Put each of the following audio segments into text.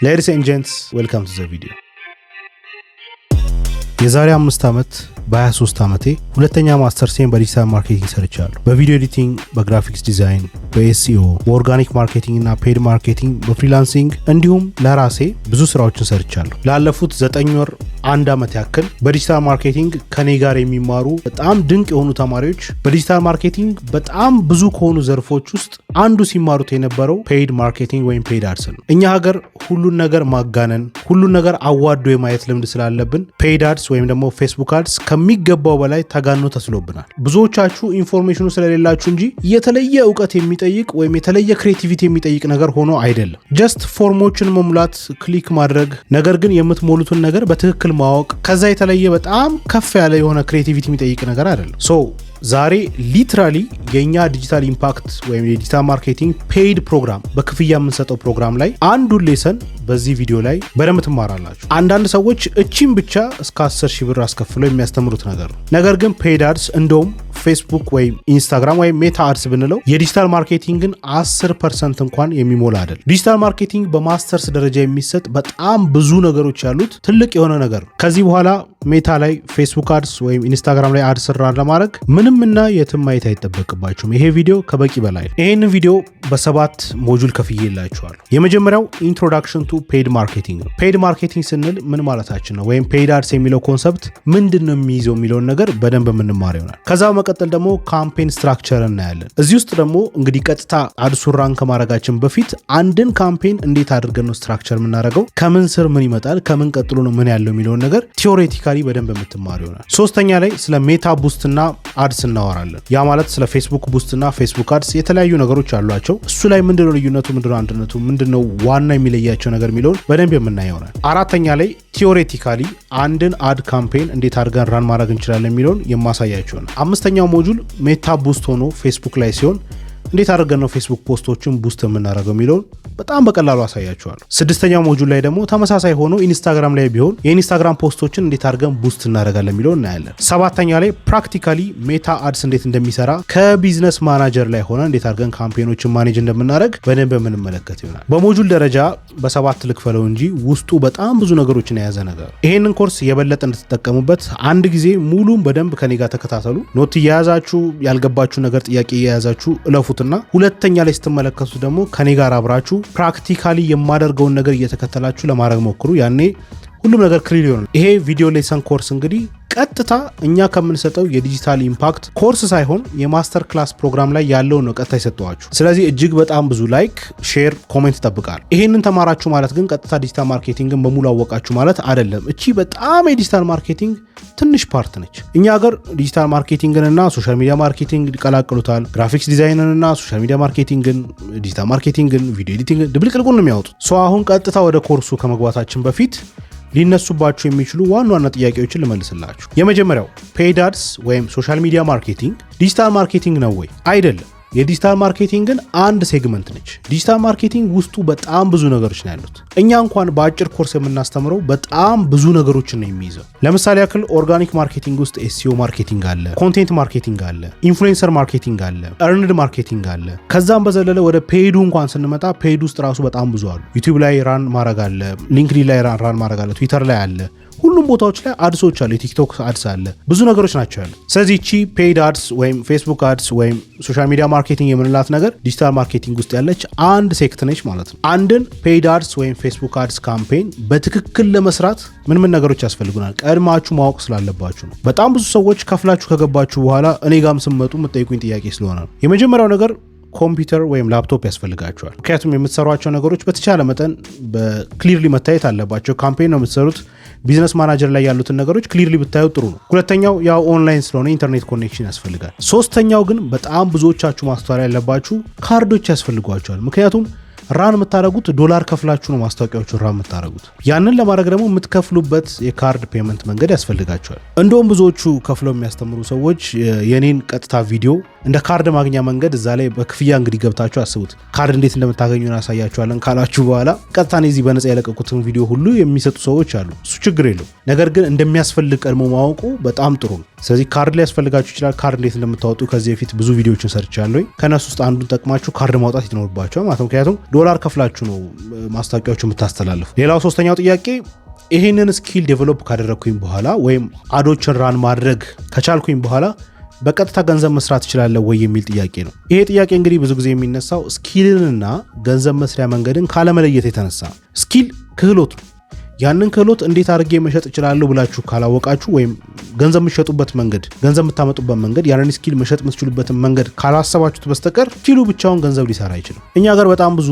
Ladies and gents, welcome to the video. የዛሬ 5 ዓመት በ23 ዓመቴ ሁለተኛ ማስተርሴን በዲጂታል ማርኬቲንግ ሰርቻለሁ። በቪዲዮ ኤዲቲንግ፣ በግራፊክስ ዲዛይን፣ በኤስኢኦ፣ በኦርጋኒክ ማርኬቲንግ እና ፔድ ማርኬቲንግ፣ በፍሪላንሲንግ እንዲሁም ለራሴ ብዙ ስራዎችን ሰርቻለሁ። ላለፉት 9 ወር 1 ዓመት ያክል በዲጂታል ማርኬቲንግ ከኔ ጋር የሚማሩ በጣም ድንቅ የሆኑ ተማሪዎች በዲጂታል ማርኬቲንግ በጣም ብዙ ከሆኑ ዘርፎች ውስጥ አንዱ ሲማሩት የነበረው ፔድ ማርኬቲንግ ወይም ፔድ አድስ ነው። እኛ ሀገር ሁሉን ነገር ማጋነን፣ ሁሉን ነገር አዋዶ የማየት ልምድ ስላለብን ፔድ አድስ ወይም ደግሞ ፌስቡክ አድስ ከሚገባው በላይ ተጋኖ ተስሎብናል። ብዙዎቻችሁ ኢንፎርሜሽኑ ስለሌላችሁ እንጂ የተለየ ዕውቀት የሚጠይቅ ወይም የተለየ ክሬቲቪቲ የሚጠይቅ ነገር ሆኖ አይደለም። ጀስት ፎርሞችን መሙላት፣ ክሊክ ማድረግ፣ ነገር ግን የምትሞሉትን ነገር በትክክል ማወቅ ከዛ የተለየ በጣም ከፍ ያለ የሆነ ክሬቲቪቲ የሚጠይቅ ነገር አይደለም። ዛሬ ሊትራሊ የኛ ዲጂታል ኢምፓክት ወይም የዲጂታል ማርኬቲንግ ፔይድ ፕሮግራም በክፍያ የምንሰጠው ፕሮግራም ላይ አንዱን ሌሰን በዚህ ቪዲዮ ላይ በደንብ ትማራላችሁ። አንዳንድ ሰዎች እቺን ብቻ እስከ 10,000 ብር አስከፍለው የሚያስተምሩት ነገር ነው። ነገር ግን ፔይድ አድስ እንደውም ፌስቡክ ወይም ኢንስታግራም ወይም ሜታ አድስ ብንለው የዲጂታል ማርኬቲንግን 10% እንኳን የሚሞላ አይደል። ዲጂታል ማርኬቲንግ በማስተርስ ደረጃ የሚሰጥ በጣም ብዙ ነገሮች ያሉት ትልቅ የሆነ ነገር ነው። ከዚህ በኋላ ሜታ ላይ ፌስቡክ አድስ ወይም ኢንስታግራም ላይ አድስ ራን ለማድረግ ምንምና የትም ማየት አይጠበቅባችሁም። ይሄ ቪዲዮ ከበቂ በላይ ነው። ይሄንን ቪዲዮ በ7 ሞጁል ከፍዬላችኋለሁ። የመጀመሪያው ኢንትሮዳክሽን ቱ ፔድ ማርኬቲንግ ነው። ፔድ ማርኬቲንግ ስንል ምን ማለታችን ነው ወይም ፔድ አድስ የሚለው ኮንሰፕት ምንድነው የሚይዘው የሚለውን ነገር በደንብ የምንማር ይሆናል። ከዛ መቀጠል ደግሞ ካምፔን ስትራክቸር እናያለን። እዚህ ውስጥ ደግሞ እንግዲህ ቀጥታ አድሱን ራን ከማድረጋችን በፊት አንድን ካምፔን እንዴት አድርገን ነው ስትራክቸር የምናደርገው፣ ከምን ስር ምን ይመጣል፣ ከምን ቀጥሎ ነው ምን ያለው የሚለውን ነገር ቲዮሬቲካሊ በደንብ የምትማር ይሆናል። ሶስተኛ ላይ ስለ ሜታ ቡስት እና አድስ እናወራለን። ያ ማለት ስለ ፌስቡክ ቡስት እና ፌስቡክ አድስ የተለያዩ ነገሮች አሏቸው። እሱ ላይ ምንድነው ልዩነቱ፣ ምንድነው አንድነቱ፣ ምንድነው ዋና የሚለያቸው ነገር የሚለውን በደንብ የምናየው ይሆናል። አራተኛ ላይ ቲዮሬቲካሊ አንድን አድ ካምፔን እንዴት አድርገን ራን ማድረግ እንችላለን የሚለውን የማሳያችሁ ነው። አምስተኛው ሞጁል ሜታ ቡስት ሆኖ ፌስቡክ ላይ ሲሆን እንዴት አድርገን ነው ፌስቡክ ፖስቶችን ቡስት የምናደርገው የሚለውን በጣም በቀላሉ አሳያችኋለሁ። ስድስተኛው ሞጁል ላይ ደግሞ ተመሳሳይ ሆኖ ኢንስታግራም ላይ ቢሆን የኢንስታግራም ፖስቶችን እንዴት አድርገን ቡስት እናደርጋለን የሚለውን እናያለን። ሰባተኛ ላይ ፕራክቲካሊ ሜታ አድስ እንዴት እንደሚሰራ ከቢዝነስ ማናጀር ላይ ሆነ እንዴት አድርገን ካምፔኖችን ማኔጅ እንደምናደርግ በደንብ የምንመለከት ይሆናል። በሞጁል ደረጃ በ7 ልክፈለው እንጂ ውስጡ በጣም ብዙ ነገሮችን የያዘ ነገር። ይሄንን ኮርስ የበለጠ እንድትጠቀሙበት አንድ ጊዜ ሙሉም በደንብ ከኔ ጋር ተከታተሉ። ኖት እየያዛችሁ ያልገባችሁ ነገር ጥያቄ እየያዛችሁ እለፉትና ሁለተኛ ላይ ስትመለከቱ ደግሞ ከኔ ጋር አብራችሁ ፕራክቲካሊ የማደርገውን ነገር እየተከተላችሁ ለማድረግ ሞክሩ። ያኔ ሁሉም ነገር ክሊር ይሆናል። ይሄ ቪዲዮ ሌሰን ኮርስ እንግዲህ ቀጥታ እኛ ከምንሰጠው የዲጂታል ኢምፓክት ኮርስ ሳይሆን የማስተር ክላስ ፕሮግራም ላይ ያለውን ነው ቀጥታ ይሰጠዋችሁ። ስለዚህ እጅግ በጣም ብዙ ላይክ፣ ሼር፣ ኮሜንት ይጠብቃል። ይሄንን ተማራችሁ ማለት ግን ቀጥታ ዲጂታል ማርኬቲንግን በሙሉ አወቃችሁ ማለት አይደለም። እቺ በጣም የዲጂታል ማርኬቲንግ ትንሽ ፓርት ነች። እኛ ሀገር ዲጂታል ማርኬቲንግንና ሶሻል ሚዲያ ማርኬቲንግ ይቀላቅሉታል። ግራፊክስ ዲዛይንንና ሶሻል ሚዲያ ማርኬቲንግን፣ ዲጂታል ማርኬቲንግን፣ ቪዲዮ ኤዲቲንግን ድብልቅልቁን ነው የሚያወጡት። አሁን ቀጥታ ወደ ኮርሱ ከመግባታችን በፊት ሊነሱባችሁ የሚችሉ ዋና ጥያቄዎችን ልመልስላችሁ። የመጀመሪያው ፔድ አድስ ወይም ሶሻል ሚዲያ ማርኬቲንግ ዲጂታል ማርኬቲንግ ነው ወይ? አይደለም። የዲጂታል ማርኬቲንግን አንድ ሴግመንት ነች። ዲጂታል ማርኬቲንግ ውስጡ በጣም ብዙ ነገሮች ነው ያሉት። እኛ እንኳን በአጭር ኮርስ የምናስተምረው በጣም ብዙ ነገሮችን ነው የሚይዘው። ለምሳሌ ያክል ኦርጋኒክ ማርኬቲንግ ውስጥ ኤስኢኦ ማርኬቲንግ አለ፣ ኮንቴንት ማርኬቲንግ አለ፣ ኢንፍሉዌንሰር ማርኬቲንግ አለ፣ እርንድ ማርኬቲንግ አለ። ከዛም በዘለለ ወደ ፔዱ እንኳን ስንመጣ ፔድ ውስጥ ራሱ በጣም ብዙ አሉ። ዩቲዩብ ላይ ራን ማድረግ አለ፣ ሊንክድኢን ላይ ራን ማድረግ አለ፣ ትዊተር ላይ አለ። ሁሉም ቦታዎች ላይ አድሶች አሉ። የቲክቶክ አድስ አለ። ብዙ ነገሮች ናቸው ያሉ። ስለዚህ እቺ ፔድ አድስ ወይም ፌስቡክ አድስ ወይም ሶሻል ሚዲያ ማርኬቲንግ የምንላት ነገር ዲጂታል ማርኬቲንግ ውስጥ ያለች አንድ ሴክት ነች ማለት ነው። አንድን ፔድ አድስ ወይም ፌስቡክ አድስ ካምፔን በትክክል ለመስራት ምን ነገሮች ያስፈልጉናል ቀድማችሁ ማወቅ ስላለባችሁ ነው። በጣም ብዙ ሰዎች ከፍላችሁ ከገባችሁ በኋላ እኔ ጋም ስመጡ የምትጠይቁኝ ጥያቄ ስለሆነ ነው። የመጀመሪያው ነገር ኮምፒውተር ወይም ላፕቶፕ ያስፈልጋቸዋል። ምክንያቱም የምትሰሯቸው ነገሮች በተቻለ መጠን በክሊርሊ መታየት አለባቸው። ካምፔን ነው የምትሰሩት። ቢዝነስ ማናጀር ላይ ያሉትን ነገሮች ክሊርሊ ብታዩ ጥሩ ነው። ሁለተኛው ያው ኦንላይን ስለሆነ ኢንተርኔት ኮኔክሽን ያስፈልጋል። ሶስተኛው ግን በጣም ብዙዎቻችሁ ማስተዋል ያለባችሁ ካርዶች ያስፈልጓቸዋል። ምክንያቱም ራን የምታደርጉት ዶላር ከፍላችሁ ነው ማስታወቂያዎቹን ራን የምታደርጉት። ያንን ለማድረግ ደግሞ የምትከፍሉበት የካርድ ፔመንት መንገድ ያስፈልጋቸዋል። እንደውም ብዙዎቹ ከፍለው የሚያስተምሩ ሰዎች የኔን ቀጥታ ቪዲዮ እንደ ካርድ ማግኛ መንገድ እዛ ላይ በክፍያ እንግዲህ ገብታችሁ አስቡት። ካርድ እንዴት እንደምታገኙ እናሳያችኋለን ካላችሁ በኋላ ቀጥታ እዚህ በነፃ የለቀቁትን ቪዲዮ ሁሉ የሚሰጡ ሰዎች አሉ። እሱ ችግር የለው። ነገር ግን እንደሚያስፈልግ ቀድሞ ማወቁ በጣም ጥሩ ነው። ስለዚህ ካርድ ላይ ያስፈልጋችሁ ይችላል። ካርድ እንዴት እንደምታወጡ ከዚህ በፊት ብዙ ቪዲዮዎችን ሰርቻለሁ። ከነሱ ውስጥ አንዱን ጠቅማችሁ ካርድ ማውጣት ይኖርባችኋል ማለት ነው። ምክንያቱም ዶላር ከፍላችሁ ነው ማስታወቂያዎቹ የምታስተላልፉ። ሌላው ሶስተኛው ጥያቄ ይሄንን ስኪል ዴቨሎፕ ካደረግኩኝ በኋላ ወይም አዶችን ራን ማድረግ ከቻልኩኝ በኋላ በቀጥታ ገንዘብ መስራት እችላለሁ ወይ የሚል ጥያቄ ነው። ይሄ ጥያቄ እንግዲህ ብዙ ጊዜ የሚነሳው ስኪልንና ገንዘብ መስሪያ መንገድን ካለመለየት የተነሳ ስኪል ክህሎት ነው። ያንን ክህሎት እንዴት አድርጌ መሸጥ እችላለሁ ብላችሁ ካላወቃችሁ ወይም ገንዘብ የምትሸጡበት መንገድ፣ ገንዘብ የምታመጡበት መንገድ፣ ያንን ስኪል መሸጥ የምትችሉበትን መንገድ ካላሰባችሁት በስተቀር ስኪሉ ብቻውን ገንዘብ ሊሰራ አይችልም። እኛ ጋር በጣም ብዙ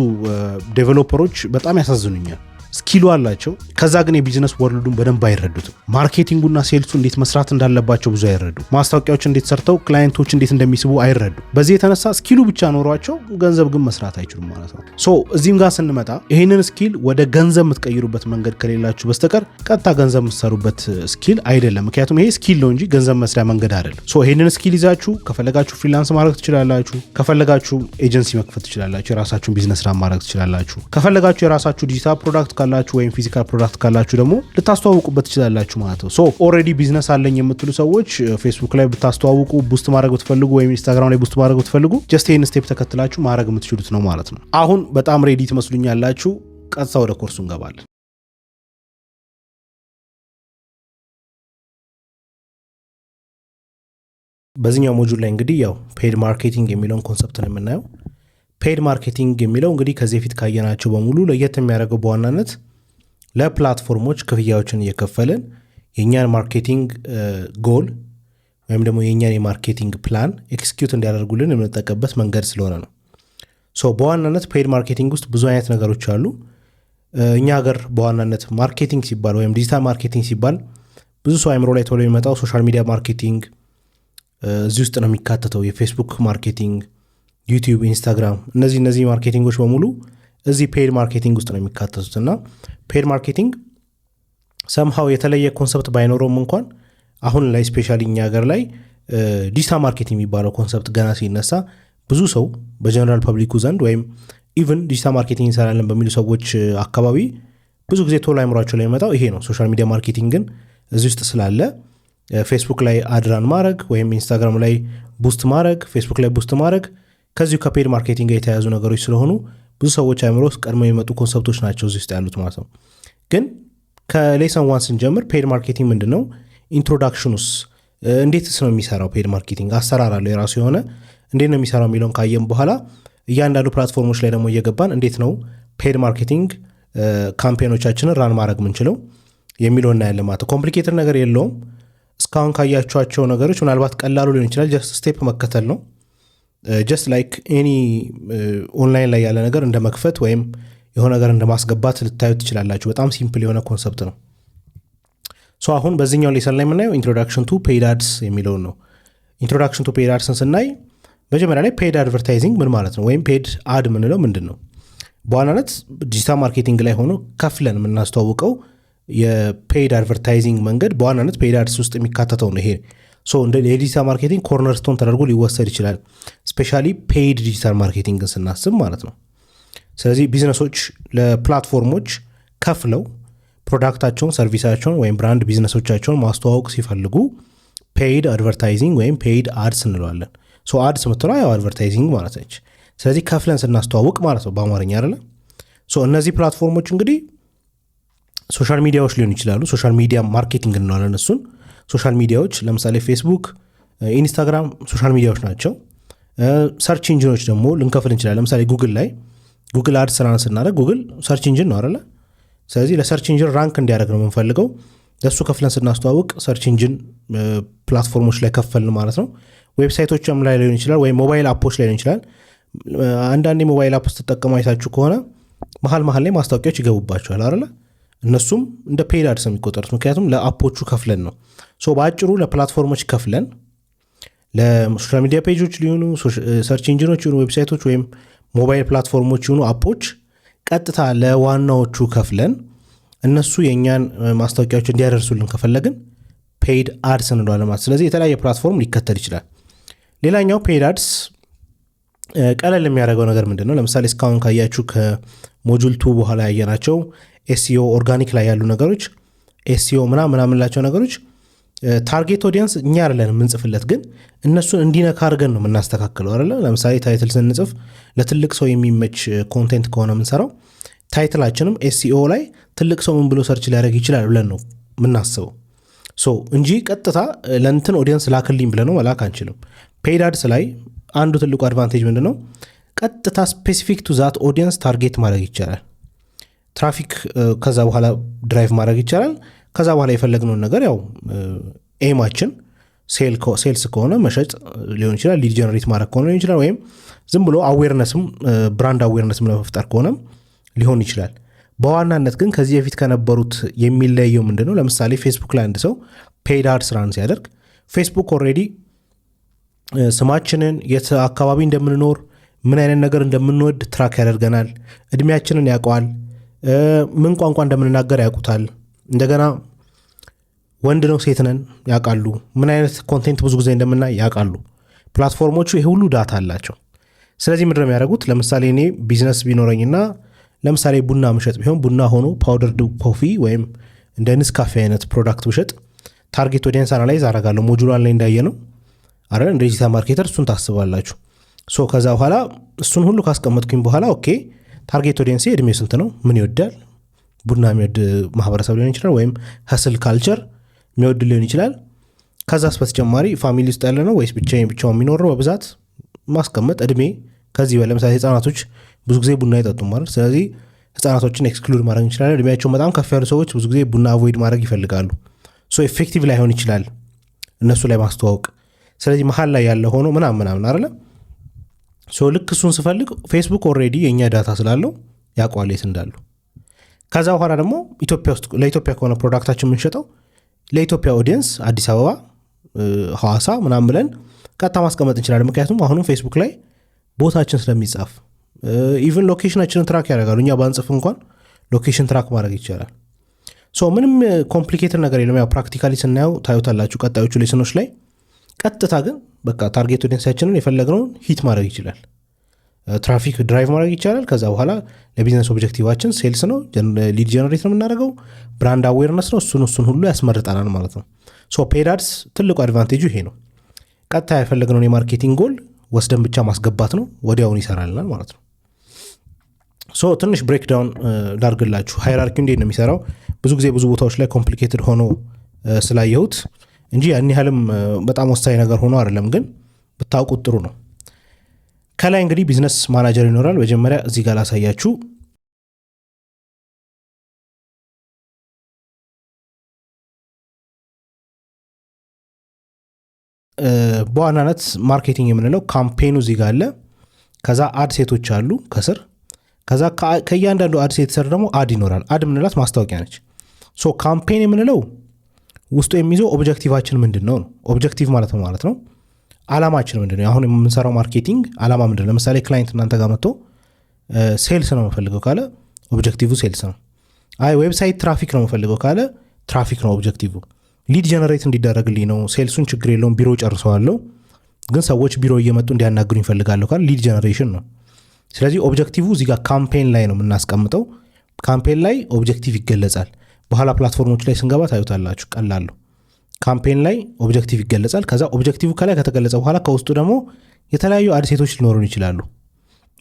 ዴቨሎፐሮች በጣም ያሳዝኑኛል። ስኪሉ አላቸው፣ ከዛ ግን የቢዝነስ ወርልዱን በደንብ አይረዱትም። ማርኬቲንጉና ሴልሱ እንዴት መስራት እንዳለባቸው ብዙ አይረዱ። ማስታወቂያዎች እንዴት ሰርተው ክላይንቶች እንዴት እንደሚስቡ አይረዱ። በዚህ የተነሳ ስኪሉ ብቻ ኖሯቸው ገንዘብ ግን መስራት አይችሉም ማለት ነው። ሶ እዚህም ጋር ስንመጣ ይህንን ስኪል ወደ ገንዘብ የምትቀይሩበት መንገድ ከሌላችሁ በስተቀር ቀጥታ ገንዘብ የምትሰሩበት ስኪል አይደለም። ምክንያቱም ይሄ ስኪል ነው እንጂ ገንዘብ መስሪያ መንገድ አይደለም። ሶ ይህንን ስኪል ይዛችሁ ከፈለጋችሁ ፍሪላንስ ማድረግ ትችላላችሁ። ከፈለጋችሁ ኤጀንሲ መክፈት ትችላላችሁ። የራሳችሁን ቢዝነስ ራን ማድረግ ትችላላችሁ። ከፈለጋችሁ የራሳችሁ ዲጂታል ፕሮዳክት ካላችሁ ወይም ፊዚካል ፕሮዳክት ካላችሁ ደግሞ ልታስተዋውቁበት ትችላላችሁ ማለት ነው። ሶ ኦልሬዲ ቢዝነስ አለኝ የምትሉ ሰዎች ፌስቡክ ላይ ብታስተዋውቁ፣ ቡስት ማድረግ ብትፈልጉ ወይም ኢንስታግራም ላይ ቡስት ማድረግ ብትፈልጉ ጀስት ይህን ስቴፕ ተከትላችሁ ማድረግ የምትችሉት ነው ማለት ነው። አሁን በጣም ሬዲ ትመስሉኛላችሁ። ቀጥታ ወደ ኮርሱ እንገባለን። በዚህኛው ሞጁል ላይ እንግዲህ ያው ፔድ ማርኬቲንግ የሚለውን ኮንሰፕት ነው የምናየው። ፔድ ማርኬቲንግ የሚለው እንግዲህ ከዚህ በፊት ካየናቸው በሙሉ ለየት የሚያደርገው በዋናነት ለፕላትፎርሞች ክፍያዎችን እየከፈልን የእኛን ማርኬቲንግ ጎል ወይም ደግሞ የእኛን የማርኬቲንግ ፕላን ኤክስኪዩት እንዲያደርጉልን የምንጠቀምበት መንገድ ስለሆነ ነው። ሶ በዋናነት ፔድ ማርኬቲንግ ውስጥ ብዙ አይነት ነገሮች አሉ። እኛ ሀገር በዋናነት ማርኬቲንግ ሲባል ወይም ዲጂታል ማርኬቲንግ ሲባል ብዙ ሰው አይምሮ ላይ ቶሎ የሚመጣው ሶሻል ሚዲያ ማርኬቲንግ እዚህ ውስጥ ነው የሚካተተው። የፌስቡክ ማርኬቲንግ፣ ዩቲዩብ፣ ኢንስታግራም እነዚህ ማርኬቲንጎች በሙሉ እዚህ ፔድ ማርኬቲንግ ውስጥ ነው የሚካተቱት እና ፔድ ማርኬቲንግ ሰምሃው የተለየ ኮንሰፕት ባይኖረውም እንኳን አሁን ላይ ስፔሻሊ እኛ ሀገር ላይ ዲጂታል ማርኬቲንግ የሚባለው ኮንሰፕት ገና ሲነሳ ብዙ ሰው በጀነራል ፐብሊኩ ዘንድ ወይም ኢቭን ዲጂታል ማርኬቲንግ እንሰራለን በሚሉ ሰዎች አካባቢ ብዙ ጊዜ ቶሎ አይምሯቸው ላይ የሚመጣው ይሄ ነው። ሶሻል ሚዲያ ማርኬቲንግን እዚህ ውስጥ ስላለ ፌስቡክ ላይ አድራን ማድረግ ወይም ኢንስታግራም ላይ ቡስት ማድረግ፣ ፌስቡክ ላይ ቡስት ማድረግ ከዚሁ ከፔድ ማርኬቲንግ ጋር የተያያዙ ነገሮች ስለሆኑ ብዙ ሰዎች አይምሮ ውስጥ ቀድሞ የሚመጡ ኮንሰፕቶች ናቸው እዚህ ውስጥ ያሉት ማለት ነው። ግን ከሌሰን ዋን ስንጀምር ፔድ ማርኬቲንግ ምንድን ነው፣ ኢንትሮዳክሽኑስ እንዴትስ ነው የሚሰራው፣ ፔድ ማርኬቲንግ አሰራር አለው የራሱ የሆነ እንዴት ነው የሚሰራው የሚለውን ካየም በኋላ እያንዳንዱ ፕላትፎርሞች ላይ ደግሞ እየገባን እንዴት ነው ፔድ ማርኬቲንግ ካምፔኖቻችንን ራን ማድረግ ምንችለው የሚለው እናያለን ማለት ነው። ኮምፕሊኬትድ ነገር የለውም። እስካሁን ካያቸኋቸው ነገሮች ምናልባት ቀላሉ ሊሆን ይችላል። ጀስት ስቴፕ መከተል ነው። ጀስት ላይክ ኤኒ ኦንላይን ላይ ያለ ነገር እንደ መክፈት ወይም የሆነ ነገር እንደ ማስገባት ልታዩት ትችላላችሁ። በጣም ሲምፕል የሆነ ኮንሰፕት ነው። ሶ አሁን በዚህኛው ሌሰን ላይ የምናየው ኢንትሮዳክሽን ቱ ፔድ አድስ የሚለውን ነው። ኢንትሮዳክሽን ቱ ፔድ አድስን ስናይ መጀመሪያ ላይ ፔድ አድቨርታይዚንግ ምን ማለት ነው ወይም ፔድ አድ ምንለው ምንድን ነው? በዋናነት ዲጂታል ማርኬቲንግ ላይ ሆኖ ከፍለን የምናስተዋውቀው የፔድ አድቨርታይዚንግ መንገድ በዋናነት ፔድ አድስ ውስጥ የሚካተተው ነው። ይሄ እንደ የዲጂታል ማርኬቲንግ ኮርነርስቶን ተደርጎ ሊወሰድ ይችላል፣ ስፔሻሊ ፔድ ዲጂታል ማርኬቲንግን ስናስብ ማለት ነው። ስለዚህ ቢዝነሶች ለፕላትፎርሞች ከፍለው ፕሮዳክታቸውን፣ ሰርቪሳቸውን ወይም ብራንድ ቢዝነሶቻቸውን ማስተዋወቅ ሲፈልጉ ፔድ አድቨርታይዚንግ ወይም ፔድ አድስ እንለዋለን። አድስ ምትለ ያው አድቨርታይዚንግ ማለት ነች። ስለዚህ ከፍለን ስናስተዋውቅ ማለት ነው በአማርኛ አይደለ። እነዚህ ፕላትፎርሞች እንግዲህ ሶሻል ሚዲያዎች ሊሆኑ ይችላሉ። ሶሻል ሚዲያ ማርኬቲንግ እንለዋለን እሱን። ሶሻል ሚዲያዎች ለምሳሌ ፌስቡክ፣ ኢንስታግራም ሶሻል ሚዲያዎች ናቸው። ሰርች ኢንጂኖች ደግሞ ልንከፍል እንችላለን። ለምሳሌ ጉግል ላይ ጉግል አድስ ራን ስናደርግ ጉግል ሰርች ኢንጂን ነው አይደለ። ስለዚህ ለሰርች ኢንጂን ራንክ እንዲያደርግ ነው የምንፈልገው። ለእሱ ከፍለን ስናስተዋውቅ ሰርች ኢንጂን ፕላትፎርሞች ላይ ከፈልን ማለት ነው። ዌብሳይቶችም ላይ ሊሆን ይችላል ወይም ሞባይል አፖች ላይ ሊሆን ይችላል። አንዳንድ ሞባይል አፕ ስትጠቀሙ አይታችሁ ከሆነ መሀል ላይ ማስታወቂያዎች ይገቡባቸዋል አይደለ። እነሱም እንደ ፔድ አድስ የሚቆጠሩት ምክንያቱም ለአፖቹ ከፍለን ነው። በአጭሩ ለፕላትፎርሞች ከፍለን ለሶሻል ሚዲያ ፔጆች ሊሆኑ ሰርች ኢንጂኖች ሊሆኑ ዌብሳይቶች ወይም ሞባይል ፕላትፎርሞች ሊሆኑ አፖች ቀጥታ ለዋናዎቹ ከፍለን እነሱ የእኛን ማስታወቂያዎች እንዲያደርሱልን ከፈለግን ፔድ አድስ እንለዋለን ማለት። ስለዚህ የተለያየ ፕላትፎርም ሊከተል ይችላል። ሌላኛው ፔድ አድስ ቀለል የሚያደርገው ነገር ምንድነው? ለምሳሌ እስካሁን ካያችሁ ከሞጁል 2 በኋላ ያየናቸው ኤስኢኦ ኦርጋኒክ ላይ ያሉ ነገሮች ኤስኢኦ ምናምን ላቸው ነገሮች ታርጌት ኦዲየንስ እኛ አይደለን የምንጽፍለት፣ ግን እነሱን እንዲነካ አድርገን ነው የምናስተካክለው አይደለ? ለምሳሌ ታይትል ስንጽፍ ለትልቅ ሰው የሚመች ኮንቴንት ከሆነ የምንሰራው ታይትላችንም ኤስኢኦ ላይ ትልቅ ሰው ምን ብሎ ሰርች ሊያደርግ ይችላል ብለን ነው የምናስበው እንጂ ቀጥታ ለእንትን ኦዲየንስ ላክልኝ ብለን ነው መላክ አንችልም። ፔድ አድስ ላይ አንዱ ትልቁ አድቫንቴጅ ምንድነው? ቀጥታ ስፔሲፊክ ቱ ዛት ኦዲየንስ ታርጌት ማድረግ ይቻላል። ትራፊክ ከዛ በኋላ ድራይቭ ማድረግ ይቻላል። ከዛ በኋላ የፈለግነውን ነገር ያው ኤማችን ሴልስ ከሆነ መሸጥ ሊሆን ይችላል፣ ሊድ ጀነሬት ማድረግ ከሆነ ሊሆን ይችላል፣ ወይም ዝም ብሎ አዌርነስም ብራንድ አዌርነስም ለመፍጠር ከሆነም ሊሆን ይችላል። በዋናነት ግን ከዚህ በፊት ከነበሩት የሚለየው ምንድነው? ለምሳሌ ፌስቡክ ላይ አንድ ሰው ፔድ አድስ ራን ሲያደርግ ፌስቡክ ኦልሬዲ ስማችንን፣ የት አካባቢ እንደምንኖር፣ ምን አይነት ነገር እንደምንወድ ትራክ ያደርገናል። እድሜያችንን ያውቀዋል። ምን ቋንቋ እንደምንናገር ያውቁታል። እንደገና ወንድ ነው ሴት ነን ያውቃሉ። ምን አይነት ኮንቴንት ብዙ ጊዜ እንደምናይ ያውቃሉ። ፕላትፎርሞቹ ይሄ ሁሉ ዳታ አላቸው። ስለዚህ ምንድነው የሚያደርጉት? ለምሳሌ እኔ ቢዝነስ ቢኖረኝና ለምሳሌ ቡና ምሸጥ ቢሆን ቡና ሆኖ ፓውደርድ ኮፊ ወይም እንደ ንስካፌ አይነት ፕሮዳክት ብሸጥ ታርጌት ኦዲየንስ አናላይዝ አደርጋለሁ። ሞጁላን ላይ እንዳየ ነው አረ እንደ ዲጂታል ማርኬተር እሱን ታስባላችሁ። ከዛ በኋላ እሱን ሁሉ ካስቀመጥኩኝ በኋላ ኦኬ ታርጌት ኦዲየንስ እድሜው ስንት ነው፣ ምን ይወዳል፣ ቡና የሚወድ ማህበረሰብ ሊሆን ይችላል፣ ወይም ሀስል ካልቸር የሚወድ ሊሆን ይችላል። ከዛስ በተጨማሪ ፋሚሊ ውስጥ ያለ ነው ወይስ ብቻው የሚኖረው በብዛት ማስቀመጥ። እድሜ ከዚህ በላይ ለምሳሌ ህጻናቶች ብዙ ጊዜ ቡና አይጠጡም ማለት፣ ስለዚህ ህጻናቶችን ኤክስክሉድ ማድረግ እንችላለን። እድሜያቸው በጣም ከፍ ያሉ ሰዎች ብዙ ጊዜ ቡና አቮይድ ማድረግ ይፈልጋሉ። ኤፌክቲቭ ላይሆን ይችላል እነሱ ላይ ማስተዋወቅ። ስለዚህ መሀል ላይ ያለ ሆኖ ምናምን አይደለም። ልክ እሱን ስፈልግ ፌስቡክ ኦልሬዲ የእኛ ዳታ ስላለው ያውቀዋል የት እንዳሉ። ከዛ በኋላ ደግሞ ኢትዮጵያ ውስጥ ለኢትዮጵያ ከሆነ ፕሮዳክታችን የምንሸጠው ለኢትዮጵያ ኦዲየንስ አዲስ አበባ፣ ሐዋሳ ምናምን ብለን ቀጥታ ማስቀመጥ እንችላለን። ምክንያቱም አሁንም ፌስቡክ ላይ ቦታችን ስለሚጻፍ ኢቨን ሎኬሽናችንን ትራክ ያደርጋሉ። እኛ ባንጽፍ እንኳን ሎኬሽን ትራክ ማድረግ ይቻላል። ምንም ኮምፕሊኬትድ ነገር የለም። ያው ፕራክቲካሊ ስናየው ታዩታላችሁ ቀጣዮቹ ሌሰኖች ላይ። ቀጥታ ግን በቃ ታርጌት ኦዲየንሳችንን የፈለግነውን ሂት ማድረግ ይችላል። ትራፊክ ድራይቭ ማድረግ ይቻላል። ከዛ በኋላ ለቢዝነስ ኦብጀክቲቫችን ሴልስ ነው፣ ሊድ ጀነሬት ነው የምናደርገው፣ ብራንድ አዌርነስ ነው። እሱን ሁሉ ያስመርጠናል ማለት ነው። ፔድ አድስ ትልቁ አድቫንቴጁ ይሄ ነው። ቀጥታ የፈለግነውን የማርኬቲንግ ጎል ወስደን ብቻ ማስገባት ነው፣ ወዲያውን ይሰራልናል ማለት ነው። ትንሽ ብሬክዳውን ላርግላችሁ። ሃይራርኪው እንዴት ነው የሚሰራው? ብዙ ጊዜ ብዙ ቦታዎች ላይ ኮምፕሊኬትድ ሆኖ ስላየሁት እንጂ ያን ያህልም በጣም ወሳኝ ነገር ሆኖ አይደለም፣ ግን ብታውቁት ጥሩ ነው። ከላይ እንግዲህ ቢዝነስ ማናጀር ይኖራል። መጀመሪያ እዚህ ጋር ላሳያችሁ። በዋናነት ማርኬቲንግ የምንለው ካምፔኑ እዚህ ጋር አለ። ከዛ አድ ሴቶች አሉ ከስር። ከዛ ከእያንዳንዱ አድ ሴት ስር ደግሞ አድ ይኖራል። አድ ምንላት ማስታወቂያ ነች። ካምፔን የምንለው ውስጡ የሚይዘው ኦብጀክቲቫችን ምንድን ነው። ኦብጀክቲቭ ማለት ነው ማለት ነው አላማችን ምንድን ነው? አሁን የምንሰራው ማርኬቲንግ አላማ ምንድን ነው? ለምሳሌ ክላይንት እናንተ ጋር መጥቶ ሴልስ ነው የምፈልገው ካለ ኦብጀክቲቭ ሴልስ ነው። ዌብሳይት ትራፊክ ነው የምፈልገው ካለ ትራፊክ ነው ኦብጀክቲቭ። ሊድ ጀነሬት እንዲደረግልኝ ነው፣ ሴልሱን ችግር የለውም ቢሮ ጨርሰዋለሁ፣ ግን ሰዎች ቢሮ እየመጡ እንዲያናግሩ ይፈልጋለሁ ካለ ሊድ ጀነሬሽን ነው። ስለዚህ ኦብጀክቲቭ እዚህ ጋር ካምፔን ላይ ነው የምናስቀምጠው። ካምፔን ላይ ኦብጀክቲቭ ይገለጻል። በኋላ ፕላትፎርሞች ላይ ስንገባ ታዩታላችሁ፣ ቀላሉ ካምፔን ላይ ኦብጀክቲቭ ይገለጻል። ከዛ ኦብጀክቲቭ ከላይ ከተገለጸ በኋላ ከውስጡ ደግሞ የተለያዩ አድሴቶች ሊኖሩን ይችላሉ።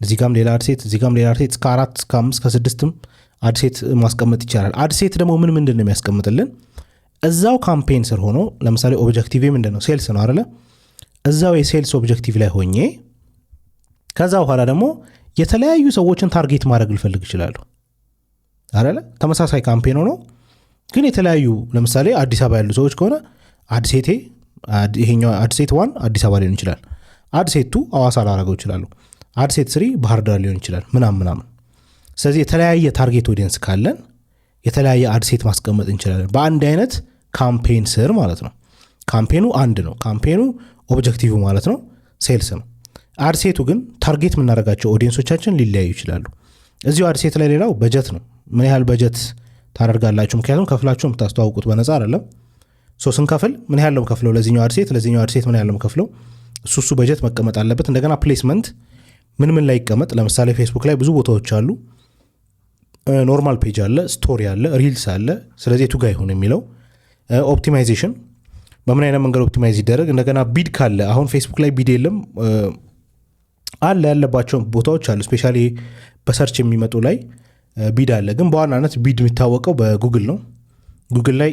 እዚህ ጋም ሌላ አድሴት፣ እዚህ ጋም ሌላ አድሴት፣ እስከ 4 እስከ 5 እስከ 6ም አድሴት ማስቀመጥ ይቻላል። አድሴት ደግሞ ምንድን ነው የሚያስቀምጥልን? እዛው ካምፔን ስር ሆኖ ለምሳሌ ኦብጀክቲቭ ምንድን ነው? ሴልስ ነው አይደለ? እዛው የሴልስ ኦብጀክቲቭ ላይ ሆኜ ከዛ በኋላ ደግሞ የተለያዩ ሰዎችን ታርጌት ማድረግ ልፈልግ ይችላሉ አይደለ? ተመሳሳይ ካምፔን ሆኖ ግን የተለያዩ ለምሳሌ አዲስ አበባ ያሉ ሰዎች ከሆነ አድሴቴ ይሄኛው አድሴት 1 አዲስ አበባ ሊሆን ይችላል፣ አድሴት 2 ሐዋሳ ላደርገው ይችላሉ፣ አድሴት 3 ባህር ዳር ሊሆን ይችላል ምናምን። ስለዚህ የተለያየ ታርጌት ኦዲየንስ ካለን የተለያየ አድሴት ማስቀመጥ እንችላለን በአንድ አይነት ካምፔን ስር ማለት ነው። ካምፔኑ አንድ ነው። ካምፔኑ ኦብጀክቲቭ ማለት ነው ሴልስ ነው። አድሴቱ ግን ታርጌት የምናደርጋቸው ኦዲየንሶቻችን ሊለያዩ ይችላሉ። እዚሁ አድሴት ላይ ሌላው በጀት ነው። ምን ያህል በጀት ታደርጋላችሁ? ምክንያቱም ከፍላችሁ የምታስተዋውቁት በነፃ አይደለም። ስንከፍል ምን ያህል ነው ከፍለው ለዚህኛው አድሴት ምን ያህል ነው ከፍለው፣ እሱ በጀት መቀመጥ አለበት። እንደገና ፕሌስመንት ምን ላይ ይቀመጥ? ለምሳሌ ፌስቡክ ላይ ብዙ ቦታዎች አሉ። ኖርማል ፔጅ አለ፣ ስቶሪ አለ፣ ሪልስ አለ። ስለዚህ የቱ ጋር ይሁን የሚለው ኦፕቲማይዜሽን በምን አይነት መንገድ ኦፕቲማይዝ ይደረግ። እንደገና ቢድ ካለ አሁን ፌስቡክ ላይ ቢድ የለም አለ ያለባቸው ቦታዎች አሉ። ስፔሻሊ በሰርች የሚመጡ ላይ ቢድ አለ። ግን በዋናነት ቢድ የሚታወቀው በጉግል ነው። ጉግል ላይ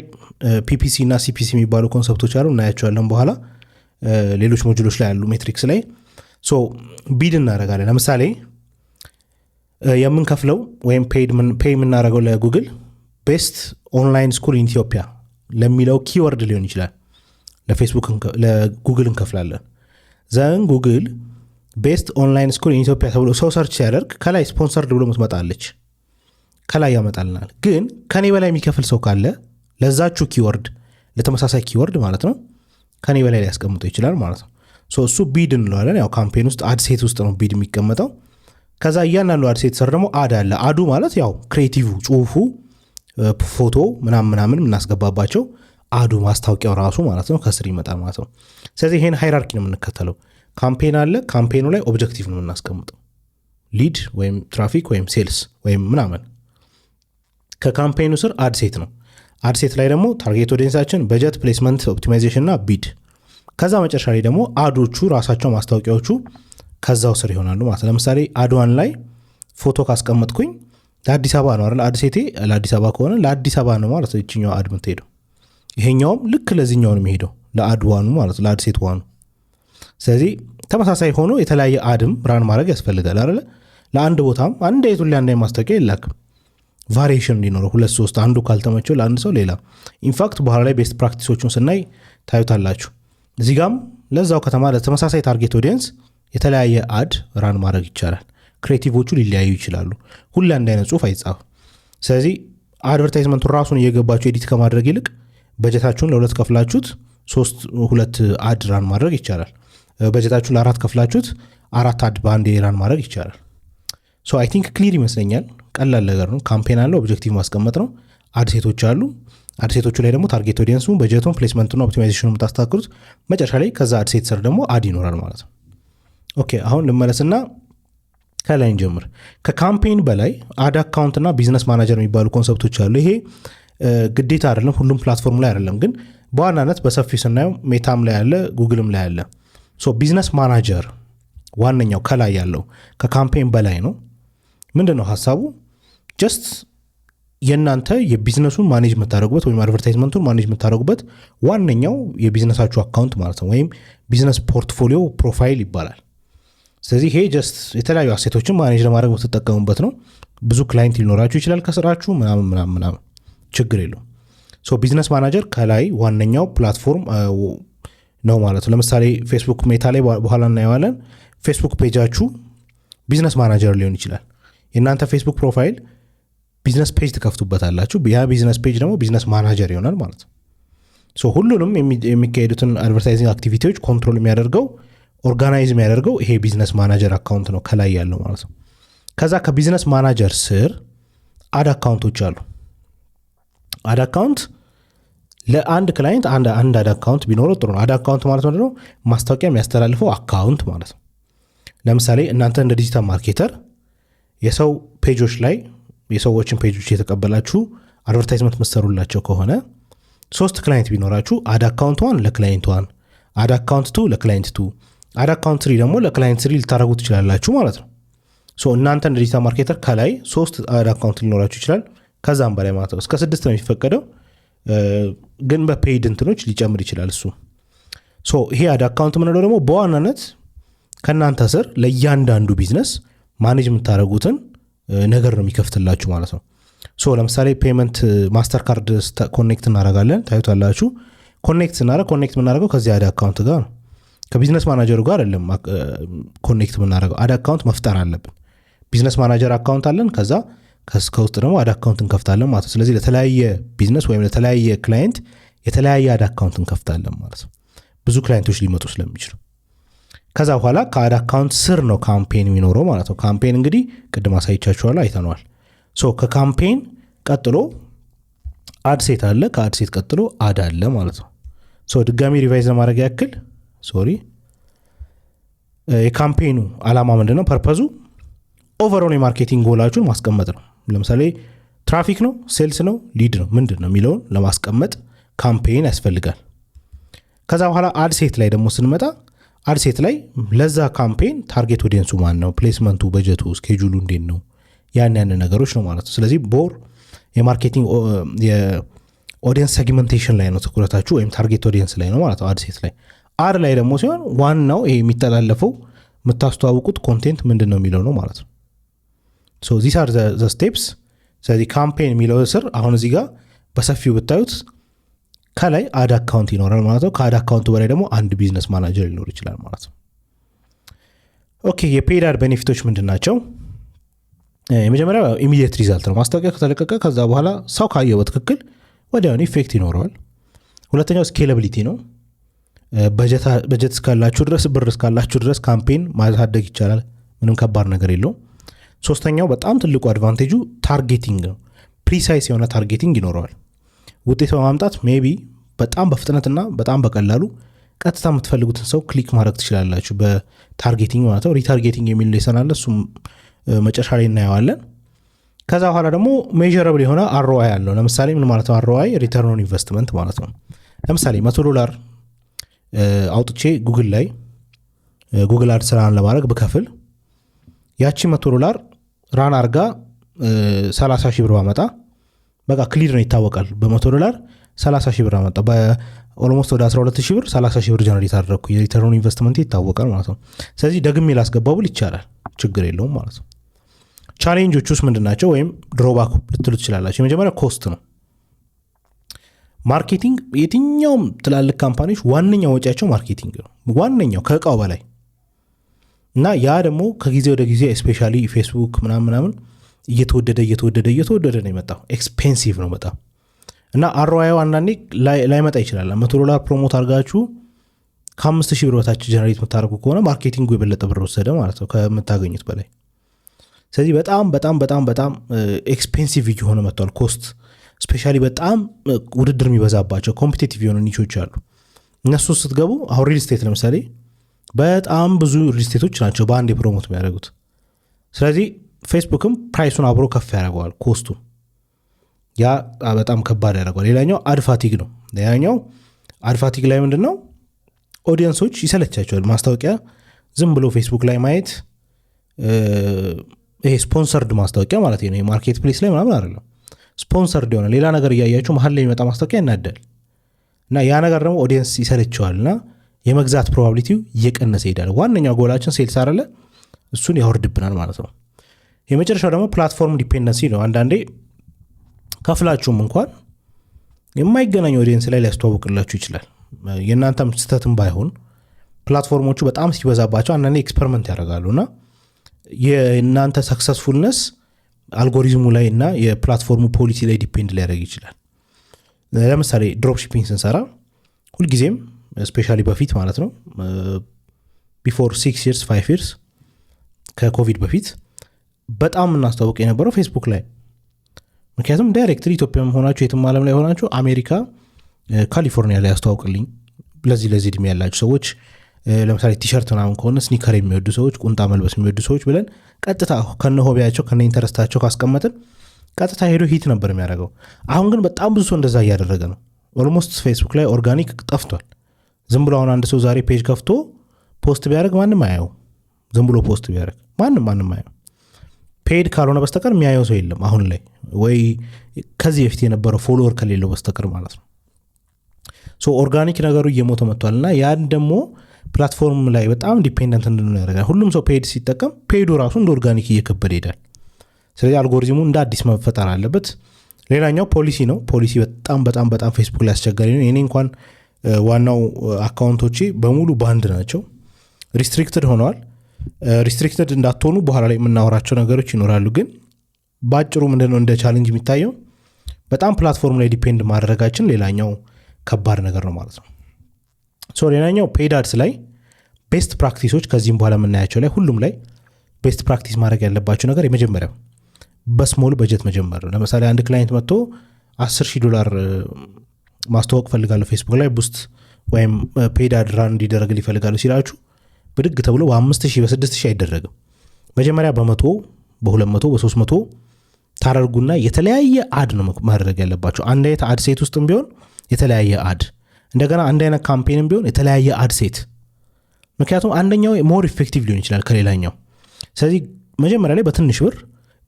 ፒፒሲ እና ሲፒሲ የሚባሉ ኮንሰፕቶች አሉ፣ እናያቸዋለን በኋላ ሌሎች ሞጁሎች ላይ ያሉ ሜትሪክስ ላይ ቢድ እናደርጋለን። ለምሳሌ የምንከፍለው ወይም ፔይ የምናደርገው ለጉግል ቤስት ኦንላይን ስኩል ኢን ኢትዮጵያ ለሚለው ኪወርድ ሊሆን ይችላል። ለጉግል እንከፍላለን። ዘን ጉግል ቤስት ኦንላይን ስኩል ኢን ኢትዮጵያ ተብሎ ሰው ሰርች ሲያደርግ ከላይ ስፖንሰርድ ብሎ ምትመጣለች፣ ከላይ ያመጣልናል። ግን ከኔ በላይ የሚከፍል ሰው ካለ ለዛችሁ ኪወርድ ለተመሳሳይ ኪወርድ ማለት ነው ከኔ በላይ ሊያስቀምጡ ይችላል ማለት ነው። እሱ ቢድ እንለዋለን። ያው ካምፔን ውስጥ አድሴት ውስጥ ነው ቢድ የሚቀመጠው። ከዛ እያንዳንዱ አድሴት ስር ደግሞ አድ አለ። አዱ ማለት ያው ክሬቲቭ ጽሁፉ፣ ፎቶ ምናምን የምናስገባባቸው አዱ ማስታወቂያው ራሱ ማለት ነው ከስር ይመጣል ማለት ነው። ስለዚህ ይሄን ሃይራርኪ ነው የምንከተለው። ካምፔን አለ። ካምፔኑ ላይ ኦብጀክቲቭ ነው የምናስቀምጠው፣ ሊድ ወይም ትራፊክ ወይም ሴልስ ወይም ምናምን። ከካምፔኑ ስር አድሴት ነው። አድሴት ላይ ደግሞ ታርጌት ኦዲየንሳችን፣ በጀት፣ ፕሌስመንት፣ ኦፕቲማይዜሽን እና ቢድ። ከዛ መጨረሻ ላይ ደግሞ አዶቹ ራሳቸው ማስታወቂያዎቹ ከዛው ስር ይሆናሉ ማለት ነው። ለምሳሌ አድዋን ላይ ፎቶ ካስቀመጥኩኝ ለአዲስ አበባ ነው አይደል? አድሴቴ ለአዲስ አበባ ከሆነ ለአዲስ አበባ ነው ማለት ነው ይችኛው አድ ምትሄደው። ይሄኛውም ልክ ለዚህኛው ነው የሚሄደው ለአድዋኑ ማለት ለአድሴት ዋኑ። ስለዚህ ተመሳሳይ ሆኖ የተለያየ አድም ራን ማድረግ ያስፈልጋል አይደል? ለአንድ ቦታም አንድ አይቱን ላይ አንድ ማስታወቂያ ይላክም ቫሪዬሽን እንዲኖረው 2-3 አንዱ ካልተመቸው ለአንድ ሰው ሌላ። ኢንፋክት በኋላ ላይ ቤስት ፕራክቲሶቹን ስናይ ታዩታላችሁ። እዚህ ጋም ለዛው ከተማ ለተመሳሳይ ታርጌት ኦዲየንስ የተለያየ አድ ራን ማድረግ ይቻላል። ክሬቲቮቹ ሊለያዩ ይችላሉ። ሁሉ አንድ አይነት ጽሁፍ አይጻፍ። ስለዚህ አድቨርታይዝመንቱን ራሱን እየገባችሁ ኤዲት ከማድረግ ይልቅ በጀታችሁን ለሁለት ከፍላችሁት 2 አድ ራን ማድረግ ይቻላል። በጀታችሁን ለ4 ከፍላችሁት 4 አድ በአንድ ራን ማድረግ ይቻላል። አይ ቲንክ ክሊር ይመስለኛል። ቀላል ነገር ነው። ካምፔን አለ፣ ኦብጀክቲቭ ማስቀመጥ ነው። አድሴቶች አሉ። አድሴቶቹ ላይ ደግሞ ታርጌት ኦዲየንሱ፣ በጀቱን፣ ፕሌስመንቱና ኦፕቲማይዜሽኑ የምታስተካክሉት መጨረሻ ላይ ከዛ አድሴት ስር ደግሞ አድ ይኖራል ማለት ነው። ኦኬ አሁን ልመለስና ከላይ እንጀምር። ከካምፔን በላይ አድ አካውንትና ቢዝነስ ማናጀር የሚባሉ ኮንሰፕቶች አሉ። ይሄ ግዴታ አይደለም፣ ሁሉም ፕላትፎርም ላይ አይደለም፣ ግን በዋናነት በሰፊው ስናየው ሜታም ላይ ያለ፣ ጉግልም ላይ ያለ። ቢዝነስ ማናጀር ዋነኛው ከላይ ያለው ከካምፔን በላይ ነው። ምንድን ነው ሀሳቡ? ጀስት የእናንተ የቢዝነሱን ማኔጅ የምታደረጉበት ወይም አድቨርታይዝመንቱን ማኔጅ የምታደረጉበት ዋነኛው የቢዝነሳችሁ አካውንት ማለት ነው፣ ወይም ቢዝነስ ፖርትፎሊዮ ፕሮፋይል ይባላል። ስለዚህ ይሄ ጀስት የተለያዩ አሴቶችን ማኔጅ ለማድረግ የምትጠቀሙበት ነው። ብዙ ክላይንት ሊኖራችሁ ይችላል ከስራችሁ ምናምን ችግር የለው። ቢዝነስ ማናጀር ከላይ ዋነኛው ፕላትፎርም ነው ማለት ነው። ለምሳሌ ፌስቡክ ሜታ ላይ በኋላ እናየዋለን። ፌስቡክ ፔጃችሁ ቢዝነስ ማናጀር ሊሆን ይችላል። የእናንተ ፌስቡክ ፕሮፋይል ቢዝነስ ፔጅ ትከፍቱበታላችሁ። ያ ቢዝነስ ፔጅ ደግሞ ቢዝነስ ማናጀር ይሆናል ማለት ነው። ሁሉንም የሚካሄዱትን አድቨርታይዚንግ አክቲቪቲዎች ኮንትሮል የሚያደርገው ኦርጋናይዝ የሚያደርገው ይሄ ቢዝነስ ማናጀር አካውንት ነው ከላይ ያለው ማለት ነው። ከዛ ከቢዝነስ ማናጀር ስር አድ አካውንቶች አሉ። አድ አካውንት ለአንድ ክላይንት አንድ አድ አካውንት ቢኖረው ጥሩ ነው። አድ አካውንት ማለት ነው ማስታወቂያ የሚያስተላልፈው አካውንት ማለት ነው። ለምሳሌ እናንተ እንደ ዲጂታል ማርኬተር የሰው ፔጆች ላይ የሰዎችን ፔጆች የተቀበላችሁ አድቨርታይዝመንት መሰሩላቸው ከሆነ 3 ክላይንት ቢኖራችሁ አድ አካውንት 1 ለክላይንት 1፣ አድ አካውንት 2 ለክላይንት 2፣ አድ አካውንት 3 ደግሞ ለክላይንት 3 ልታደረጉ ትችላላችሁ ማለት ነው። እናንተ እንደ ዲጂታል ማርኬተር ከላይ 3 አድ አካውንት ሊኖራችሁ ይችላል፣ ከዛም በላይ ማለት ነው። እስከ 6 ነው የሚፈቀደው፣ ግን በፔይድ እንትኖች ሊጨምር ይችላል እሱ። ይሄ አድ አካውንት ምንለው ደግሞ በዋናነት ከእናንተ ስር ለእያንዳንዱ ቢዝነስ ማኔጅ የምታደረጉትን ነገር ነው የሚከፍትላችሁ ማለት ነው። ለምሳሌ ፔመንት ማስተር ካርድ ኮኔክት እናደረጋለን፣ ታዩታላችሁ። ኮኔክት የምናደረገው ከዚህ አድ አካውንት ጋር ነው፣ ከቢዝነስ ማናጀሩ ጋር አይደለም። ኮኔክት የምናደረገው አድ አካውንት መፍጠር አለብን። ቢዝነስ ማናጀር አካውንት አለን፣ ከዛ ከውስጥ ደግሞ አድ አካውንት እንከፍታለን ማለት ነው። ስለዚህ ለተለያየ ቢዝነስ ወይም ለተለያየ ክላይንት የተለያየ አድ አካውንት እንከፍታለን ማለት ነው፣ ብዙ ክላይንቶች ሊመጡ ስለሚችሉ። ከዛ በኋላ ከአድ አካውንት ስር ነው ካምፔን የሚኖረው ማለት ነው። ካምፔን እንግዲህ ቅድም አሳይቻችኋለሁ፣ አይተነዋል። ከካምፔን ቀጥሎ አድሴት አለ፣ ከአድሴት ቀጥሎ አድ አለ ማለት ነው። ድጋሚ ሪቫይዝ ለማድረግ ያክል የካምፔኑ አላማ ምንድነው? ፐርፐዙ ኦቨርኦል የማርኬቲንግ ጎላችሁን ማስቀመጥ ነው። ለምሳሌ ትራፊክ ነው፣ ሴልስ ነው፣ ሊድ ነው፣ ምንድነው የሚለውን ለማስቀመጥ ካምፔን ያስፈልጋል። ከዛ በኋላ አድሴት ላይ ደግሞ ስንመጣ አድሴት ላይ ለዛ ካምፔን ታርጌት ኦዲየንሱ ማን ነው፣ ፕሌስመንቱ፣ በጀቱ፣ ስኬጁሉ እንዴት ነው፣ ያን ነገሮች ነው ማለት ነው። ስለዚህ ቦር የማርኬቲንግ የኦዲየንስ ሴግመንቴሽን ላይ ነው ትኩረታችሁ፣ ወይም ታርጌት ኦዲየንስ ላይ ነው ማለት ነው አድሴት ላይ። አድ ላይ ደግሞ ሲሆን ዋናው ይሄ የሚተላለፈው የምታስተዋውቁት ኮንቴንት ምንድን ነው የሚለው ነው ማለት ነው። ሶ ዚስ አር ዘ ስቴፕስ። ስለዚህ ካምፔን የሚለው ስር አሁን እዚህ ጋር በሰፊው ብታዩት ከላይ አድ አካውንት ይኖራል ማለት ነው። ከአድ አካውንቱ በላይ ደግሞ አንድ ቢዝነስ ማናጀር ሊኖር ይችላል ማለት ነው። ኦኬ የፔድ አድ ቤኔፊቶች ምንድን ናቸው? የመጀመሪያው ኢሚዲየት ሪዛልት ነው። ማስታወቂያ ከተለቀቀ ከዛ በኋላ ሰው ካየው በትክክል ወዲያውኑ ኢፌክት ይኖረዋል። ሁለተኛው ስኬላቢሊቲ ነው። በጀት እስካላችሁ ድረስ ብር እስካላችሁ ድረስ ካምፔን ማሳደግ ይቻላል። ምንም ከባድ ነገር የለውም። ሶስተኛው በጣም ትልቁ አድቫንቴጁ ታርጌቲንግ ነው። ፕሪሳይስ የሆነ ታርጌቲንግ ይኖረዋል። ውጤት በማምጣት ሜቢ በጣም በፍጥነትና በጣም በቀላሉ ቀጥታ የምትፈልጉትን ሰው ክሊክ ማድረግ ትችላላችሁ በታርጌቲንግ ማለት ነው። ሪታርጌቲንግ የሚል ሌሰን አለ፣ እሱም መጨረሻ ላይ እናየዋለን። ከዛ በኋላ ደግሞ ሜዥረብል የሆነ አርኦአይ አለው። ለምሳሌ ምን ማለት ነው? አርኦአይ ሪተርን ኦን ኢንቨስትመንት ማለት ነው። ለምሳሌ $100 አውጥቼ ጉግል ላይ ጉግል አድ ስራን ለማድረግ ብከፍል ያቺ $100 ራን አርጋ 30 ሺህ ብር ባመጣ በቃ ክሊር ነው፣ ይታወቃል። በ$100 30 ሺህ ብር አመጣ። በኦልሞስት ወደ 12 ሺህ ብር 30 ሺህ ብር ጀነሬት አደረግኩ። የሪተርን ኦን ኢንቨስትመንት ይታወቃል ማለት ነው። ስለዚህ ደግሜ ላስገባው ብል ይቻላል፣ ችግር የለውም ማለት ነው። ቻሌንጆች ውስጥ ምንድን ናቸው? ወይም ድሮባክ ልትሉ ትችላላችሁ። የመጀመሪያ ኮስት ነው። ማርኬቲንግ የትኛውም ትላልቅ ካምፓኒዎች ዋነኛው ወጪያቸው ማርኬቲንግ ነው፣ ዋነኛው ከእቃው በላይ እና ያ ደግሞ ከጊዜ ወደ ጊዜ ስፔሻሊ ፌስቡክ ምናምን እየተወደደ ነው የመጣው። ኤክስፔንሲቭ ነው በጣም እና አርኦአይ አንዳንዴ ላይመጣ ይችላል። $100 ፕሮሞት አድርጋችሁ ከ5,000 ብር በታች ጀነሬት የምታደርጉ ከሆነ ማርኬቲንጉ የበለጠ ብር ወሰደ ማለት ነው ከምታገኙት በላይ። ስለዚህ በጣም ኤክስፔንሲቭ እየሆነ መጥቷል። ኮስት ስፔሻሊ በጣም ውድድር የሚበዛባቸው ኮምፒቴቲቭ የሆኑ ኒቾች አሉ። እነሱ ስትገቡ አሁን ሪል ስቴት ለምሳሌ በጣም ብዙ ሪል ስቴቶች ናቸው በአንድ የፕሮሞት የሚያደርጉት። ስለዚህ ፌስቡክም ፕራይሱን አብሮ ከፍ ያደርገዋል ኮስቱን፣ ያ በጣም ከባድ ያደርገዋል። ሌላኛው አድፋቲግ ነው። ሌላኛው አድፋቲግ ላይ ምንድን ነው? ኦዲየንሶች ይሰለቻቸዋል ማስታወቂያ ዝም ብሎ ፌስቡክ ላይ ማየት። ይሄ ስፖንሰርድ ማስታወቂያ ማለት ነው። የማርኬት ፕሌስ ላይ ምናምን አይደለም፣ ስፖንሰርድ የሆነ ሌላ ነገር እያያችሁ መሀል ላይ የሚመጣ ማስታወቂያ ይናዳል እና ያ ነገር ደግሞ ኦዲየንስ ይሰለቸዋል እና የመግዛት ፕሮባቢሊቲው እየቀነሰ ይሄዳል። ዋነኛው ጎላችን ሴልስ አይደለ? እሱን ያወርድብናል ማለት ነው። የመጨረሻው ደግሞ ፕላትፎርም ዲፔንደንሲ ነው። አንዳንዴ ከፍላችሁም እንኳን የማይገናኝ ኦዲየንስ ላይ ሊያስተዋውቅላችሁ ይችላል። የእናንተም ስህተትም ባይሆን ፕላትፎርሞቹ በጣም ሲበዛባቸው አንዳንዴ ኤክስፐሪመንት ያደርጋሉ እና የእናንተ ሰክሰስፉልነስ አልጎሪዝሙ ላይ እና የፕላትፎርሙ ፖሊሲ ላይ ዲፔንድ ሊያደርግ ይችላል። ለምሳሌ ድሮፕ ሺፒንግ ስንሰራ ሁልጊዜም ስፔሻሊ በፊት ማለት ነው ቢፎር 6 years 5 years ከኮቪድ በፊት በጣም እናስታውቅ የነበረው ፌስቡክ ላይ። ምክንያቱም ዳይሬክትሊ ኢትዮጵያ ሆናችሁ የትም ዓለም ላይ ሆናችሁ አሜሪካ ካሊፎርኒያ ላይ ያስተዋውቅልኝ ለዚህ እድሜ ያላችሁ ሰዎች ለምሳሌ ቲሸርት ምናምን ከሆነ ስኒከር የሚወዱ ሰዎች፣ ቁንጣ መልበስ የሚወዱ ሰዎች ብለን ቀጥታ ከነ ሆቢያቸው ከነ ኢንተረስታቸው ካስቀመጥን ቀጥታ ሄዶ ሂት ነበር የሚያደርገው። አሁን ግን በጣም ብዙ ሰው እንደዛ እያደረገ ነው። ኦልሞስት ፌስቡክ ላይ ኦርጋኒክ ጠፍቷል። ዝም ብሎ አሁን አንድ ሰው ዛሬ ፔጅ ከፍቶ ፖስት ቢያደርግ ማንም አያየው። ዝም ብሎ ፖስት ቢያደርግ ማንም አያየው። ፔድ ካልሆነ በስተቀር የሚያየው ሰው የለም አሁን ላይ፣ ወይ ከዚህ በፊት የነበረው ፎሎወር ከሌለው በስተቀር ማለት ነው። ሶ ኦርጋኒክ ነገሩ እየሞተ መጥቷል እና ያን ደግሞ ፕላትፎርም ላይ በጣም ዲፔንደንት እንድንሆን ያደርጋል። ሁሉም ሰው ፔድ ሲጠቀም ፔዱ ራሱ እንደ ኦርጋኒክ እየከበደ ይሄዳል። ስለዚህ አልጎሪዝሙ እንደ አዲስ መፈጠር አለበት። ሌላኛው ፖሊሲ ነው። ፖሊሲ በጣም ፌስቡክ ላይ አስቸጋሪ ነው። እኔ እንኳን ዋናው አካውንቶቼ በሙሉ ባንድ ናቸው፣ ሪስትሪክትድ ሆነዋል። ሪስትሪክትድ እንዳትሆኑ በኋላ ላይ የምናወራቸው ነገሮች ይኖራሉ። ግን በአጭሩ ምንድነው እንደ ቻሌንጅ የሚታየው በጣም ፕላትፎርም ላይ ዲፔንድ ማድረጋችን ሌላኛው ከባድ ነገር ነው ማለት ነው። ሌላኛው ፔድ አድስ ላይ ቤስት ፕራክቲሶች ከዚህም በኋላ የምናያቸው ላይ ሁሉም ላይ ቤስት ፕራክቲስ ማድረግ ያለባቸው ነገር የመጀመሪያው በስሞል በጀት መጀመር ነው። ለምሳሌ አንድ ክላይንት መጥቶ $10,000 ማስተዋወቅ ፈልጋለሁ ፌስቡክ ላይ ቡስት ወይም ፔድ አድ ራን እንዲደረግ ሊፈልጋለሁ ሲላችሁ ብድግ ተብሎ በ5000 በ6000 አይደረግም። መጀመሪያ በ100 በ200 በ300 ታረርጉና የተለያየ አድ ነው ማድረግ ያለባቸው። አንድ አይነት አድ ሴት ውስጥም ቢሆን የተለያየ አድ፣ እንደገና አንድ አይነት ካምፔንም ቢሆን የተለያየ አድ ሴት። ምክንያቱም አንደኛው ሞር ኢፌክቲቭ ሊሆን ይችላል ከሌላኛው። ስለዚህ መጀመሪያ ላይ በትንሽ ብር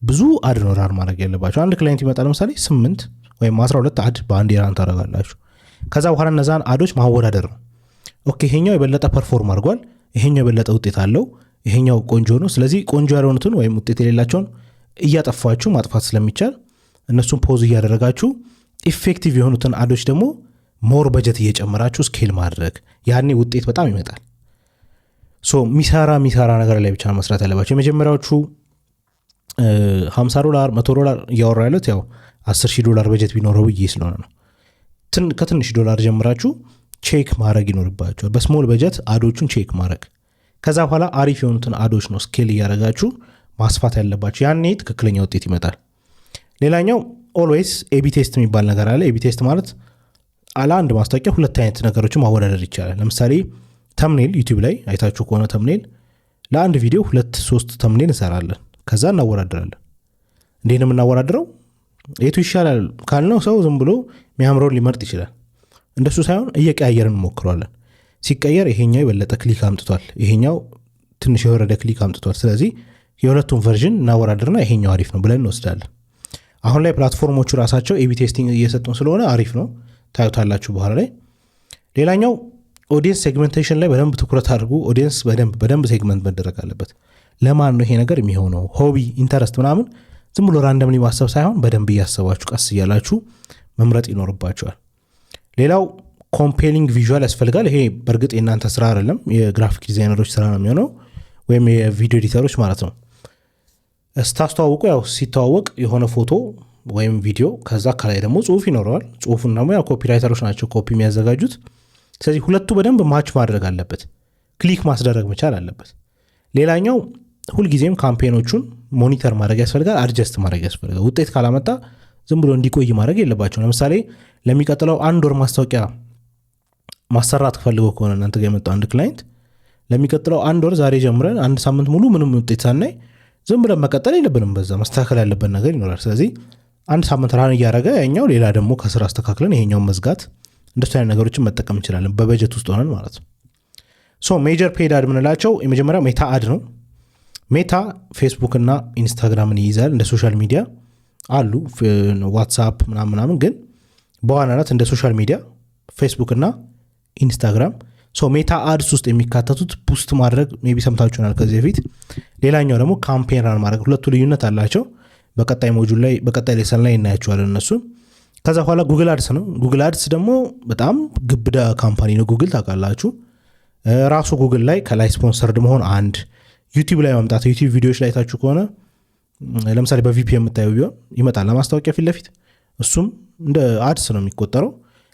ብዙ አድ ነው ራን ማድረግ ያለባቸው። አንድ ክላይንት ይመጣ ለምሳሌ 8 ወይም 12 አድ በአንድ ራን ታደርጋላችሁ። ከዛ በኋላ እነዛን አዶች ማወዳደር ነው። ኦኬ ይሄኛው የበለጠ ፐርፎርም አድርጓል፣ ይሄኛው የበለጠ ውጤት አለው፣ ይሄኛው ቆንጆ ነው። ስለዚህ ቆንጆ ያልሆኑትን ወይም ውጤት የሌላቸውን እያጠፋችሁ ማጥፋት ስለሚቻል እነሱን ፖዝ እያደረጋችሁ ኢፌክቲቭ የሆኑትን አዶች ደግሞ ሞር በጀት እየጨመራችሁ ስኬል ማድረግ፣ ያኔ ውጤት በጣም ይመጣል። ሶ ሚሰራ ነገር ላይ ብቻ መስራት ያለባቸው። የመጀመሪያዎቹ $50 $100 እያወራ ያለት ያው $10,000 በጀት ቢኖረው ብዬ ስለሆነ ነው። ከትንሽ ዶላር ጀምራችሁ ቼክ ማድረግ ይኖርባቸዋል። በስሞል በጀት አዶቹን ቼክ ማድረግ፣ ከዛ በኋላ አሪፍ የሆኑትን አዶች ነው ስኬል እያደረጋችሁ ማስፋት ያለባችሁ። ያኔ ትክክለኛ ውጤት ይመጣል። ሌላኛው ኦልዌይስ ኤቢ ቴስት የሚባል ነገር አለ። ኤቢ ቴስት ማለት አንድ ማስታወቂያ ሁለት አይነት ነገሮችን ማወዳደር ይቻላል። ለምሳሌ ተምኔል ዩቲዩብ ላይ አይታችሁ ከሆነ ተምኔል ለአንድ ቪዲዮ 2-3 ተምኔል እንሰራለን፣ ከዛ እናወዳደራለን። እንዴት ነው የምናወዳድረው? የቱ ይሻላል ካልነው ሰው ዝም ብሎ የሚያምረውን ሊመርጥ ይችላል። እንደሱ ሳይሆን እየቀያየርን እንሞክረዋለን። ሲቀየር ይሄኛው የበለጠ ክሊክ አምጥቷል፣ ይሄኛው ትንሽ የወረደ ክሊክ አምጥቷል፣ ስለዚህ የሁለቱም ቨርዥን እናወዳድርና ይሄኛው አሪፍ ነው ብለን እንወስዳለን። አሁን ላይ ፕላትፎርሞቹ ራሳቸው ኤቢ ቴስቲንግ እየሰጡን ስለሆነ አሪፍ ነው፣ ታዩታላችሁ በኋላ ላይ። ሌላኛው ኦዲየንስ ሴግመንቴሽን ላይ በደንብ ትኩረት አድርጉ። ኦዲየንስ በደንብ ሴግመንት መደረግ አለበት። ለማን ነው ይሄ ነገር የሚሆነው? ሆቢ፣ ኢንተረስት ምናምን ዝም ብሎ ራንደምሊ ማሰብ ሳይሆን በደንብ እያሰባችሁ ቀስ እያላችሁ መምረጥ ይኖርባቸዋል። ሌላው ኮምፔሊንግ ቪዥዋል ያስፈልጋል። ይሄ በእርግጥ የእናንተ ስራ አይደለም፣ የግራፊክ ዲዛይነሮች ስራ ነው የሚሆነው፣ ወይም የቪዲዮ ኤዲተሮች ማለት ነው። ስታስተዋውቁ ያው ሲተዋወቅ የሆነ ፎቶ ወይም ቪዲዮ፣ ከዛ ከላይ ደግሞ ጽሁፍ ይኖረዋል። ጽሁፉን ደግሞ ያው ኮፒራይተሮች ናቸው ኮፒ የሚያዘጋጁት። ስለዚህ ሁለቱ በደንብ ማች ማድረግ አለበት፣ ክሊክ ማስደረግ መቻል አለበት። ሌላኛው ሁልጊዜም ካምፔኖቹን ሞኒተር ማድረግ ያስፈልጋል፣ አድጀስት ማድረግ ያስፈልጋል። ውጤት ካላመጣ ዝም ብሎ እንዲቆይ ማድረግ የለባቸው። ለምሳሌ ለሚቀጥለው 1 ወር ማስታወቂያ ማሰራት ፈልገው ከሆነ እናንተ ጋር የመጣው አንድ ክላይንት ለሚቀጥለው 1 ወር ዛሬ ጀምረን 1 ሳምንት ሙሉ ምንም ውጤት ሳናይ ዝም ብለን መቀጠል የለብንም። በዛ መስተካከል ያለበት ነገር ይኖራል። ስለዚህ 1 ሳምንት ራን እያደረገ ያኛው ሌላ ደግሞ ከስራ አስተካክለን ይሄኛውን መዝጋት፣ እንደሱ አይነት ነገሮችን መጠቀም እንችላለን በበጀት ውስጥ ሆነን ማለት ነው። ሶ ሜጀር ፔድ አድ ምንላቸው የመጀመሪያው ሜታ አድ ነው። ሜታ ፌስቡክ እና ኢንስታግራምን ይይዛል። እንደ ሶሻል ሚዲያ አሉ ዋትሳፕ ምናምን፣ ግን በዋናነት እንደ ሶሻል ሚዲያ ፌስቡክ እና ኢንስታግራም። ሶ ሜታ አድስ ውስጥ የሚካተቱት ቡስት ማድረግ ሜቢ ሰምታችሁናል ከዚህ በፊት። ሌላኛው ደግሞ ካምፔን ራን ማድረግ። ሁለቱ ልዩነት አላቸው። በቀጣይ ሞጁል ላይ በቀጣይ ሌሰን ላይ እናያቸዋለን እነሱ። ከዛ በኋላ ጉግል አድስ ነው። ጉግል አድስ ደግሞ በጣም ግብዳ ካምፓኒ ነው። ጉግል ታውቃላችሁ። ራሱ ጉግል ላይ ከላይ ስፖንሰርድ መሆን አንድ፣ ዩቲዩብ ላይ መምጣት። ዩቲዩብ ቪዲዮዎች ላይ ታችሁ ከሆነ ለምሳሌ በቪፒ የምታዩ ቢሆን ይመጣል ለማስታወቂያ ፊት ለፊት፣ እሱም እንደ አድስ ነው የሚቆጠረው።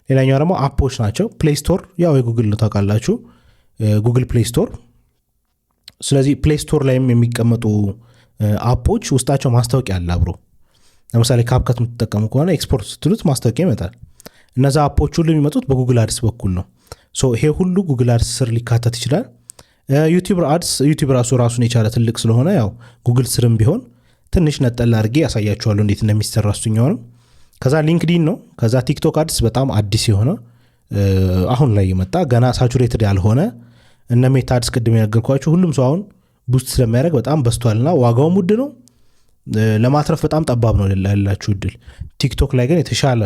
ሌላኛው ደግሞ አፖች ናቸው። ፕሌይ ስቶር ያው የጉግል ነው ታውቃላችሁ፣ ጉግል ፕሌይ ስቶር። ስለዚህ ፕሌይ ስቶር ላይም የሚቀመጡ አፖች ውስጣቸው ማስታወቂያ አለ አብሮ። ለምሳሌ ካፕከት የምትጠቀሙ ከሆነ ኤክስፖርት ስትሉት ማስታወቂያ ይመጣል። እነዛ አፖች ሁሉ የሚመጡት በጉግል አድስ በኩል ነው። ሶ ይሄ ሁሉ ጉግል አድስ ስር ሊካተት ይችላል። ዩቲዩብ አድስ ዩቲዩብ ራሱን የቻለ ትልቅ ስለሆነ ያው ጉግል ስርም ቢሆን ትንሽ ነጠላ አድርጌ ያሳያችኋለሁ እንዴት እንደሚሰራ እሱኛውንም። ከዛ ሊንክዲን ነው። ከዛ ቲክቶክ አድስ በጣም አዲስ የሆነ አሁን ላይ የመጣ ገና ሳቹሬትድ ያልሆነ። እነ ሜታ አድስ ቅድም የነገርኳችሁ ሁሉም ሰው አሁን ቡስት ስለሚያደርግ በጣም በስቷልና ዋጋውም ውድ ነው። ለማትረፍ በጣም ጠባብ ነው ያላችሁ እድል። ቲክቶክ ላይ ግን የተሻለ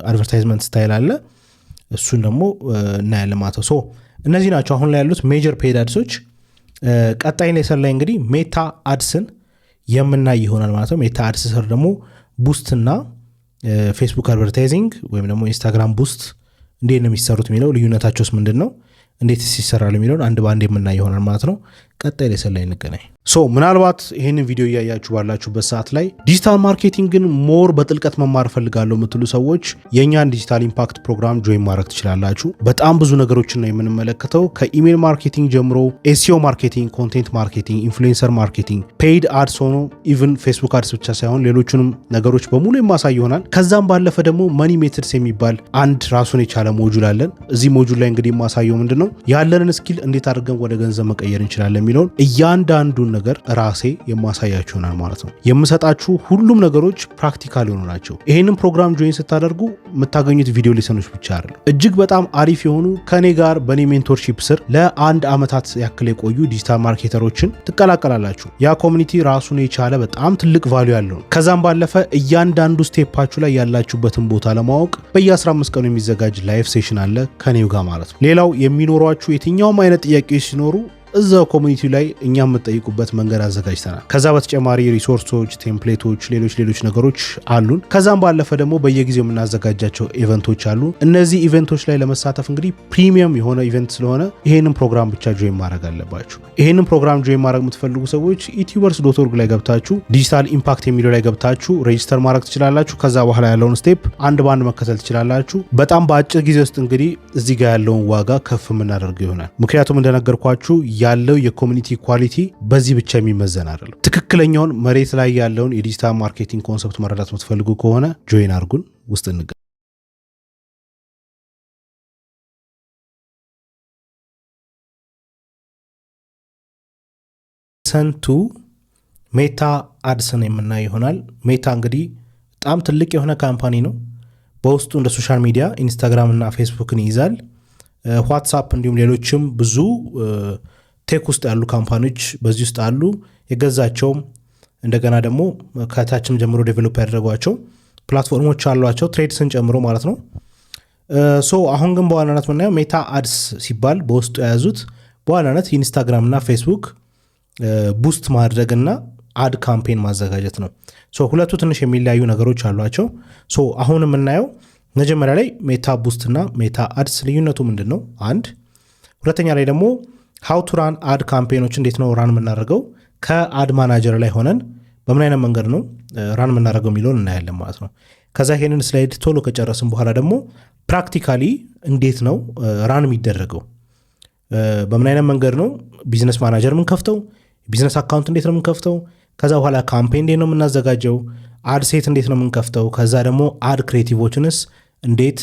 አድቨርታይዝመንት ስታይል አለ። እሱን ደግሞ እናያለን ማለት ነው። እነዚህ ናቸው አሁን ላይ ያሉት ሜጀር ፔድ አድሶች። ቀጣይ ሌሰን ላይ እንግዲህ ሜታ አድስን የምናይ ይሆናል ማለት ነው። ሜታ አድስ ስር ደግሞ ቡስት እና ፌስቡክ አድቨርታይዚንግ ወይም ደግሞ ኢንስታግራም ቡስት እንዴት ነው የሚሰሩት የሚለው ልዩነታቸውስ ምንድን ነው፣ እንዴት ይሰራሉ የሚለውን አንድ በአንድ የምናይ ይሆናል ማለት ነው። ቀጣይ ሌሰን ላይ እንገናኝ። ምናልባት ይህንን ቪዲዮ እያያችሁ ባላችሁበት ሰዓት ላይ ዲጂታል ማርኬቲንግን ሞር በጥልቀት መማር ፈልጋለሁ የምትሉ ሰዎች የእኛን ዲጂታል ኢምፓክት ፕሮግራም ጆይን ማድረግ ትችላላችሁ። በጣም ብዙ ነገሮችን ነው የምንመለከተው። ከኢሜል ማርኬቲንግ ጀምሮ ኤስኢኦ ማርኬቲንግ፣ ኮንቴንት ማርኬቲንግ፣ ኢንፍሉዌንሰር ማርኬቲንግ፣ ፔይድ አድስ ሆኖ ኢቭን ፌስቡክ አድስ ብቻ ሳይሆን ሌሎቹንም ነገሮች በሙሉ የማሳይ ይሆናል። ከዛም ባለፈ ደግሞ መኒ ሜትድስ የሚባል አንድ ራሱን የቻለ ሞጁል አለን። እዚህ ሞጁል ላይ እንግዲህ የማሳየው ምንድነው ያለንን ስኪል እንዴት አድርገን ወደ ገንዘብ መቀየር እንችላለን የሚለውን እያንዳንዱን ነገር ራሴ የማሳያችሁ ይሆናል ማለት ነው። የምሰጣችሁ ሁሉም ነገሮች ፕራክቲካል የሆኑ ናቸው። ይሄንን ፕሮግራም ጆይን ስታደርጉ የምታገኙት ቪዲዮ ሌሰኖች ብቻ አይደለም። እጅግ በጣም አሪፍ የሆኑ ከኔ ጋር በኔ ሜንቶርሺፕ ስር ለ1 ዓመታት ያክል የቆዩ ዲጂታል ማርኬተሮችን ትቀላቀላላችሁ። ያ ኮሚኒቲ ራሱን የቻለ በጣም ትልቅ ቫልዩ ያለው ነው። ከዛም ባለፈ እያንዳንዱ ስቴፓችሁ ላይ ያላችሁበትን ቦታ ለማወቅ በየ15 ቀኑ የሚዘጋጅ ላይቭ ሴሽን አለ ከኔው ጋር ማለት ነው። ሌላው የሚኖሯችሁ የትኛውም አይነት ጥያቄዎች ሲኖሩ እዛው ኮሚኒቲ ላይ እኛ የምትጠይቁበት መንገድ አዘጋጅተናል። ከዛ በተጨማሪ ሪሶርሶች፣ ቴምፕሌቶች፣ ሌሎች ነገሮች አሉን። ከዛም ባለፈ ደግሞ በየጊዜው የምናዘጋጃቸው ኢቨንቶች አሉ። እነዚህ ኢቨንቶች ላይ ለመሳተፍ እንግዲህ ፕሪሚየም የሆነ ኢቨንት ስለሆነ ይሄንን ፕሮግራም ብቻ ጆይን ማድረግ አለባችሁ። ይሄንን ፕሮግራም ጆይን ማድረግ የምትፈልጉ ሰዎች ዩቲዩበርስ.org ላይ ገብታችሁ ዲጂታል ኢምፓክት የሚለው ላይ ገብታችሁ ሬጂስተር ማድረግ ትችላላችሁ። ከዛ በኋላ ያለውን ስቴፕ አንድ ባንድ መከተል ትችላላችሁ። በጣም በአጭር ጊዜ ውስጥ እንግዲህ እዚህ ጋር ያለውን ዋጋ ከፍ የምናደርገው ይሆናል። ምክንያቱም እንደነገርኳችሁ ያለው የኮሚኒቲ ኳሊቲ በዚህ ብቻ የሚመዘን አይደለም። ትክክለኛውን መሬት ላይ ያለውን የዲጂታል ማርኬቲንግ ኮንሰፕት መረዳት የምትፈልጉ ከሆነ ጆይን አድርጉን። ውስጥ እንገ ሰንቱ ሜታ አድስን የምናይ ይሆናል። ሜታ እንግዲህ በጣም ትልቅ የሆነ ካምፓኒ ነው። በውስጡ እንደ ሶሻል ሚዲያ ኢንስታግራም እና ፌስቡክን ይይዛል። ዋትሳፕ እንዲሁም ሌሎችም ብዙ ቴክ ውስጥ ያሉ ካምፓኒዎች በዚህ ውስጥ አሉ። የገዛቸውም እንደገና ደግሞ ከታችም ጀምሮ ዴቨሎፕ ያደረጓቸው ፕላትፎርሞች አሏቸው ትሬድስን ጨምሮ ማለት ነው። አሁን ግን በዋናነት ምናየው ሜታ አድስ ሲባል በውስጡ የያዙት በዋናነት ኢንስታግራም እና ፌስቡክ ቡስት ማድረግና አድ ካምፔን ማዘጋጀት ነው። ሁለቱ ትንሽ የሚለያዩ ነገሮች አሏቸው። አሁን የምናየው መጀመሪያ ላይ ሜታ ቡስት እና ሜታ አድስ ልዩነቱ ምንድን ነው? አንድ ሁለተኛ ላይ ደግሞ ሃው ቱ ራን አድ ካምፔኖች እንዴት ነው ራን የምናደርገው ከአድ ማናጀር ላይ ሆነን በምን አይነት መንገድ ነው ራን የምናደርገው የሚለውን እናያለን ማለት ነው። ከዛ ይሄንን ስላይድ ቶሎ ከጨረስን በኋላ ደግሞ ፕራክቲካሊ እንዴት ነው ራን የሚደረገው፣ በምን አይነት መንገድ ነው ቢዝነስ ማናጀር የምንከፍተው፣ ቢዝነስ አካውንት እንዴት ነው የምንከፍተው፣ ከዛ በኋላ ካምፔን እንዴት ነው የምናዘጋጀው፣ አድ ሴት እንዴት ነው የምንከፍተው፣ ከዛ ደግሞ አድ ክሬቲቮችንስ እንዴት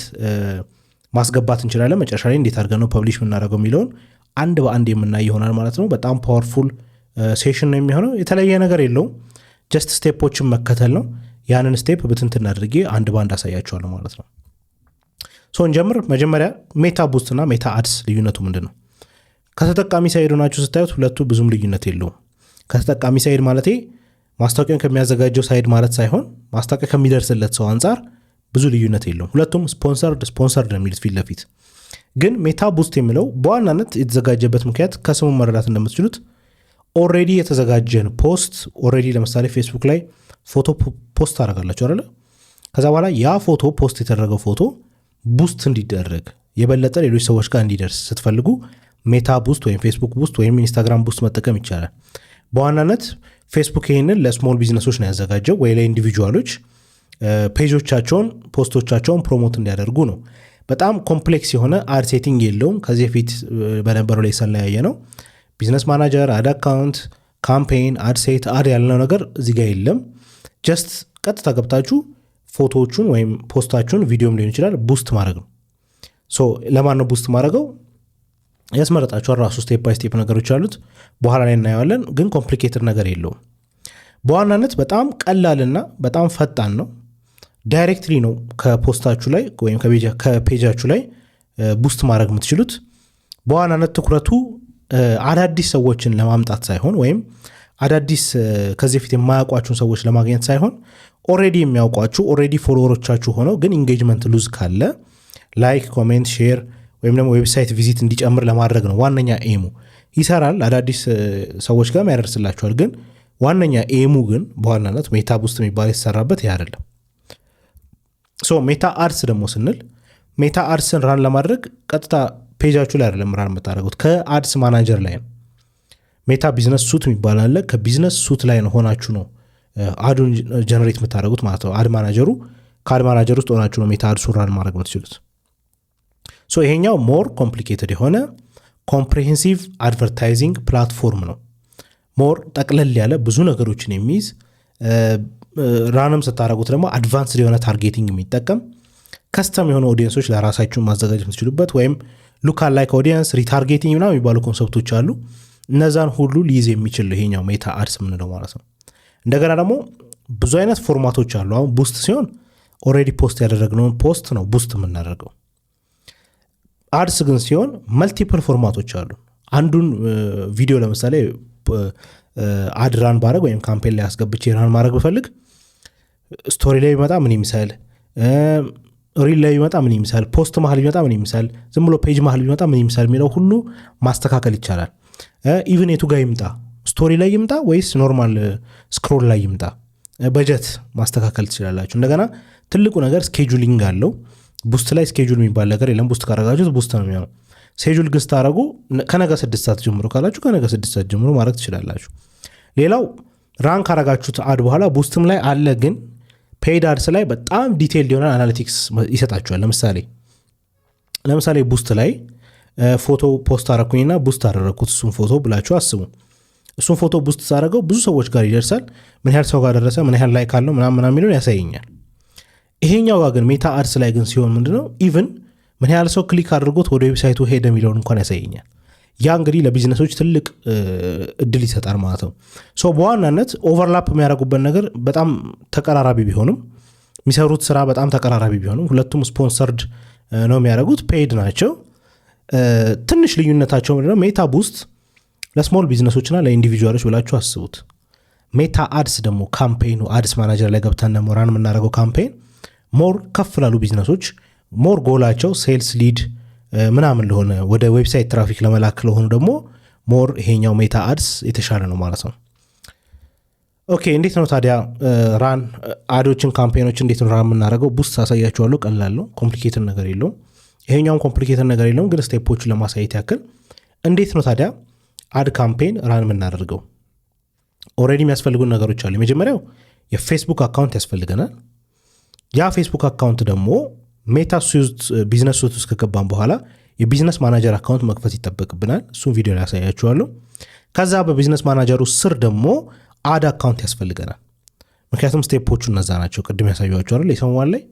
ማስገባት እንችላለን፣ መጨረሻ ላይ እንዴት አድርገን ነው ፐብሊሽ የምናደርገው የሚለውን አንድ በአንድ የምናይ ይሆናል ማለት ነው። በጣም ፓወርፉል ሴሽን ነው የሚሆነው። የተለየ ነገር የለውም። ጀስት ስቴፖችን መከተል ነው። ያንን ስቴፕ ብትንትን አድርጌ አንድ በአንድ አሳያቸዋለሁ ማለት ነው። እንጀምር። መጀመሪያ ሜታ ቡስት እና ሜታ አድስ ልዩነቱ ምንድን ነው? ከተጠቃሚ ሳይድ ሆናችሁ ስታዩት ሁለቱ ብዙም ልዩነት የለውም። ከተጠቃሚ ሳይድ ማለቴ ማስታወቂያን ከሚያዘጋጀው ሳይድ ማለት ሳይሆን ማስታወቂያ ከሚደርስለት ሰው አንጻር ብዙ ልዩነት የለውም። ሁለቱም ስፖንሰርድ ነው የሚሉት ፊት ለፊት። ግን ሜታ ቡስት የሚለው በዋናነት የተዘጋጀበት ምክንያት ከስሙ መረዳት እንደምትችሉት ኦልሬዲ የተዘጋጀን ፖስት ኦልሬዲ ለምሳሌ ፌስቡክ ላይ ፎቶ ፖስት አደርጋላችሁ አይደለ? ከዛ በኋላ ያ ፎቶ ፖስት የተደረገው ፎቶ ቡስት እንዲደረግ የበለጠ ሌሎች ሰዎች ጋር እንዲደርስ ስትፈልጉ ሜታ ቡስት ወይም ፌስቡክ ቡስት ወይም ኢንስታግራም ቡስት መጠቀም ይቻላል። በዋናነት ፌስቡክ ይህንን ለስሞል ቢዝነሶች ነው ያዘጋጀው ወይ ለኢንዲቪጁዋሎች ፔጆቻቸውን ፖስቶቻቸውን ፕሮሞት እንዲያደርጉ ነው። በጣም ኮምፕሌክስ የሆነ አድ ሴቲንግ የለውም። ከዚህ በፊት በነበረው ላይ ሰለያየ ነው። ቢዝነስ ማናጀር፣ አድ አካውንት፣ ካምፔን፣ አድ ሴት፣ አድ ያልነው ነገር እዚህ ጋር የለም። ጀስት ቀጥታ ገብታችሁ ፎቶዎቹን ወይም ፖስታችሁን ቪዲዮም ሊሆን ይችላል ቡስት ማድረግ ነው። ለማን ነው ቡስት ማድረገው? ያስመረጣችኋል። ራሱ ስቴፕ ባይ ስቴፕ ነገሮች አሉት። በኋላ ላይ እናየዋለን። ግን ኮምፕሊኬትድ ነገር የለውም። በዋናነት በጣም ቀላልና በጣም ፈጣን ነው። ዳይሬክትሊ ነው ከፖስታችሁ ላይ ወይም ከፔጃችሁ ላይ ቡስት ማድረግ የምትችሉት። በዋናነት ትኩረቱ አዳዲስ ሰዎችን ለማምጣት ሳይሆን ወይም አዳዲስ ከዚህ በፊት የማያውቋችሁን ሰዎች ለማግኘት ሳይሆን ኦልሬዲ የሚያውቋችሁ ኦልሬዲ ፎሎወሮቻችሁ ሆነው ግን ኢንጌጅመንት ሉዝ ካለ ላይክ፣ ኮሜንት፣ ሼር ወይም ደግሞ ዌብሳይት ቪዚት እንዲጨምር ለማድረግ ነው ዋነኛ ኤሙ። ይሰራል፣ አዳዲስ ሰዎች ጋር ያደርስላችኋል። ግን ዋነኛ ኤሙ ግን በዋናነት ሜታ ቡስት የሚባል የተሰራበት ይህ አይደለም። ሜታ አድስ ደግሞ ስንል ሜታ አድስን ራን ለማድረግ ቀጥታ ፔጃችሁ ላይ አይደለም ራን የምታደርጉት ከአድስ ማናጀር ላይ ነው። ሜታ ቢዝነስ ሱት የሚባል አለ። ከቢዝነስ ሱት ላይ ሆናችሁ ነው አዱን ጀነሬት የምታደርጉት ማለት ነው። አድ ማናጀሩ ከአድ ማናጀር ውስጥ ሆናችሁ ነው ሜታ አድሱን ራን ማድረግ የምትችሉት። ሶ ይሄኛው ሞር ኮምፕሊኬትድ የሆነ ኮምፕሬሄንሲቭ አድቨርታይዚንግ ፕላትፎርም ነው። ሞር ጠቅለል ያለ ብዙ ነገሮችን የሚይዝ ራንም ስታደረጉት ደግሞ አድቫንስድ የሆነ ታርጌቲንግ የሚጠቀም ከስተም የሆነ ኦዲየንሶች ለራሳችሁን ማዘጋጀት የምትችሉበት ወይም ሉካል ላይክ ኦዲየንስ ሪታርጌቲንግ ምናምን የሚባሉ ኮንሰፕቶች አሉ። እነዛን ሁሉ ሊይዝ የሚችል ይሄኛው ሜታ አድስ ምንለው ማለት ነው። እንደገና ደግሞ ብዙ አይነት ፎርማቶች አሉ። አሁን ቡስት ሲሆን ኦልሬዲ ፖስት ያደረግነውን ፖስት ነው ቡስት የምናደርገው። አድስ ግን ሲሆን መልቲፕል ፎርማቶች አሉ። አንዱን ቪዲዮ ለምሳሌ አድ ራን ባረግ ወይም ካምፔን ላይ አስገብቼ ራን ማድረግ ብፈልግ ስቶሪ ላይ ቢመጣ ምን ይምሳል፣ ሪል ላይ ቢመጣ ምን ይምሳል፣ ፖስት መሀል ቢመጣ ምን ይምሳል፣ ዝም ብሎ ፔጅ መሀል ቢመጣ ምን ይምሳል የሚለው ሁሉ ማስተካከል ይቻላል። ኢቭን የቱ ጋር ይምጣ፣ ስቶሪ ላይ ይምጣ ወይስ ኖርማል ስክሮል ላይ ይምጣ፣ በጀት ማስተካከል ትችላላችሁ። እንደገና ትልቁ ነገር ስኬጁሊንግ አለው። ቡስት ላይ ስኬጁል የሚባል ነገር የለም። ቡስት ካረጋችሁት ቡስት ነው የሚሆነው። ስኬጁል ግን ስታረጉ ከነገ 6 ሰዓት ጀምሮ ካላችሁ ከነገ 6 ሰዓት ጀምሮ ማድረግ ትችላላችሁ። ሌላው ራን ካረጋችሁት አድ በኋላ ቡስትም ላይ አለ፣ ግን ፔይድ አድስ ላይ በጣም ዲቴይልድ የሆነ አናሊቲክስ ይሰጣችኋል። ለምሳሌ ቡስት ላይ ፎቶ ፖስት አረኩኝና ቡስት አደረግኩት እሱን ፎቶ ብላችሁ አስቡ። እሱን ፎቶ ቡስት ሳረገው ብዙ ሰዎች ጋር ይደርሳል። ምን ያህል ሰው ጋር ደረሰ፣ ምን ያህል ላይክ አለው ምናምን የሚለውን ያሳየኛል። ይሄኛው ጋር ግን ሜታ አድስ ላይ ግን ሲሆን ምንድነው ኢቭን ምን ያህል ሰው ክሊክ አድርጎት ወደ ዌብሳይቱ ሄደ የሚለውን እንኳን ያሳየኛል። ያ እንግዲህ ለቢዝነሶች ትልቅ እድል ይሰጣል ማለት ነው። ሶ በዋናነት ኦቨርላፕ የሚያደርጉበት ነገር በጣም ተቀራራቢ ቢሆንም የሚሰሩት ስራ በጣም ተቀራራቢ ቢሆንም ሁለቱም ስፖንሰርድ ነው የሚያደርጉት፣ ፔይድ ናቸው። ትንሽ ልዩነታቸው ምንድነው? ሜታ ቡስት ለስሞል ቢዝነሶችና ለኢንዲቪጁዋሎች ብላችሁ አስቡት። ሜታ አድስ ደግሞ ካምፔኑ አድስ ማናጀር ላይ ገብተን ደግሞ ራን የምናደርገው ካምፔን ሞር ከፍ ላሉ ቢዝነሶች ሞር ጎላቸው ሴልስ ሊድ ምናምን ለሆነ ወደ ዌብሳይት ትራፊክ ለመላክ ለሆኑ ደግሞ ሞር ይሄኛው ሜታ አድስ የተሻለ ነው ማለት ነው። ኦኬ እንዴት ነው ታዲያ ራን አዶችን ካምፔኖች እንዴት ነው ራን የምናደርገው? ቡስት አሳያችኋለሁ። ቀላል ነው፣ ኮምፕሊኬትድ ነገር የለውም። ይሄኛውን ኮምፕሊኬትድ ነገር የለውም፣ ግን ስቴፖችን ለማሳየት ያክል እንዴት ነው ታዲያ አድ ካምፔን ራን የምናደርገው? ኦልሬዲ የሚያስፈልጉን ነገሮች አሉ። የመጀመሪያው የፌስቡክ አካውንት ያስፈልገናል። ያ ፌስቡክ አካውንት ደግሞ ሜታ ቢዝነስ ሱት ውስጥ ከገባን በኋላ የቢዝነስ ማናጀር አካውንት መክፈት ይጠበቅብናል። እሱም ቪዲዮ ላይ ያሳያችኋለሁ። ከዛ በቢዝነስ ማናጀሩ ስር ደግሞ አድ አካውንት ያስፈልገናል። ምክንያቱም ስቴፖቹ እነዛ ናቸው ቅድም ያሳያችሁ አይደል የሰሞን ላይ።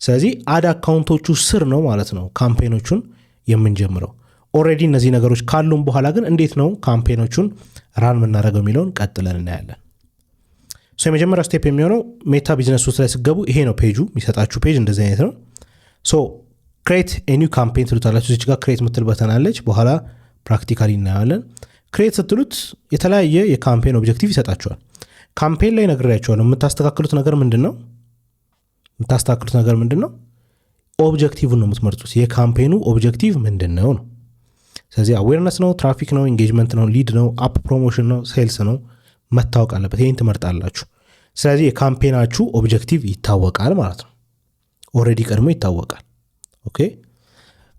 ስለዚህ አድ አካውንቶቹ ስር ነው ማለት ነው ካምፔኖቹን የምንጀምረው። ኦልሬዲ እነዚህ ነገሮች ካሉም በኋላ ግን እንዴት ነው ካምፔኖቹን ራን የምናደርገው የሚለውን ቀጥለን እናያለን። የመጀመሪያው ስቴፕ የሚሆነው ሜታ ቢዝነስ ሱት ላይ ስገቡ ይሄ ነው ፔጁ፣ የሚሰጣችሁ ፔጅ እንደዚህ አይነት ነው። ክሬት ኒው ካምፔን ትሉታላችሁ። እዚህ ጋር ክሬት ምትል በተን አለች። በኋላ ፕራክቲካሊ እናያለን። ክሬት ስትሉት የተለያየ የካምፔን ኦብጀክቲቭ ይሰጣችኋል። ካምፔን ላይ ነግሬያችኋለሁ። የምታስተካክሉት ነገር ምንድን ነው? ኦብጀክቲቭን ነው የምትመርጡት። የካምፔኑ ኦብጀክቲቭ ምንድን ነው ነው። ስለዚህ አዌርነስ ነው፣ ትራፊክ ነው፣ ኢንጌጅመንት ነው፣ ሊድ ነው፣ አፕ ፕሮሞሽን ነው፣ ሴልስ ነው መታወቅ አለበት። ይህን ትመርጣላችሁ። ስለዚህ የካምፔናችሁ ኦብጀክቲቭ ይታወቃል ማለት ነው። ኦልሬዲ ቀድሞ ይታወቃል። ኦኬ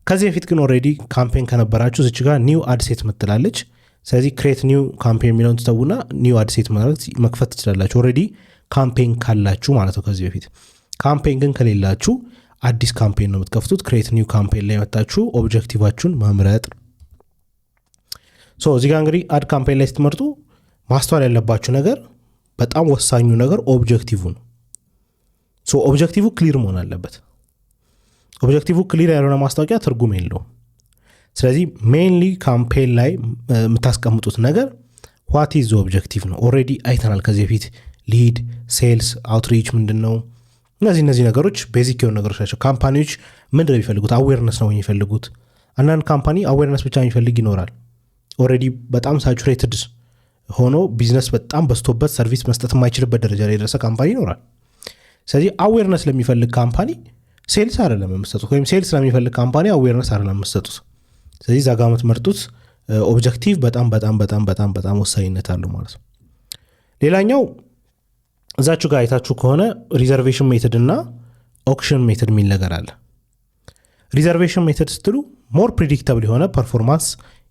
ከዚህ በፊት ግን ኦልሬዲ ካምፔን ከነበራችሁ እዚች ጋር ኒው አድሴት ምትላለች። ስለዚህ ክሬት ኒው ካምፔን የሚለውን ትተውና ኒው አድሴት መክፈት ትችላላችሁ። ኦልሬዲ ካምፔን ካላችሁ ማለት ነው ከዚህ በፊት። ካምፔን ግን ከሌላችሁ አዲስ ካምፔን ነው የምትከፍቱት። ክሬት ኒው ካምፔን ላይ መጣችሁ ኦብጀክቲቫችሁን መምረጥ። እዚህ ጋር እንግዲህ አድ ካምፔን ላይ ስትመርጡ ማስተዋል ያለባችሁ ነገር በጣም ወሳኙ ነገር ኦብጀክቲቭ ነው። ኦብጀክቲቭ ክሊር መሆን አለበት። ኦብጀክቲቭ ክሊር ያልሆነ ማስታወቂያ ትርጉም የለውም። ስለዚህ ሜንሊ ካምፔን ላይ የምታስቀምጡት ነገር ዋት ኢዝ ኦብጀክቲቭ ነው። ኦልሬዲ አይተናል ከዚህ በፊት ሊድ፣ ሴልስ፣ አውትሪች ምንድን ነው። እነዚህ ነገሮች ቤዚክ የሆኑ ነገሮች ናቸው። ካምፓኒዎች ምንድን ነው የሚፈልጉት? አዌርነስ ነው የሚፈልጉት። አንዳንድ ካምፓኒ አዌርነስ ብቻ የሚፈልግ ይኖራል። ኦልሬዲ በጣም ሳቹሬትድ ሆኖ ቢዝነስ በጣም በስቶበት ሰርቪስ መስጠት የማይችልበት ደረጃ ላይ የደረሰ ካምፓኒ ይኖራል። ስለዚህ አዌርነስ ለሚፈልግ ካምፓኒ ሴልስ አይደለም የምትሰጡት፣ ወይም ሴልስ ለሚፈልግ ካምፓኒ አዌርነስ አይደለም የምትሰጡት። ስለዚህ ዛጋ የምትመርጡት ኦብጀክቲቭ በጣም በጣም በጣም በጣም በጣም ወሳኝነት አለው ማለት ነው። ሌላኛው እዛችሁ ጋር አይታችሁ ከሆነ ሪዘርቬሽን ሜተድ እና ኦክሽን ሜተድ የሚል ነገር አለ። ሪዘርቬሽን ሜተድ ስትሉ ሞር ፕሪዲክተብል የሆነ ፐርፎርማንስ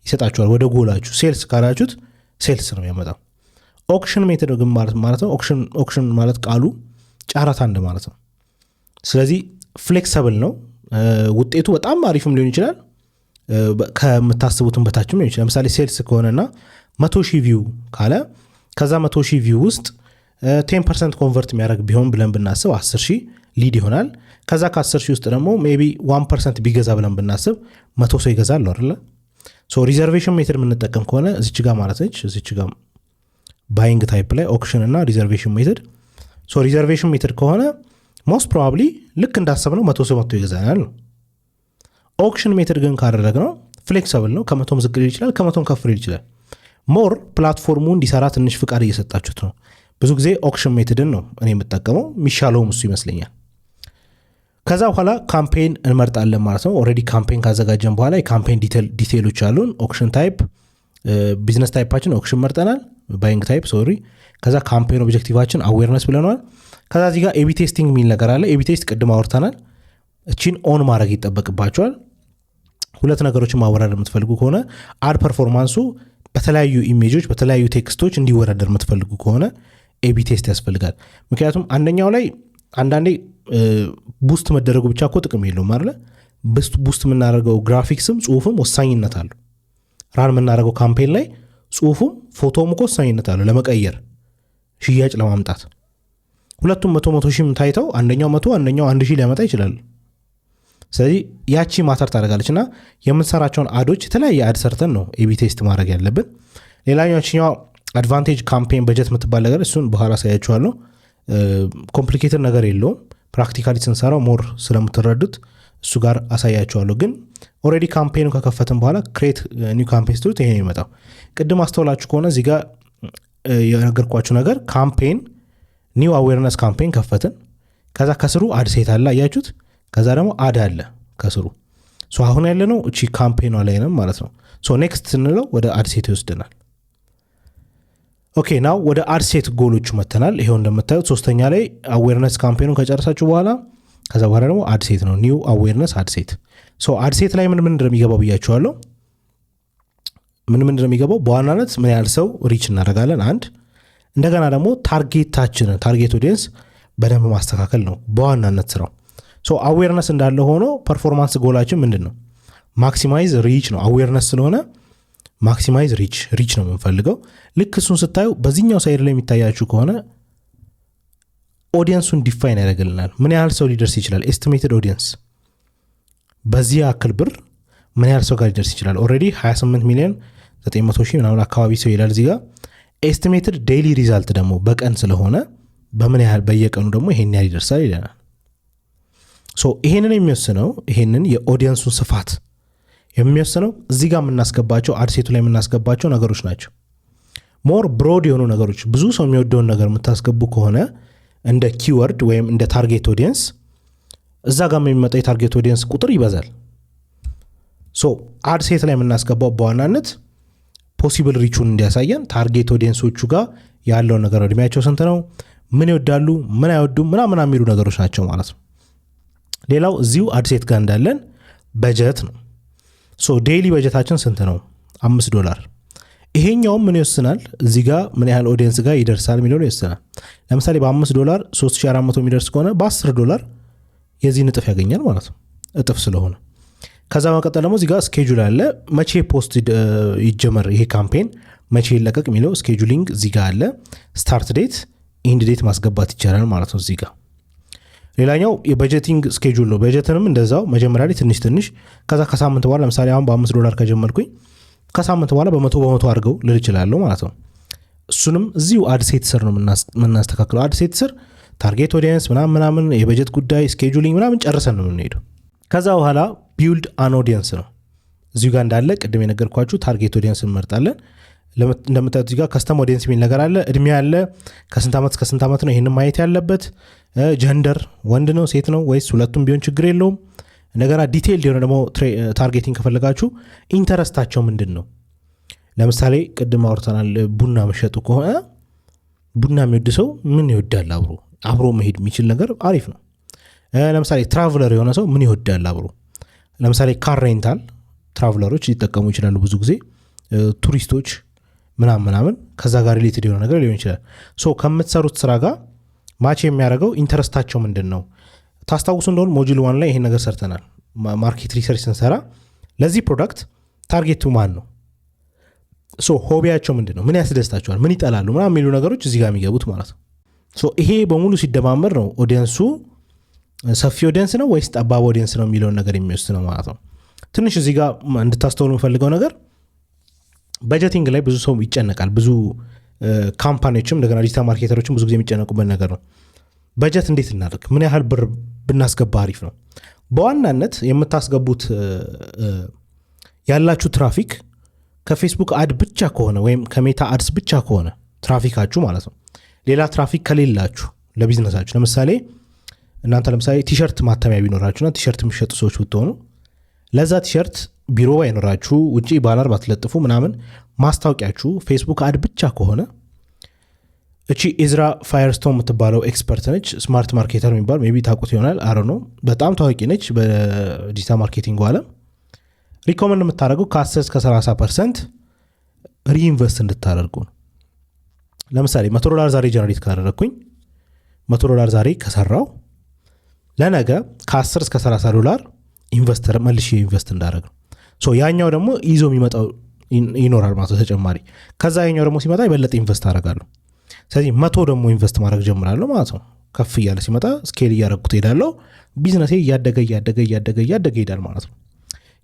ይሰጣችኋል ወደ ጎላችሁ። ሴልስ ካላችሁት ሴልስ ነው የሚያመጣው። ኦክሽን ሜተድ ግን ማለት ነው ኦክሽን ማለት ቃሉ ጨረታ እንደ ማለት ነው። ስለዚህ ፍሌክሰብል ነው። ውጤቱ በጣም አሪፍም ሊሆን ይችላል፣ ከምታስቡትን በታችም ሊሆን ይችላል። ለምሳሌ ሴልስ ከሆነና 100,000 ቪው ካለ ከዛ 100,000 ቪው ውስጥ 10% ኮንቨርት የሚያደርግ ቢሆን ብለን ብናስብ 10,000 ሊድ ይሆናል። ከዛ ከ10,000 ውስጥ ደግሞ ሜቢ 1% ቢገዛ ብለን ብናስብ 100 ሰው ይገዛል አይደለ? ሶ ሪዘርቬሽን ሜተድ የምንጠቀም ከሆነ እዚች ጋር ማለት ነች፣ እዚች ጋር ባይንግ ታይፕ ላይ ኦክሽን እና ሪዘርቬሽን ሜተድ። ሶ ሪዘርቬሽን ሜተድ ከሆነ ሞስት ፕሮባብሊ ልክ እንዳሰብነው 100 ሰው መጥቶ ይገዛናል ነው። ኦክሽን ሜተድ ግን ካደረግነው ፍሌክሰብል ነው። ከ100 ዝቅ ሊል ይችላል፣ ከ100 ከፍ ሊል ይችላል። ሞር ፕላትፎርሙ እንዲሰራ ትንሽ ፍቃድ እየሰጣችሁት ነው። ብዙ ጊዜ ኦክሽን ሜተድን ነው እኔ የምጠቀመው፣ የሚሻለውም እሱ ይመስለኛል። ከዛ በኋላ ካምፔን እንመርጣለን ማለት ነው። ኦልሬዲ ካምፔን ካዘጋጀን በኋላ የካምፔን ዲቴይሎች አሉን። ኦክሽን ታይፕ፣ ቢዝነስ ታይፓችን ኦክሽን መርጠናል፣ ባይንግ ታይፕ ሶሪ። ከዛ ካምፔን ኦብጀክቲቫችን አዌርነስ ብለናል። ከዛ እዚህ ጋር ኤቢ ቴስቲንግ የሚል ነገር አለ። ኤቢ ቴስት ቅድም አወርተናል። እቺን ኦን ማድረግ ይጠበቅባቸዋል። ሁለት ነገሮችን ማወዳደር የምትፈልጉ ከሆነ አድ ፐርፎርማንሱ በተለያዩ ኢሜጆች በተለያዩ ቴክስቶች እንዲወዳደር የምትፈልጉ ከሆነ ኤቢ ቴስት ያስፈልጋል። ምክንያቱም አንደኛው ላይ አንዳንዴ ቡስት መደረጉ ብቻ እኮ ጥቅም የለውም አይደለ? ቡስት የምናደርገው ግራፊክስም ጽሁፍም ወሳኝነት አለው። ራን የምናደርገው ካምፔን ላይ ጽሁፉም ፎቶም እኮ ወሳኝነት አለው ለመቀየር ሽያጭ ለማምጣት። ሁለቱም 100 ሺህ ታይተው አንደኛው 100 አንደኛው 1000 ሊያመጣ ይችላል። ስለዚህ ያቺ ማተር ታደርጋለች እና የምንሰራቸውን አዶች የተለያየ አድ ሰርተን ነው ኤቢ ቴስት ማድረግ ያለብን። ሌላኛው አድቫንቴጅ ካምፔን በጀት የምትባል ነገር፣ እሱን በኋላ ሳያችኋለሁ። ኮምፕሊኬትድ ነገር የለውም። ፕራክቲካሊ ስንሰራው ሞር ስለምትረዱት እሱ ጋር አሳያችኋለሁ። ግን ኦልሬዲ ካምፔኑ ከከፈትን በኋላ ክሬት ኒው ካምፔን ስትሉት ይሄ ነው ይመጣው። ቅድም አስተውላችሁ ከሆነ እዚህ ጋር የነገርኳችሁ ነገር ካምፔን ኒው አዌርነስ ካምፔን ከፈትን። ከዛ ከስሩ አድ ሴት አለ አያችሁት። ከዛ ደግሞ አድ አለ ከስሩ። ሶ አሁን ያለ ነው እቺ ካምፔኗ ላይ ነው ማለት ነው። ሶ ኔክስት ስንለው ወደ አድ ሴት ይወስደናል። ኦኬ ናው ወደ አድ ሴት ጎሎቹ መተናል። ይሄው እንደምታዩት ሶስተኛ ላይ አዌርነስ ካምፔኑን ከጨረሳችሁ በኋላ ከዛ በኋላ ደግሞ አድ ሴት ነው፣ ኒው አዌርነስ አድ ሴት። ሶ አድ ሴት ላይ ምን እንደሚገባው ብያችኋለሁ። ምን እንደሚገባው በዋናነት ምን ያህል ሰው ሪች እናደርጋለን አንድ፣ እንደገና ደግሞ ታርጌታችንን ታርጌት ኦዲየንስ በደንብ ማስተካከል ነው በዋናነት ስራው። ሶ አዌርነስ እንዳለ ሆኖ ፐርፎርማንስ ጎላችን ምንድን ነው? ማክሲማይዝ ሪች ነው። አዌርነስ ስለሆነ ማክሲማይዝ ሪች ነው የምንፈልገው። ልክ እሱን ስታዩ በዚህኛው ሳይድ ላይ የሚታያችሁ ከሆነ ኦዲየንሱን ዲፋይን ያደርግልናል። ምን ያህል ሰው ሊደርስ ይችላል? ኤስቲሜትድ ኦዲየንስ በዚህ ያክል ብር ምን ያህል ሰው ጋር ሊደርስ ይችላል? ኦልሬዲ 28,900,000 ምናምን አካባቢ ሰው ይላል እዚህ ጋር። ኤስቲሜትድ ዴይሊ ሪዛልት ደግሞ በቀን ስለሆነ በምን ያህል በየቀኑ ደግሞ ይሄን ያህል ይደርሳል ይለናል። ሶ ይሄንን የሚወስነው ይሄንን የኦዲየንሱን ስፋት የሚወስነው እዚህ ጋር የምናስገባቸው አድሴቱ ላይ የምናስገባቸው ነገሮች ናቸው። ሞር ብሮድ የሆኑ ነገሮች ብዙ ሰው የሚወደውን ነገር የምታስገቡ ከሆነ እንደ ኪወርድ ወይም እንደ ታርጌት ኦዲየንስ እዛ ጋር የሚመጣ የታርጌት ኦዲየንስ ቁጥር ይበዛል። ሶ አድሴት ላይ የምናስገባው በዋናነት ፖሲብል ሪቹን እንዲያሳየን ታርጌት ኦዲየንሶቹ ጋር ያለው ነገር እድሜያቸው ስንት ነው፣ ምን ይወዳሉ፣ ምን አይወዱም ምናምን የሚሉ ነገሮች ናቸው ማለት ነው። ሌላው እዚሁ አድሴት ጋር እንዳለን በጀት ነው። ሶ ዴይሊ በጀታችን ስንት ነው? $5። ይሄኛውም ምን ይወስናል? እዚህ ጋር ምን ያህል ኦዲየንስ ጋር ይደርሳል የሚለው ይወስናል። ለምሳሌ $5 $3,400 የሚደርስ ከሆነ $10 የዚህ እጥፍ ያገኛል ማለት ነው፣ እጥፍ ስለሆነ። ከዛ መቀጠል ደግሞ እዚህ ጋር ስኬጁል አለ። መቼ ፖስት ይጀመር ይሄ ካምፔን መቼ ይለቀቅ የሚለው ስኬጁሊንግ እዚህ ጋር አለ። ስታርት ዴት፣ ኢንድ ዴት ማስገባት ይቻላል ማለት ነው እዚህ ጋር። ሌላኛው የበጀቲንግ ስኬጁል ነው። በጀትንም እንደዛው መጀመሪያ ላይ ትንሽ ከዛ ከሳምንት በኋላ ለምሳሌ አሁን $5 ከጀመርኩኝ ከሳምንት በኋላ በ100 አድርገው ልል ይችላለሁ ማለት ነው። እሱንም እዚሁ አድሴት ስር ነው የምናስተካክለው። አድሴት ስር ታርጌት ኦዲየንስ ምናምን የበጀት ጉዳይ ስኬጁሊንግ ምናምን ጨርሰን ነው የምንሄደው። ከዛ በኋላ ቢውልድ አን ኦዲየንስ ነው እዚሁ ጋር እንዳለ ቅድም የነገርኳችሁ ታርጌት ኦዲየንስ እንመርጣለን። እንደምታዩት እዚህ ጋር ከስተም ኦዲየንስ የሚል ነገር አለ። እድሜ አለ፣ ከስንት ዓመት እስከ ስንት ዓመት ነው ይህንን ማየት ያለበት። ጀንደር ወንድ ነው ሴት ነው ወይስ ሁለቱም ቢሆን ችግር የለውም። እንደገና ዲቴይል የሆነ ደግሞ ታርጌቲንግ ከፈለጋችሁ ኢንተረስታቸው ምንድን ነው። ለምሳሌ ቅድም አውርተናል። ቡና መሸጡ ከሆነ ቡና የሚወድ ሰው ምን ይወዳል? አብሮ መሄድ የሚችል ነገር አሪፍ ነው። ለምሳሌ ትራቭለር የሆነ ሰው ምን ይወዳል አብሮ። ለምሳሌ ካር ሬንታል ትራቭለሮች ሊጠቀሙ ይችላሉ ብዙ ጊዜ። ቱሪስቶች ምናምን ከዛ ጋር ሪሌትድ የሆነ ነገር ሊሆን ይችላል። ሶ ከምትሰሩት ስራ ጋር ማች የሚያደርገው ኢንተረስታቸው ምንድን ነው? ታስታውሱ እንደሆን ሞጁል 1 ላይ ይሄን ነገር ሰርተናል። ማርኬት ሪሰርች ስንሰራ ለዚህ ፕሮዳክት ታርጌቱ ማን ነው? ሶ ሆቢያቸው ምንድን ነው? ምን ያስደስታቸዋል? ምን ይጠላሉ? ምናምን የሚሉ ነገሮች እዚህ ጋር የሚገቡት ማለት ነው። ሶ ይሄ በሙሉ ሲደማመር ነው ኦዲየንሱ ሰፊ ኦዲየንስ ነው ወይስ ጠባብ ኦዲየንስ ነው የሚለውን ነገር የሚወስድ ነው ማለት ነው። ትንሽ እዚህ ጋር እንድታስተውሉ የምፈልገው ነገር በጀቲንግ ላይ ብዙ ሰው ይጨነቃል። ብዙ ካምፓኒዎችም እንደገና ዲጂታል ማርኬተሮችም ብዙ ጊዜ የሚጨነቁበት ነገር ነው። በጀት እንዴት እናደርግ? ምን ያህል ብር ብናስገባ አሪፍ ነው? በዋናነት የምታስገቡት ያላችሁ ትራፊክ ከፌስቡክ አድ ብቻ ከሆነ ወይም ከሜታ አድስ ብቻ ከሆነ ትራፊካችሁ ማለት ነው፣ ሌላ ትራፊክ ከሌላችሁ ለቢዝነሳችሁ፣ ለምሳሌ እናንተ ለምሳሌ ቲሸርት ማተሚያ ቢኖራችሁና ቲሸርት የሚሸጡ ሰዎች ብትሆኑ ለዛ ቲሸርት ቢሮ ባይኖራችሁ ውጪ ባነር ባትለጥፉ ምናምን ማስታወቂያችሁ ፌስቡክ አድ ብቻ ከሆነ እቺ ኢዝራ ፋየርስቶን የምትባለው ኤክስፐርት ነች። ስማርት ማርኬተር የሚባል ሜይ ቢ ታውቁት ይሆናል። አሮ ነው በጣም ታዋቂ ነች በዲጂታል ማርኬቲንግ ዓለም። ሪኮመንድ የምታደርገው ከ10 እስከ 30% ሪኢንቨስት እንድታደርጉ ነው። ለምሳሌ $100 ዛሬ ጀነሬት ካደረግኩኝ $100 ዛሬ ከሰራው ለነገ ከ10 እስከ $30 ኢንቨስተር መልሼ ኢንቨስት እንዳደረግ ነው። ሶ ያኛው ደግሞ ይዞ የሚመጣው ይኖራል ማለት ተጨማሪ። ከዛ ያኛው ደግሞ ሲመጣ ይበለጥ ኢንቨስት አደርጋለሁ። ስለዚህ 100 ደግሞ ኢንቨስት ማድረግ ጀምራለሁ ማለት ነው። ከፍ እያለ ሲመጣ ስኬል እያደረግኩት ሄዳለሁ። ቢዝነሴ እያደገ ይሄዳል ማለት ነው።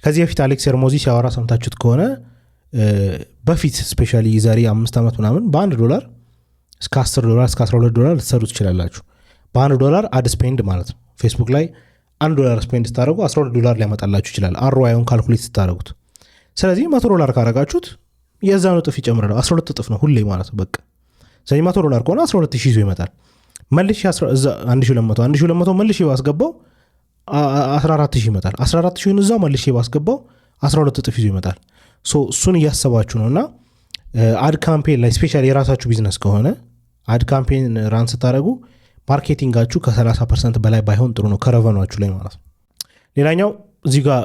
ከዚህ በፊት አሌክስ ሄርሞዚ ሲያወራ ሰምታችሁት ከሆነ በፊት ስፔሻሊ የዛሬ 5 ዓመት ምናምን $1 እስከ $10 እስከ $12 ልትሰሩ ትችላላችሁ። $1 አድ ስፔንድ ማለት ነው። ፌስቡክ ላይ $1 ስፔንድ ስታደረጉ $12 ሊያመጣላችሁ ይችላል፣ አርዋዩን ካልኩሌት ስታደረጉት። ስለዚህ $100 ካረጋችሁት የዛኑ እጥፍ ይጨምራል። 12 እጥፍ ነው ሁሌ ማለት ነው። በቃ ስለዚህ $100 ከሆነ 12,000 ይዞ ይመጣል። መልሼ 1200 መልሼ ባስገባው 14,000 ይመጣል። 14,000 እዛው መልሼ ባስገባው 12 እጥፍ ይዞ ይመጣል። እሱን እያሰባችሁ ነውና አድ ካምፔን ላይ ስፔሻሊ የራሳችሁ ቢዝነስ ከሆነ አድ ካምፔን ራን ስታደረጉ ማርኬቲንጋችሁ ከ30% በላይ ባይሆን ጥሩ ነው፣ ከረቨኗችሁ ላይ ማለት ነው። ሌላኛው እዚህ ጋር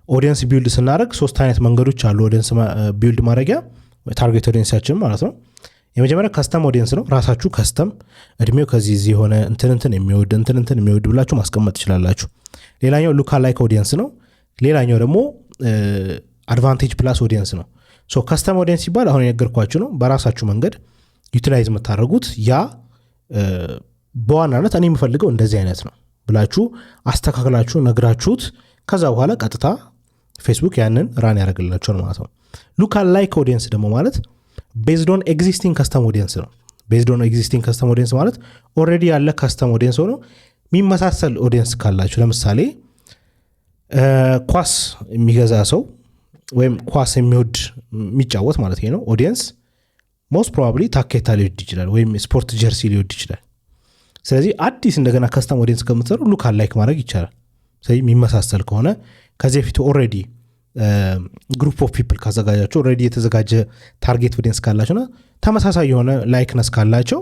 ኦዲየንስ ቢልድ ስናደረግ 3 አይነት መንገዶች አሉ። ኦዲየንስ ቢልድ ማድረጊያ ታርጌት ኦዲየንሳችን ማለት ነው። የመጀመሪያ ከስተም ኦዲየንስ ነው። ራሳችሁ ከስተም እድሜው ከዚህ የሆነ እንትን የሚወድ ብላችሁ ማስቀመጥ ትችላላችሁ። ሌላኛው ሉካ ላይክ ኦዲየንስ ነው። ሌላኛው ደግሞ አድቫንቴጅ ፕላስ ኦዲየንስ ነው። ከስተም ኦዲየንስ ሲባል አሁን የነገርኳችሁ ነው። በራሳችሁ መንገድ ዩቲላይዝ የምታደርጉት ያ በዋናነት እኔ የምፈልገው እንደዚህ አይነት ነው ብላችሁ አስተካክላችሁ ነግራችሁት ከዛ በኋላ ቀጥታ ፌስቡክ ያንን ራን ያደርግላችኋል ማለት ነው። ሉካ ላይክ ኦዲየንስ ደግሞ ማለት ቤዝድ ኦን ኤግዚስቲንግ ከስተም ኦዲየንስ ነው። ቤዝድ ኦን ኤግዚስቲንግ ከስተም ኦዲየንስ ማለት ኦልሬዲ ያለ ከስተም ኦዲየንስ ሆኖ የሚመሳሰል ኦዲየንስ ካላችሁ፣ ለምሳሌ ኳስ የሚገዛ ሰው ወይም ኳስ የሚወድ የሚጫወት ማለት ነው ኦዲየንስ ሞስት ፕሮባብሊ ታኬታ ሊወድ ይችላል ወይም ስፖርት ጀርሲ ሊወድ ይችላል። ስለዚህ አዲስ እንደገና ከስተም ኦዲየንስ ከምትሰሩ ሉክ አላይክ ማድረግ ይቻላል። ስለዚህ የሚመሳሰል ከሆነ ከዚህ በፊት ኦልሬዲ ግሩፕ ኦፍ ፒፕል ካዘጋጃቸው ኦልሬዲ የተዘጋጀ ታርጌት ኦዲየንስ ካላቸውና ተመሳሳይ የሆነ ላይክነስ ካላቸው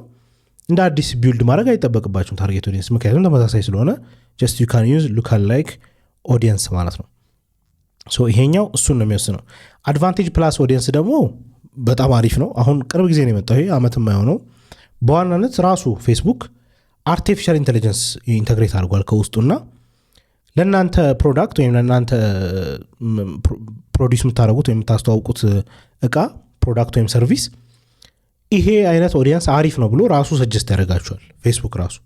እንደ አዲስ ቢልድ ማድረግ አይጠበቅባቸውም ታርጌት ኦዲየንስ፣ ምክንያቱም ተመሳሳይ ስለሆነ ጀስት ዩ ካን ዩዝ ሉክ አላይክ ኦዲየንስ ማለት ነው። ይሄኛው እሱን ነው የሚወስነው። አድቫንቴጅ ፕላስ ኦዲየንስ ደግሞ በጣም አሪፍ ነው። አሁን ቅርብ ጊዜ ነው የመጣው፣ ይሄ ዓመት የማይሆነው። በዋናነት ራሱ ፌስቡክ አርቲፊሻል ኢንቴሊጀንስ ኢንተግሬት አድርጓል ከውስጡና ለእናንተ ፕሮዳክት ወይም ለእናንተ ፕሮዲስ የምታደረጉት ወይም የምታስተዋውቁት እቃ ፕሮዳክት ወይም ሰርቪስ ይሄ አይነት ኦዲየንስ አሪፍ ነው ብሎ ራሱ ሰጀስት ያደርጋችኋል ፌስቡክ ራሱ።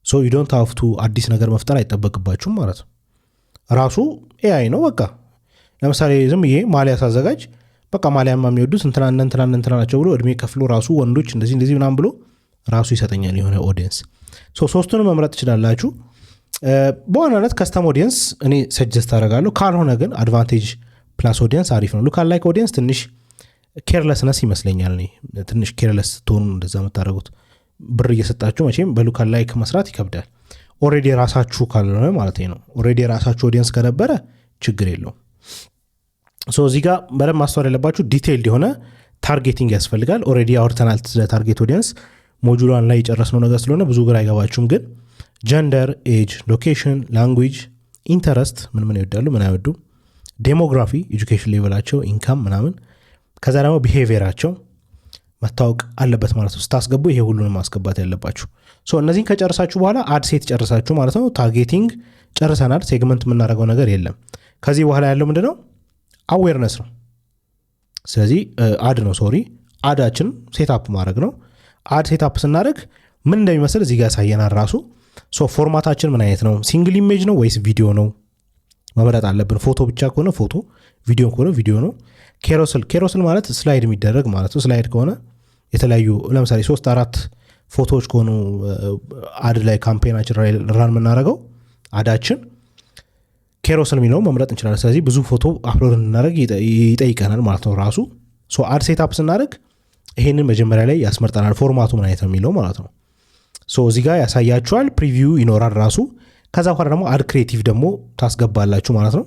ዩ ዶንት ሃቭ ቱ አዲስ ነገር መፍጠር አይጠበቅባችሁም ማለት ነው። ራሱ ኤአይ ነው። በቃ ለምሳሌ ዝም ይሄ ማሊያ ሳዘጋጅ በቃ ማሊያማ የሚወዱት እንትና ናቸው ብሎ እድሜ ከፍሎ ራሱ ወንዶች እንደዚህ ምናምን ብሎ ራሱ ይሰጠኛል የሆነ ኦዲየንስ። ሶስቱንም መምረጥ ትችላላችሁ። በዋናነት ከስተም ኦዲየንስ እኔ ሰጀስት አደርጋለሁ። ካልሆነ ግን አድቫንቴጅ ፕላስ ኦዲየንስ አሪፍ ነው። ሉክ ላይክ ኦዲየንስ ትንሽ ኬርለስነስ ይመስለኛል። እኔ ትንሽ ኬርለስ ትሆኑ እንደዛ የምታደርጉት ብር እየሰጣችሁ መቼም በሉክ ላይክ መስራት ይከብዳል። ኦልሬዲ የራሳችሁ ካልሆነ ማለት ነው። ኦልሬዲ የራሳችሁ ኦዲየንስ ከነበረ ችግር የለውም። እዚህ ጋር በደንብ ማስተዋል ያለባችሁ ዲቴይልድ የሆነ ታርጌቲንግ ያስፈልጋል። ኦልሬዲ አውርተናል ስለ ታርጌት ኦዲየንስ ሞጁሏን ላይ የጨረስነው ነገር ስለሆነ ብዙ ግራ አይገባችሁም። ግን ጀንደር፣ ኤጅ፣ ሎኬሽን፣ ላንጉጅ፣ ኢንተረስት ምን ይወዳሉ ምን አይወዱም፣ ዴሞግራፊ፣ ኤጁኬሽን ሌቨላቸው፣ ኢንካም ምናምን፣ ከዛ ደግሞ ቢሄቪየራቸው መታወቅ አለበት ማለት ነው። ስታስገቡ ይሄ ሁሉንም ማስገባት ያለባችሁ። እነዚህን ከጨረሳችሁ በኋላ አድ ሴት ጨረሳችሁ ማለት ነው። ታርጌቲንግ ጨርሰናል። ሴግመንት የምናደርገው ነገር የለም። ከዚህ በኋላ ያለው ምንድነው? አዌርነስ ነው። ስለዚህ አዳችን ሴትአፕ ማድረግ ነው። አድ ሴትአፕ ስናደርግ ምን እንደሚመስል እዚህ ጋር ያሳየናል ራሱ። ፎርማታችን ምን አይነት ነው? ሲንግል ኢሜጅ ነው ወይስ ቪዲዮ ነው መምረጥ አለብን። ፎቶ ብቻ ከሆነ ፎቶ፣ ቪዲዮ ከሆነ ቪዲዮ ነው። ኬሮስል ማለት ስላይድ የሚደረግ ማለት ነው። ስላይድ ከሆነ የተለያዩ ለምሳሌ 3-4 ፎቶዎች ከሆኑ አድ ላይ ካምፔናችን ራን የምናደርገው አዳችን ኬሮስል የሚለው መምረጥ እንችላለን። ስለዚህ ብዙ ፎቶ አፕሎድ እንድናደርግ ይጠይቀናል ማለት ነው ራሱ። አድ ሴትአፕ ስናደርግ ይሄንን መጀመሪያ ላይ ያስመርጠናል። ፎርማቱ ምን አይነት ነው የሚለው ማለት ነው። እዚህ ጋር ያሳያችኋል። ፕሪቪው ይኖራል ራሱ። ከዛ በኋላ ደግሞ አድ ክሬቲቭ ደግሞ ታስገባላችሁ ማለት ነው።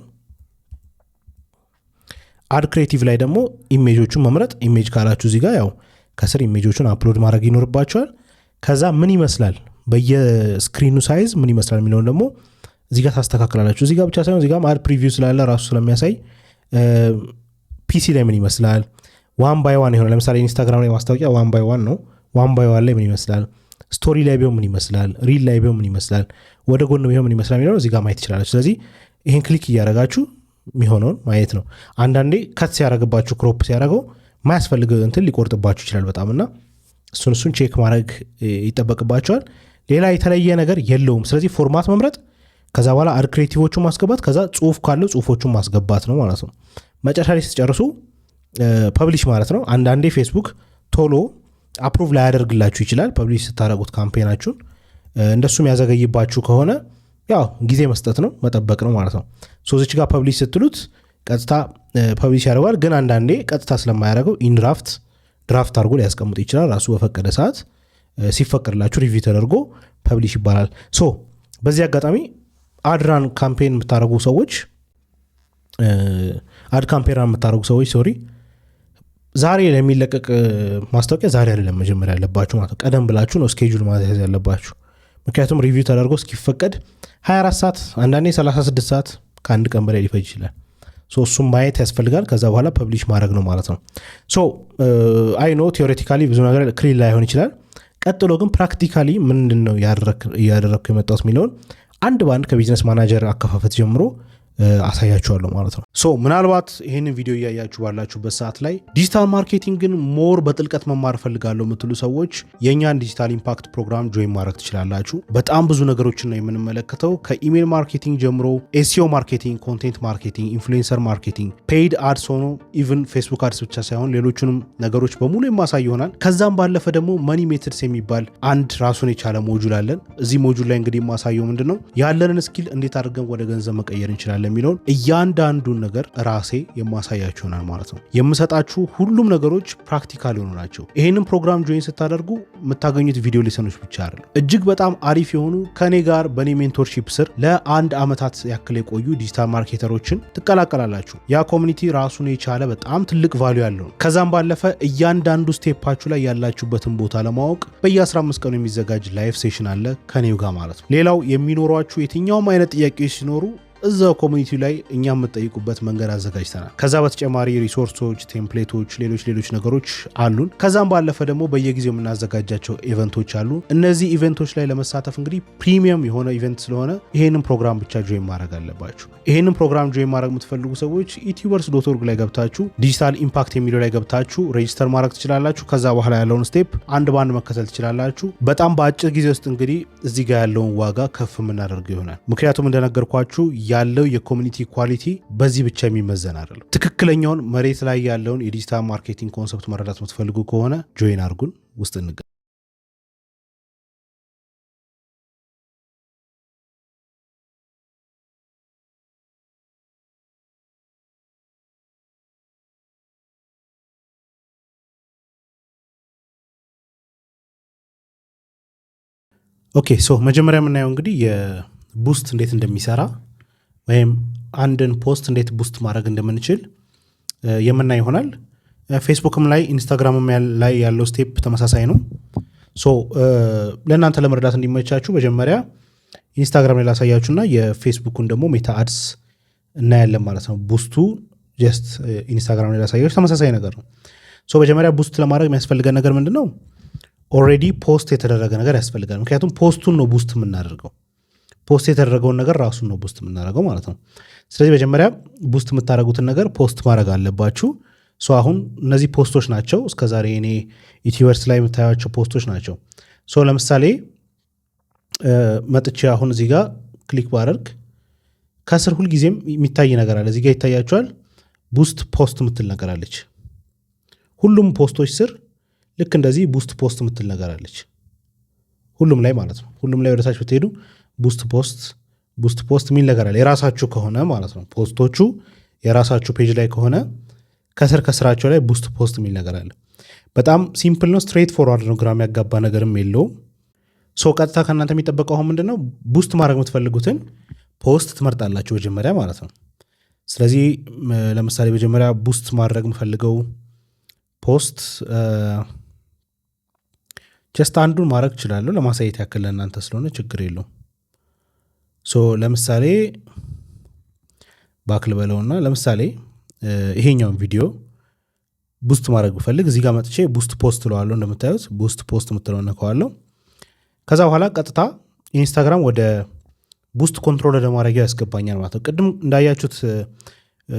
አድ ክሬቲቭ ላይ ደግሞ ኢሜጆቹን መምረጥ። ኢሜጅ ካላችሁ እዚህ ጋር ያው ከስር ኢሜጆቹን አፕሎድ ማድረግ ይኖርባቸዋል። ከዛ ምን ይመስላል በየስክሪኑ ሳይዝ ምን ይመስላል የሚለውን ደግሞ እዚህ ጋር ታስተካክላላችሁ። እዚህ ጋር ብቻ ሳይሆን እዚህ ጋር አድ ፕሪቪው ስላለ ራሱ ስለሚያሳይ ፒሲ ላይ ምን ይመስላል፣ 1x1 ይሆናል። ለምሳሌ ኢንስታግራም ላይ ማስታወቂያ 1x1 ነው። 1x1 ላይ ምን ይመስላል፣ ስቶሪ ላይ ቢሆን ምን ይመስላል፣ ሪል ላይ ቢሆን ምን ይመስላል፣ ወደ ጎን ቢሆን ምን ይመስላል የሚለው እዚህ ጋር ማየት ይችላል። ስለዚህ ይህን ክሊክ እያደረጋችሁ የሚሆነውን ማየት ነው። አንዳንዴ ከት ሲያደረግባችሁ ክሮፕ ሲያደረገው ማያስፈልግ እንትን ሊቆርጥባችሁ ይችላል በጣም እና እሱን ቼክ ማድረግ ይጠበቅባቸዋል። ሌላ የተለየ ነገር የለውም። ስለዚህ ፎርማት መምረጥ፣ ከዛ በኋላ አድ ክሬቲቮቹን ማስገባት፣ ከዛ ጽሁፍ ካለው ጽሁፎቹን ማስገባት ነው ማለት ነው። መጨረሻ ላይ ስትጨርሱ ፐብሊሽ ማለት ነው። አንዳንዴ ፌስቡክ ቶሎ አፕሩቭ ላይ ያደርግላችሁ ይችላል ፐብሊሽ ስታደረጉት ካምፔናችሁን። እንደሱም ያዘገይባችሁ ከሆነ ያው ጊዜ መስጠት ነው መጠበቅ ነው ማለት ነው። እዚች ጋር ፐብሊሽ ስትሉት ቀጥታ ፐብሊሽ ያደርጓል። ግን አንዳንዴ ቀጥታ ስለማያደርገው ኢንድራፍት ድራፍት አድርጎ ሊያስቀምጥ ይችላል። ራሱ በፈቀደ ሰዓት ሲፈቀድላችሁ ሪቪው ተደርጎ ፐብሊሽ ይባላል። በዚህ አጋጣሚ አድራን ካምፔን የምታደርጉ ሰዎች አድ ካምፔን የምታደርጉ ሰዎች ዛሬ ለሚለቀቅ ማስታወቂያ ዛሬ አይደለም መጀመሪያ ያለባችሁ ማለት ነው። ቀደም ብላችሁ ነው ስኬጁል ማዘዝ ያለባችሁ። ምክንያቱም ሪቪው ተደርጎ እስኪፈቀድ 24 ሰዓት አንዳንዴ 36 ሰዓት ከአንድ ቀን በላይ ሊፈጅ ይችላል። እሱም ማየት ያስፈልጋል። ከዛ በኋላ ፐብሊሽ ማድረግ ነው ማለት ነው። አይ ኖ ቴዎሬቲካሊ ብዙ ነገር ክሊል ላይሆን ይችላል። ቀጥሎ ግን ፕራክቲካሊ ምንድን ነው እያደረግኩ የመጣሁት የሚለውን አንድ በአንድ ከቢዝነስ ማናጀር አከፋፈት ጀምሮ አሳያችኋለሁ ማለት ነው። ምናልባት ይህንን ቪዲዮ እያያችሁ ባላችሁበት ሰዓት ላይ ዲጂታል ማርኬቲንግን ሞር በጥልቀት መማር ፈልጋለሁ የምትሉ ሰዎች የእኛን ዲጂታል ኢምፓክት ፕሮግራም ጆይን ማድረግ ትችላላችሁ። በጣም ብዙ ነገሮችን ነው የምንመለከተው። ከኢሜል ማርኬቲንግ ጀምሮ ኤስኢኦ ማርኬቲንግ፣ ኮንቴንት ማርኬቲንግ፣ ኢንፍሉዌንሰር ማርኬቲንግ፣ ፔይድ አድስ ሆኖ ኢቭን ፌስቡክ አድስ ብቻ ሳይሆን ሌሎቹንም ነገሮች በሙሉ የማሳይ ይሆናል። ከዛም ባለፈ ደግሞ መኒ ሜትድስ የሚባል አንድ ራሱን የቻለ ሞጁል አለን። እዚህ ሞጁል ላይ እንግዲህ የማሳየው ምንድን ነው ያለንን ስኪል እንዴት አድርገን ወደ ገንዘብ መቀየር እንችላለን የሚለውን እያንዳንዱን ነገር ራሴ የማሳያችሁ ይሆናል ማለት ነው። የምሰጣችሁ ሁሉም ነገሮች ፕራክቲካል የሆኑ ናቸው። ይህንን ፕሮግራም ጆይን ስታደርጉ የምታገኙት ቪዲዮ ሌሰኖች ብቻ አይደለም። እጅግ በጣም አሪፍ የሆኑ ከኔ ጋር በኔ ሜንቶርሺፕ ስር ለ1 ዓመታት ያክል የቆዩ ዲጂታል ማርኬተሮችን ትቀላቀላላችሁ። ያ ኮሚኒቲ ራሱን የቻለ በጣም ትልቅ ቫልዩ ያለው። ከዛም ባለፈ እያንዳንዱ ስቴፓችሁ ላይ ያላችሁበትን ቦታ ለማወቅ በየ15 ቀኑ የሚዘጋጅ ላይፍ ሴሽን አለ ከኔው ጋር ማለት ነው። ሌላው የሚኖሯችሁ የትኛውም አይነት ጥያቄዎች ሲኖሩ እዛው ኮሚኒቲ ላይ እኛ የምትጠይቁበት መንገድ አዘጋጅተናል። ከዛ በተጨማሪ ሪሶርሶች፣ ቴምፕሌቶች፣ ሌሎች ነገሮች አሉን። ከዛም ባለፈ ደግሞ በየጊዜው የምናዘጋጃቸው ኢቨንቶች አሉ። እነዚህ ኢቨንቶች ላይ ለመሳተፍ እንግዲህ ፕሪሚየም የሆነ ኢቨንት ስለሆነ ይሄንን ፕሮግራም ብቻ ጆይን ማድረግ አለባችሁ። ይሄንን ፕሮግራም ጆይን ማድረግ የምትፈልጉ ሰዎች ዩቲዩበርስ.org ላይ ገብታችሁ ዲጂታል ኢምፓክት የሚለው ላይ ገብታችሁ ሬጂስተር ማድረግ ትችላላችሁ። ከዛ በኋላ ያለውን ስቴፕ አንድ ባንድ መከተል ትችላላችሁ። በጣም በአጭር ጊዜ ውስጥ እንግዲህ እዚህ ጋር ያለውን ዋጋ ከፍ የምናደርገው ይሆናል። ምክንያቱም እንደነገርኳችሁ ያለው የኮሚኒቲ ኳሊቲ በዚህ ብቻ የሚመዘን አይደለም። ትክክለኛውን መሬት ላይ ያለውን የዲጂታል ማርኬቲንግ ኮንሰፕት መረዳት የምትፈልጉ ከሆነ ጆይን አድርጉን። ውስጥ እንገ ኦኬ መጀመሪያ የምናየው እንግዲህ የቡስት እንዴት እንደሚሰራ ወይም አንድን ፖስት እንዴት ቡስት ማድረግ እንደምንችል የምናይ ይሆናል። ፌስቡክም ላይ ኢንስታግራምም ላይ ያለው ስቴፕ ተመሳሳይ ነው። ለእናንተ ለመረዳት እንዲመቻችሁ መጀመሪያ ኢንስታግራም ላይ ላሳያችሁና የፌስቡኩን ደግሞ ሜታ አድስ እናያለን ማለት ነው። ቡስቱ ጀስት ኢንስታግራም ላይ ላሳያችሁ ተመሳሳይ ነገር ነው። ሶ መጀመሪያ ቡስት ለማድረግ የሚያስፈልገን ነገር ምንድን ነው? ኦልሬዲ ፖስት የተደረገ ነገር ያስፈልጋል። ምክንያቱም ፖስቱን ነው ቡስት የምናደርገው። ፖስት የተደረገውን ነገር ራሱን ነው ቡስት የምናደርገው ማለት ነው። ስለዚህ መጀመሪያ ቡስት የምታደርጉትን ነገር ፖስት ማድረግ አለባችሁ። ሶ አሁን እነዚህ ፖስቶች ናቸው እስከዛሬ እኔ ዩቲዩበርስ ላይ የምታያቸው ፖስቶች ናቸው። ሶ ለምሳሌ መጥቼ አሁን እዚህ ጋር ክሊክ ባደርግ ከስር ሁልጊዜም የሚታይ ነገር አለ። እዚህ ጋር ይታያቸዋል። ቡስት ፖስት የምትል ነገር አለች። ሁሉም ፖስቶች ስር ልክ እንደዚህ ቡስት ፖስት የምትል ነገር አለች። ሁሉም ላይ ማለት ነው። ሁሉም ላይ ወደታች ብትሄዱ ቡስት ፖስት የሚል ነገር አለ። የራሳችሁ ከሆነ ማለት ነው። ፖስቶቹ የራሳችሁ ፔጅ ላይ ከሆነ ከስራቸው ላይ ቡስት ፖስት የሚል ነገር አለ። በጣም ሲምፕል ነው። ስትሬት ፎርዋርድ ነው። ግራ የሚያጋባ ነገርም የለውም። ሶ ቀጥታ ከእናንተ የሚጠበቀው አሁን ምንድን ነው? ቡስት ማድረግ የምትፈልጉትን ፖስት ትመርጣላችሁ መጀመሪያ ማለት ነው። ስለዚህ ለምሳሌ መጀመሪያ ቡስት ማድረግ የምፈልገው ፖስት ጀስት አንዱን ማድረግ እችላለሁ። ለማሳየት ያክል ለእናንተ ስለሆነ ችግር የለውም። ሶ ለምሳሌ ባክል በለውና ለምሳሌ ይሄኛውን ቪዲዮ ቡስት ማድረግ ብፈልግ እዚህ ጋር መጥቼ ቡስት ፖስት እለዋለሁ። እንደምታዩት ቡስት ፖስት የምትለው ነካዋለሁ። ከዛ በኋላ ቀጥታ ኢንስታግራም ወደ ቡስት ኮንትሮል ወደ ማድረጊያው ያስገባኛል ማለት ነው። ቅድም እንዳያችሁት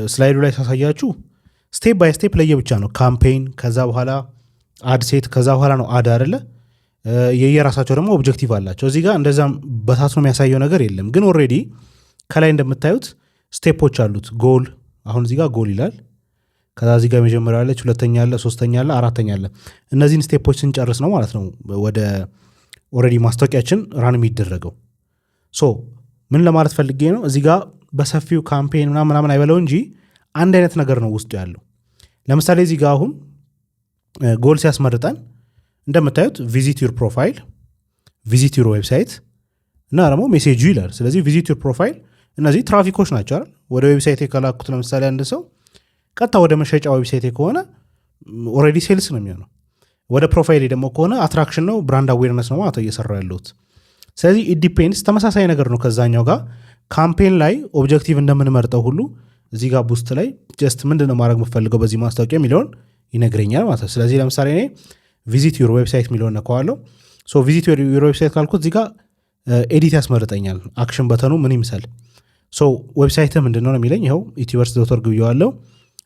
ስላይዱ ላይ ሳሳያችሁ ስቴፕ ባይ ስቴፕ ለየብቻ ነው። ካምፔይን፣ ከዛ በኋላ አድ ሴት፣ ከዛ በኋላ ነው አድ አይደለ። የየራሳቸው ደግሞ ኦብጀክቲቭ አላቸው። እዚህ ጋር እንደዛም በታትኖ የሚያሳየው ነገር የለም። ግን ኦልሬዲ ከላይ እንደምታዩት ስቴፖች አሉት። ጎል አሁን እዚህ ጋር ጎል ይላል። ከዛ እዚህ ጋር መጀመሪያ አለች፣ ሁለተኛ አለ፣ ሶስተኛ አለ፣ አራተኛ አለ። እነዚህን ስቴፖች ስንጨርስ ነው ማለት ነው ወደ ኦልሬዲ ማስታወቂያችን ራን የሚደረገው። ሶ ምን ለማለት ፈልጌ ነው እዚህ ጋር በሰፊው ካምፔን ምናምን አይበለው እንጂ አንድ አይነት ነገር ነው ውስጡ ያለው። ለምሳሌ እዚህ ጋር አሁን ጎል ሲያስመርጠን እንደምታዩት ቪዚት ዩር ፕሮፋይል፣ ቪዚት ዩር ዌብሳይት እና ደግሞ ሜሴጁ ይላል። ስለዚህ ቪዚት ዩር ፕሮፋይል እነዚህ ትራፊኮች ናቸው አይደል? ወደ ዌብሳይት የከላኩት ለምሳሌ አንድ ሰው ቀጥታ ወደ መሸጫ ዌብሳይት ከሆነ ኦልሬዲ ሴልስ ነው የሚሆነው። ወደ ፕሮፋይል ደግሞ ከሆነ አትራክሽን ነው፣ ብራንድ አዌርነስ ነው ማለት እየሰራው ያለሁት። ስለዚህ ኢዲፔንድስ ተመሳሳይ ነገር ነው ከዛኛው ጋር። ካምፔን ላይ ኦብጀክቲቭ እንደምንመርጠው ሁሉ እዚህ ጋር ቡስት ላይ ጀስት ምንድን ነው ማድረግ የምፈልገው በዚህ ማስታወቂያ የሚለውን ይነግረኛል ማለት ነው። ስለዚህ ለምሳሌ እኔ ቪዚት ዩር ዌብሳይት የሚለውን ነካዋለሁ። ሶ ቪዚት ዩር ዌብሳይት ካልኩት እዚህ ጋር ኤዲት ያስመርጠኛል። አክሽን በተኑ ምን ይምሰል። ሶ ዌብሳይት ምንድን ነው የሚለኝ ይኸው ዩቲዩበርስ ዶክተር ግብየዋለው።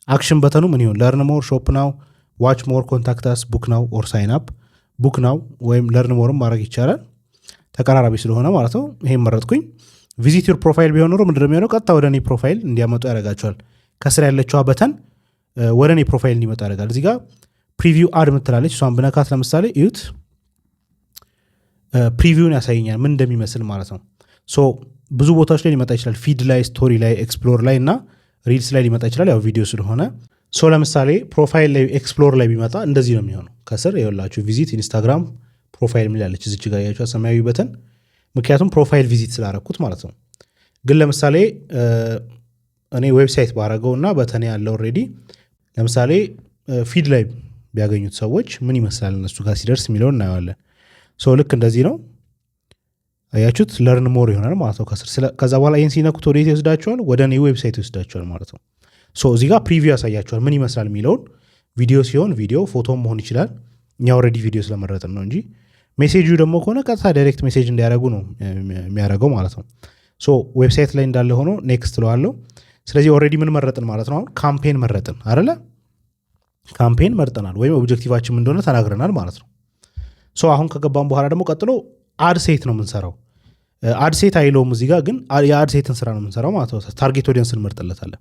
አክሽን በተኑ ምን ይሁን? ለርን ሞር፣ ሾፕ ናው፣ ዋች ሞር፣ ኮንታክታስ፣ ቡክ ናው ኦር ሳይን አፕ። ቡክ ናው ወይም ለርን ሞርም ማድረግ ይቻላል ተቀራራቢ ስለሆነ ማለት ነው። ይሄን መረጥኩኝ። ቪዚት ዩር ፕሮፋይል ቢሆን ኖሮ ምንድን ነው የሚሆነው? ቀጥታ ወደ እኔ ፕሮፋይል እንዲያመጡ ያደርጋቸዋል። ከስር ያለችዋ በተን ወደ እኔ ፕሮፋይል እንዲመጡ ያደርጋል። እዚህ ጋር ፕሪቪው አድ ምትላለች። እሷን ብነካት ለምሳሌ እዩት፣ ፕሪቪውን ያሳየኛል ምን እንደሚመስል ማለት ነው። ሶ ብዙ ቦታዎች ላይ ሊመጣ ይችላል። ፊድ ላይ፣ ስቶሪ ላይ፣ ኤክስፕሎር ላይ እና ሪልስ ላይ ሊመጣ ይችላል፣ ያው ቪዲዮ ስለሆነ። ሶ ለምሳሌ ፕሮፋይል ላይ ኤክስፕሎር ላይ ቢመጣ እንደዚህ ነው የሚሆነው። ከስር የላችሁ ቪዚት ኢንስታግራም ፕሮፋይል የሚላለች እዚች ጋር ያቸው ሰማያዊ በተን፣ ምክንያቱም ፕሮፋይል ቪዚት ስላረኩት ማለት ነው። ግን ለምሳሌ እኔ ዌብሳይት ባረገው እና በተን ያለው ኦልሬዲ ለምሳሌ ፊድ ላይ ቢያገኙት ሰዎች ምን ይመስላል እነሱ ጋር ሲደርስ የሚለውን እናየዋለን። ሶ ልክ እንደዚህ ነው አያችሁት፣ ለርን ሞር ይሆናል ማለት ነው ከስር። ከዛ በኋላ ይህን ሲነኩት ወደ የት ይወስዳቸዋል? ወደ እኔ ዌብሳይት ይወስዳቸዋል ማለት ነው። ሶ እዚህ ጋር ፕሪቪው ያሳያቸዋል ምን ይመስላል የሚለውን። ቪዲዮ ሲሆን ቪዲዮ፣ ፎቶም መሆን ይችላል። እኛ ኦልሬዲ ቪዲዮ ስለመረጥን ነው እንጂ ሜሴጁ ደግሞ ከሆነ ቀጥታ ዳይሬክት ሜሴጅ እንዲያደርጉ ነው የሚያደርገው ማለት ነው። ሶ ዌብሳይት ላይ እንዳለ ሆኖ ኔክስት ለዋለው። ስለዚህ ኦልሬዲ ምን መረጥን ማለት ነው? አሁን ካምፔን መረጥን አይደለ? ካምፔን መርጠናል ወይም ኦብጀክቲቫችን እንደሆነ ተናግረናል ማለት ነው። ሶ አሁን ከገባን በኋላ ደግሞ ቀጥሎ አድ ሴት ነው የምንሰራው። አድ ሴት አይለውም እዚህ ጋር ግን የአድ ሴትን ስራ ነው የምንሰራው ማለት ነው። ታርጌት ኦዲየንስ እንመርጥለታለን።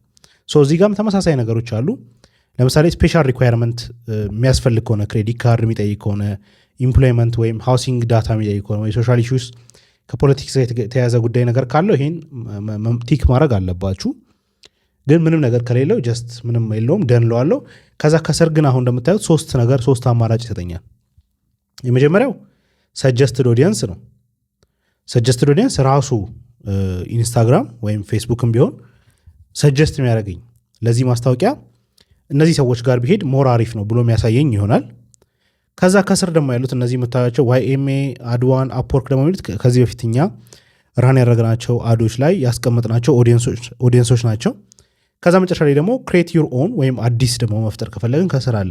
ሶ እዚህ ጋርም ተመሳሳይ ነገሮች አሉ። ለምሳሌ ስፔሻል ሪኳየርመንት የሚያስፈልግ ከሆነ፣ ክሬዲት ካርድ የሚጠይቅ ከሆነ፣ ኢምፕሎይመንት ወይም ሃውሲንግ ዳታ የሚጠይቅ ከሆነ፣ ወይ ሶሻል ኢሹስ ከፖለቲክስ የተያዘ ጉዳይ ነገር ካለው ይሄን ቲክ ማድረግ አለባችሁ። ግን ምንም ነገር ከሌለው ጀስት ምንም የለውም ደን ለዋለው። ከዛ ከስር ግን አሁን እንደምታዩት ሶስት አማራጭ ይሰጠኛል። የመጀመሪያው ሰጀስትድ ኦዲየንስ ነው። ሰጀስትድ ኦዲየንስ ራሱ ኢንስታግራም ወይም ፌስቡክም ቢሆን ሰጀስት የሚያደርገኝ ለዚህ ማስታወቂያ እነዚህ ሰዎች ጋር ቢሄድ ሞር አሪፍ ነው ብሎ የሚያሳየኝ ይሆናል። ከዛ ከስር ደግሞ ያሉት እነዚህ የምታያቸው ዋይኤምኤ፣ አድዋን፣ አፕወርክ ደግሞ የሚሉት ከዚህ በፊት እኛ ራን ያደረግናቸው አዶች ላይ ያስቀመጥናቸው ኦዲየንሶች ናቸው። ከዛ መጨረሻ ላይ ደግሞ ክሬት ዩር ኦን ወይም አዲስ ደግሞ መፍጠር ከፈለግን ከስር አለ።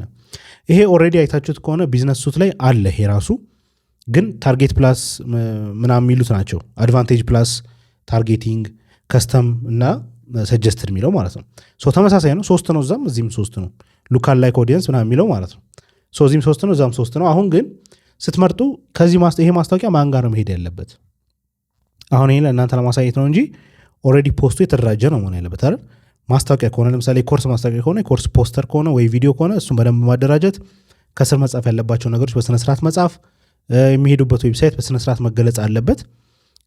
ይሄ ኦልሬዲ አይታችሁት ከሆነ ቢዝነስ ሱት ላይ አለ። ይሄ ራሱ ግን ታርጌት ፕላስ ምናምን የሚሉት ናቸው። አድቫንቴጅ ፕላስ ታርጌቲንግ፣ ከስተም እና ሰጀስትድ የሚለው ማለት ነው። ተመሳሳይ ነው። 3 ነው እዛም እዚህም 3 ነው። ሉካል ላይክ ኦዲየንስ ምናምን የሚለው ማለት ነው። እዚህም 3 ነው እዛም 3 ነው። አሁን ግን ስትመርጡ ይሄ ማስታወቂያ ማን ጋር ነው መሄድ ያለበት? አሁን ይሄ ለእናንተ ለማሳየት ነው እንጂ ኦልሬዲ ፖስቱ የተደራጀ ነው መሆን ያለበት አይደል? ማስታወቂያ ከሆነ ለምሳሌ ኮርስ ማስታወቂያ ከሆነ የኮርስ ፖስተር ከሆነ ወይ ቪዲዮ ከሆነ እሱን በደንብ ማደራጀት፣ ከስር መጻፍ ያለባቸው ነገሮች በስነስርዓት መጻፍ፣ የሚሄዱበት ዌብሳይት በስነስርዓት መገለጽ አለበት።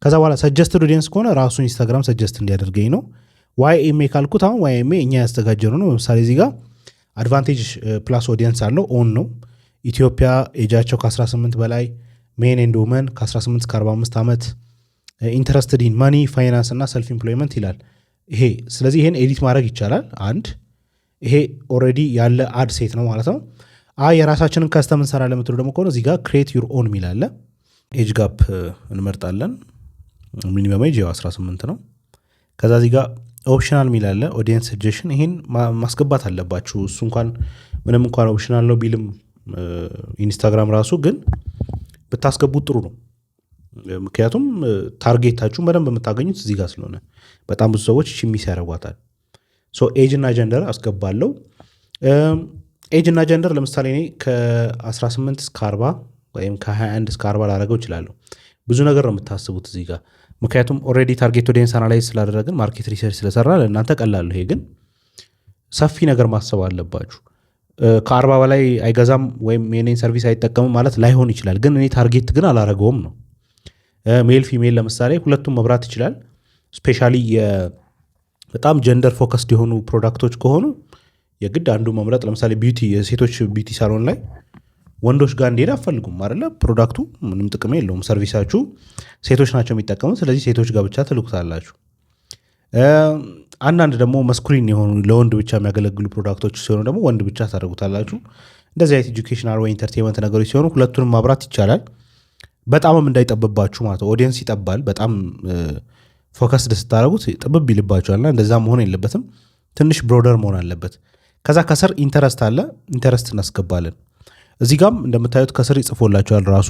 ከዛ በኋላ ሰጀስትድ ኦዲየንስ ከሆነ ራሱ ኢንስታግራም ሰጀስት እንዲያደርገኝ ነው። ዋይኤምኤ ካልኩት አሁን ዋይኤምኤ እኛ ያዘጋጀነው ነው። ለምሳሌ እዚህ ጋር አድቫንቴጅ ፕላስ ኦዲየንስ አለው ኦን ነው። ኢትዮጵያ ኤጃቸው ከ18 በላይ ሜን ኤንድ ውመን ከ18 እስከ 45 ዓመት ኢንተረስትድ ኢን ማኒ ፋይናንስ እና ሰልፍ ኢምፕሎይመንት ይላል ይሄ። ስለዚህ ይሄን ኤዲት ማድረግ ይቻላል። አንድ ይሄ ኦልሬዲ ያለ አድ ሴት ነው ማለት ነው። የራሳችንን ከስተም እንሰራ ለምትሉ ደግሞ ከሆነ እዚህ ጋር ክሬት ዩር ኦን ሚላለ ኤጅ ጋፕ እንመርጣለን። ሚኒመም ኤጅ 18 ነው። ከዛ እዚህ ጋር ኦፕሽናል ሚላለ ኦዲየንስ ሰጀሽን፣ ይሄን ማስገባት አለባችሁ። እሱ ምንም እንኳን ኦፕሽናል ነው ቢልም ኢንስታግራም ራሱ ግን ብታስገቡት ጥሩ ነው። ምክንያቱም ታርጌታችሁን በደንብ የምታገኙት እዚህ ጋር ስለሆነ በጣም ብዙ ሰዎች ሚስ ያደርጓታል። ኤጅ እና ጀንደር አስገባለሁ። ኤጅ እና ጀንደር ለምሳሌ እኔ ከ18 እስከ 40 ወይም ከ21 እስከ 40 ላደረገው እችላለሁ። ብዙ ነገር ነው የምታስቡት እዚህ ጋር፣ ምክንያቱም ኦልሬዲ ታርጌት ኦዲየንስ አናላይዝ ስላደረግን ማርኬት ሪሰርች ስለሰራ ለእናንተ ቀላሉ። ይሄ ግን ሰፊ ነገር ማሰብ አለባችሁ። ከ40 በላይ አይገዛም ወይም የኔን ሰርቪስ አይጠቀምም ማለት ላይሆን ይችላል። ግን እኔ ታርጌት ግን አላረገውም ነው። ሜል ፊሜል ለምሳሌ ሁለቱም መብራት ይችላል። ስፔሻሊ በጣም ጀንደር ፎከስድ የሆኑ ፕሮዳክቶች ከሆኑ የግድ አንዱ መምረጥ። ለምሳሌ ቢዩቲ፣ የሴቶች ቢዩቲ ሳሎን ላይ ወንዶች ጋር እንዲሄድ አፈልጉም አይደለ? ፕሮዳክቱ ምንም ጥቅም የለውም። ሰርቪሳችሁ ሴቶች ናቸው የሚጠቀሙት። ስለዚህ ሴቶች ጋር ብቻ ትልኩታላችሁ። አንዳንድ ደግሞ መስኩሊን የሆኑ ለወንድ ብቻ የሚያገለግሉ ፕሮዳክቶች ሲሆኑ ደግሞ ወንድ ብቻ ታደርጉታላችሁ። እንደዚህ አይነት ኤጁኬሽናል ወይ ኢንተርቴንመንት ነገሮች ሲሆኑ ሁለቱንም ማብራት ይቻላል። በጣምም እንዳይጠብባችሁ ማለት ነው። ኦዲየንስ ይጠባል። በጣም ፎከስድ ስታደረጉት ጥብብ ይልባችኋልና እንደዛ መሆን የለበትም። ትንሽ ብሮደር መሆን አለበት። ከዛ ከስር ኢንተረስት አለ። ኢንተረስት እናስገባለን። እዚህ ጋም እንደምታዩት ከስር ይጽፎላችኋል ራሱ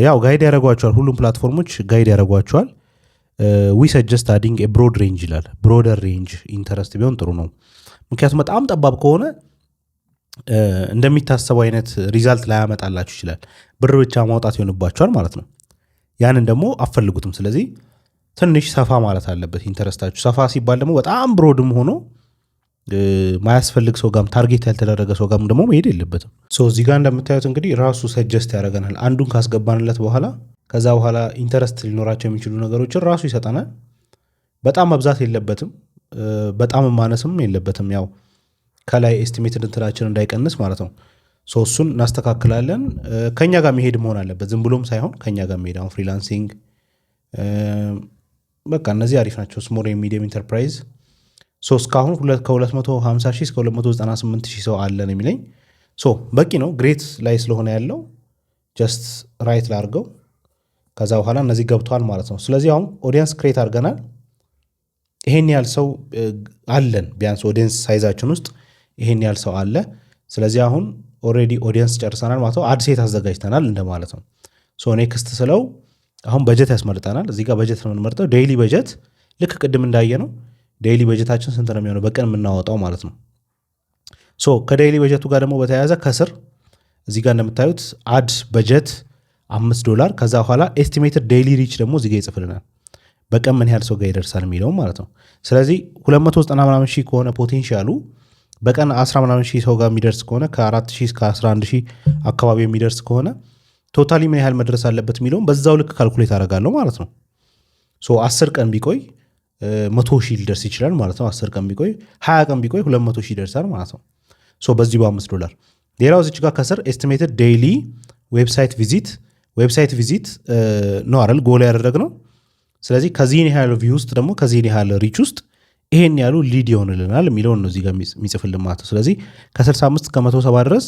ያው ጋይድ ያደረጓችኋል። ሁሉም ፕላትፎርሞች ጋይድ ያደረጓችኋል። ዊ ሰጀስት አዲንግ ብሮድ ሬንጅ ይላል። ብሮደር ሬንጅ ኢንተረስት ቢሆን ጥሩ ነው። ምክንያቱም በጣም ጠባብ ከሆነ እንደሚታሰበው አይነት ሪዛልት ላይ ያመጣላችሁ ይችላል። ብር ብቻ ማውጣት ይሆንባችኋል ማለት ነው። ያንን ደግሞ አፈልጉትም። ስለዚህ ትንሽ ሰፋ ማለት አለበት ኢንተረስታችሁ። ሰፋ ሲባል ደግሞ በጣም ብሮድም ሆኖ ማያስፈልግ ሰው ጋም ታርጌት ያልተደረገ ሰው ጋም ደግሞ መሄድ የለበትም። እዚህ ጋር እንደምታዩት እንግዲህ ራሱ ሰጀስት ያደረገናል። አንዱን ካስገባንለት በኋላ ከዛ በኋላ ኢንተረስት ሊኖራቸው የሚችሉ ነገሮችን ራሱ ይሰጠናል። በጣም መብዛት የለበትም፣ በጣም ማነስም የለበትም። ያው ከላይ ኤስቲሜትድ እንትናችን እንዳይቀንስ ማለት ነው። እሱን እናስተካክላለን። ከኛ ጋር መሄድ መሆን አለበት፣ ዝም ብሎም ሳይሆን ከኛ ጋር መሄድ። አሁን ፍሪላንሲንግ በቃ እነዚህ አሪፍ ናቸው። ስሞል ሚዲየም ኢንተርፕራይዝ እስካሁን ከ250 ሺህ እስከ 298 ሺህ ሰው አለን የሚለኝ በቂ ነው። ግሬት ላይ ስለሆነ ያለው ጀስት ራይት ላርገው። ከዛ በኋላ እነዚህ ገብተዋል ማለት ነው። ስለዚህ አሁን ኦዲየንስ ክሬት አድርገናል። ይሄን ያህል ሰው አለን፣ ቢያንስ ኦዲየንስ ሳይዛችን ውስጥ ይሄን ያህል ሰው አለ። ስለዚህ አሁን ኦልሬዲ ኦዲየንስ ጨርሰናል ማለት ነው። አድ ሴት አዘጋጅተናል እንደማለት ነው። ኔክስት ስለው አሁን በጀት ያስመርጠናል። እዚህ ጋር በጀት ነው የምንመርጠው። ዴይሊ በጀት ልክ ቅድም እንዳየ ነው። ዴይሊ በጀታችን ስንት ነው የሚሆነው በቀን የምናወጣው ማለት ነው። ከዴይሊ በጀቱ ጋር ደግሞ በተያያዘ ከስር እዚህ ጋር እንደምታዩት አድ በጀት $5 ከዛ በኋላ ኤስቲሜትድ ዴይሊ ሪች ደግሞ እዚህ ጋር ይጽፍልናል። በቀን ምን ያህል ሰው ጋር ይደርሳል የሚለው ማለት ነው። ስለዚህ 290 ምናምን ሺህ ከሆነ ፖቴንሻሉ በቀን 10 ምናምን ሺህ ሰው ጋር የሚደርስ ከሆነ ከ4 ሺህ እስከ 11 ሺህ አካባቢ የሚደርስ ከሆነ ቶታሊ ምን ያህል መድረስ አለበት የሚለውን በዛው ልክ ካልኩሌት አደርጋለሁ ማለት ነው። 10 ቀን ቢቆይ 100 ሺህ ሊደርስ ይችላል ማለት ነው። 10 ቀን ቢቆይ 20 ቀን ቢቆይ 200 ሺህ ይደርሳል ማለት ነው። በዚህ $5 ሌላው እዚች ጋር ከስር ኤስቲሜትድ ዴይሊ ዌብሳይት ቪዚት ነው አይደል ጎል ያደረግነው። ስለዚህ ከዚህን ያህል ቪው ውስጥ ደግሞ ከዚህን ያህል ሪች ውስጥ ይሄን ያሉ ሊድ ይሆንልናል የሚለውን ነው እዚህ ጋር የሚጽፍልን ማለት ነው። ስለዚህ ከ65 እስከ 170 ድረስ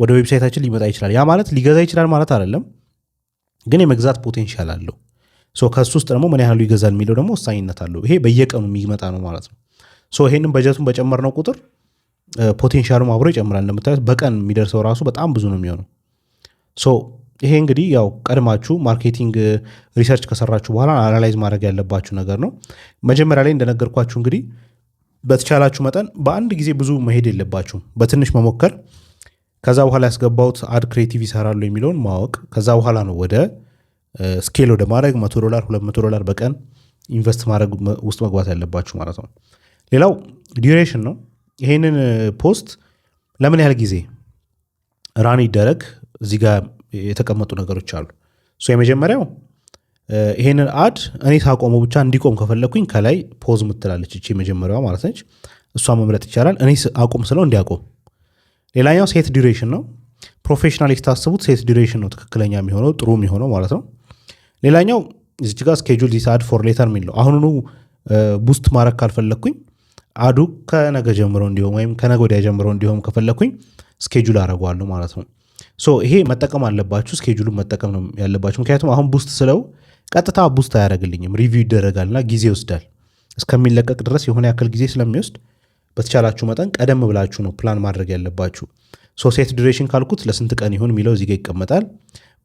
ወደ ዌብሳይታችን ሊመጣ ይችላል። ያ ማለት ሊገዛ ይችላል ማለት አይደለም፣ ግን የመግዛት ፖቴንሻል አለው። ከሱ ውስጥ ደግሞ ምን ያህሉ ይገዛል የሚለው ደግሞ ወሳኝነት አለው። ይሄ በየቀኑ የሚመጣ ነው ማለት ነው። ይሄንን በጀቱን በጨመርነው ቁጥር ፖቴንሻሉም አብሮ ይጨምራል። እንደምታዩት በቀን የሚደርሰው ራሱ በጣም ብዙ ነው የሚሆነው። ይሄ እንግዲህ ያው ቀድማችሁ ማርኬቲንግ ሪሰርች ከሰራችሁ በኋላ አናላይዝ ማድረግ ያለባችሁ ነገር ነው። መጀመሪያ ላይ እንደነገርኳችሁ እንግዲህ በተቻላችሁ መጠን በአንድ ጊዜ ብዙ መሄድ የለባችሁም። በትንሽ መሞከር፣ ከዛ በኋላ ያስገባውት አድ ክሬቲቭ ይሰራሉ የሚለውን ማወቅ፣ ከዛ በኋላ ነው ወደ ስኬል ወደ ማድረግ $100 $200 በቀን ኢንቨስት ማድረግ ውስጥ መግባት ያለባችሁ ማለት ነው። ሌላው ዲዩሬሽን ነው። ይሄንን ፖስት ለምን ያህል ጊዜ ራን ይደረግ እዚህ ጋር የተቀመጡ ነገሮች አሉ። የመጀመሪያው ይሄንን አድ እኔ ሳቆመው ብቻ እንዲቆም ከፈለኩኝ ከላይ ፖዝ ምትላለች እቺ የመጀመሪያዋ ማለት ነች። እሷ መምረጥ ይቻላል። እኔ አቁም ስለው እንዲያቆም። ሌላኛው ሴት ዲዩሬሽን ነው። ፕሮፌሽናል ስታስቡት ሴት ዲዩሬሽን ነው ትክክለኛ የሚሆነው ጥሩ የሚሆነው ማለት ነው። ሌላኛው እዚች ጋር ስኬጁል ዲስ አድ ፎር ሌተር የሚለው አሁኑኑ ቡስት ማድረግ ካልፈለግኩኝ አዱ ከነገ ጀምሮ እንዲሆን ወይም ከነገ ወዲያ ጀምሮ እንዲሆን ከፈለግኩኝ ስኬጁል አደርገዋለሁ ማለት ነው። ይሄ መጠቀም አለባችሁ። ስኬጁሉን መጠቀም ነው ያለባችሁ። ምክንያቱም አሁን ቡስት ስለው ቀጥታ ቡስት አያደርግልኝም፣ ሪቪው ይደረጋልና ጊዜ ይወስዳል። እስከሚለቀቅ ድረስ የሆነ ያክል ጊዜ ስለሚወስድ በተቻላችሁ መጠን ቀደም ብላችሁ ነው ፕላን ማድረግ ያለባችሁ። ሴት ዱሬሽን ካልኩት ለስንት ቀን ይሁን የሚለው እዚጋ ይቀመጣል።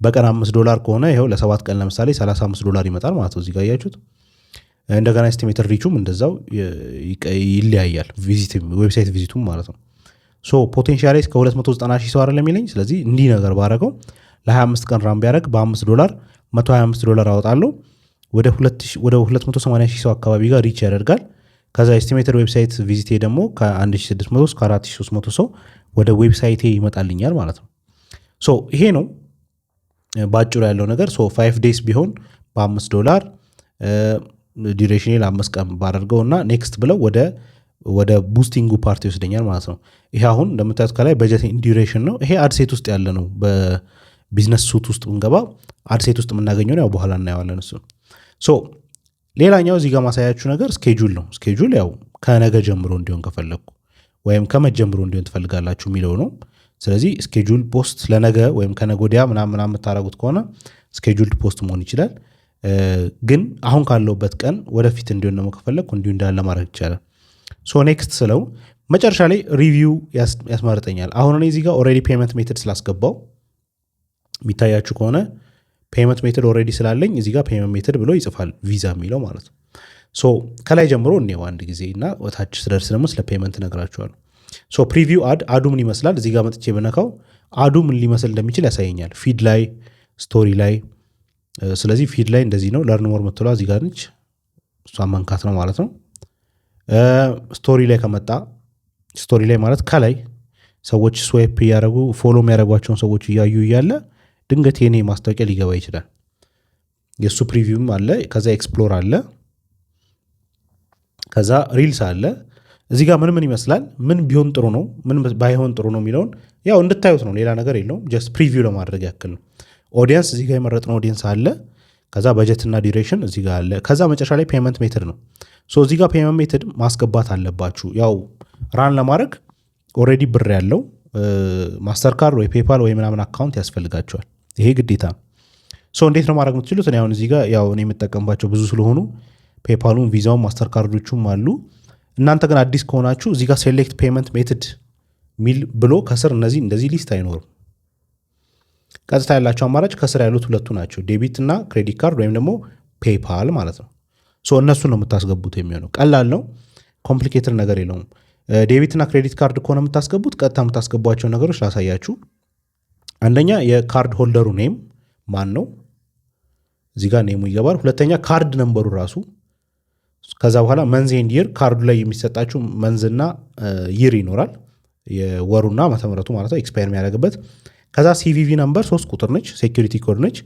በቀን $5 ከሆነ ይኸው ለ7 ቀን ለምሳሌ $35 ይመጣል ማለት ነው። እዚጋ እያችሁት። እንደገና ኤስቲሜትድ ሪቹም እንደዛው ይለያያል፣ ዌብሳይት ቪዚቱም ማለት ነው። ፖቴንሻሊ እስከ 290 ሺህ ሰው አይደለም የሚለኝ። ስለዚህ እንዲህ ነገር ባረገው ለ25 ቀን ራም ቢያደረግ በ$5 $125 አወጣለሁ። ወደ 280 ሺህ ሰው አካባቢ ጋር ሪች ያደርጋል። ከዛ ኤስቲሜትድ ዌብሳይት ቪዚቴ ደግሞ ከ1600 እስከ 4300 ሰው ወደ ዌብሳይቴ ይመጣልኛል ማለት ነው። ይሄ ነው በአጭሩ ያለው ነገር። 5 ዴይስ ቢሆን በ$5 ዲሬሽኔ ለ5 ቀን ባደርገው እና ኔክስት ብለው ወደ ቡስቲንጉ ፓርቲ ይወስደኛል ማለት ነው። ይሄ አሁን እንደምታዩት ከላይ በጀት ዲዩሬሽን ነው። ይሄ አድሴት ውስጥ ያለ ነው። በቢዝነስ ሱት ውስጥ ብንገባ አድሴት ውስጥ የምናገኘው ያው በኋላ እናየዋለን እሱ። ሌላኛው እዚህ ጋር ማሳያችሁ ነገር ስኬጁል ነው። ስኬጁል ያው ከነገ ጀምሮ እንዲሆን ከፈለግኩ ወይም ከመጀምሮ እንዲሆን ትፈልጋላችሁ የሚለው ነው። ስለዚህ ስኬጁል ፖስት ለነገ ወይም ከነገ ወዲያ ምናምን የምታደርጉት ከሆነ ስኬጁልድ ፖስት መሆን ይችላል። ግን አሁን ካለውበት ቀን ወደፊት እንዲሆን ደግሞ ከፈለግኩ እንዲሁ እንዳለ ማድረግ ይቻላል። ኔክስት ስለው መጨረሻ ላይ ሪቪው ያስመርጠኛል። አሁን እኔ እዚህ ጋር ኦልሬዲ ፔመንት ሜተድ ስላስገባው የሚታያችሁ ከሆነ ፔመንት ሜተድ ኦልሬዲ ስላለኝ እዚህ ጋር ፔመንት ሜተድ ብሎ ይጽፋል፣ ቪዛ የሚለው ማለት ነው። ከላይ ጀምሮ እኔው አንድ ጊዜ እና ወታች ስደርስ ደግሞ ስለ ፔመንት እነግራችኋለሁ። ፕሪቪው አዱ ምን ይመስላል እዚህ ጋር መጥቼ ብነካው አዱ ምን ሊመስል እንደሚችል ያሳየኛል። ፊድ ላይ፣ ስቶሪ ላይ። ስለዚህ ፊድ ላይ እንደዚህ ነው። ለርን ሞር ምትሏ እዚህ ጋር ነች። እሷን መንካት ነው ማለት ነው። ስቶሪ ላይ ከመጣ ስቶሪ ላይ ማለት ከላይ ሰዎች ስዋይፕ እያደረጉ ፎሎ የሚያደረጓቸውን ሰዎች እያዩ እያለ ድንገት የኔ ማስታወቂያ ሊገባ ይችላል። የእሱ ፕሪቪውም አለ። ከዛ ኤክስፕሎር አለ። ከዛ ሪልስ አለ። እዚህ ጋር ምን ይመስላል፣ ምን ቢሆን ጥሩ ነው፣ ምን ባይሆን ጥሩ ነው የሚለውን ያው እንድታዩት ነው። ሌላ ነገር የለውም። ጀስት ፕሪቪው ለማድረግ ያክል ነው። ኦዲየንስ እዚህ ጋር የመረጥነው ኦዲየንስ አለ። ከዛ በጀትና ዲዩሬሽን እዚህ ጋር አለ። ከዛ መጨረሻ ላይ ፔመንት ሜተድ ነው። እዚህ ጋር ፔመንት ሜተድ ማስገባት አለባችሁ። ያው ራን ለማድረግ ኦልሬዲ ብር ያለው ማስተር ካርድ ወይ ፔፓል ወይ ምናምን አካውንት ያስፈልጋቸዋል። ይሄ ግዴታ ነው። እንዴት ነው ማድረግ የምትችሉት? እኔ አሁን እዚህ ጋር ያው እኔ የምጠቀምባቸው ብዙ ስለሆኑ ፔፓሉን፣ ቪዛውን፣ ማስተር ካርዶቹም አሉ። እናንተ ግን አዲስ ከሆናችሁ እዚህ ጋር ሴሌክት ፔመንት ሜተድ ሚል ብሎ ከስር እነዚህ እንደዚህ ሊስት አይኖርም። ቀጥታ ያላቸው አማራጭ ከስር ያሉት ሁለቱ ናቸው፣ ዴቢት እና ክሬዲት ካርድ ወይም ደግሞ ፔፓል ማለት ነው። እነሱ ነው የምታስገቡት የሚሆነው። ቀላል ነው፣ ኮምፕሊኬትድ ነገር የለውም። ዴቢት እና ክሬዲት ካርድ ከሆነ የምታስገቡት ቀጥታ የምታስገቧቸው ነገሮች ላሳያችሁ። አንደኛ የካርድ ሆልደሩ ኔም ማን ነው፣ እዚህ ጋር ኔሙ ይገባል። ሁለተኛ ካርድ ነምበሩ ራሱ። ከዛ በኋላ መንዝ ኤንድ ይር፣ ካርዱ ላይ የሚሰጣችሁ መንዝና ይር ይኖራል፣ የወሩና ዓመተ ምሕረቱ ማለት ነው ኤክስፓየር የሚያደርግበት። ከዛ ሲቪቪ ነምበር 3 ቁጥር ነች፣ ሴኩሪቲ ኮድ ነች፣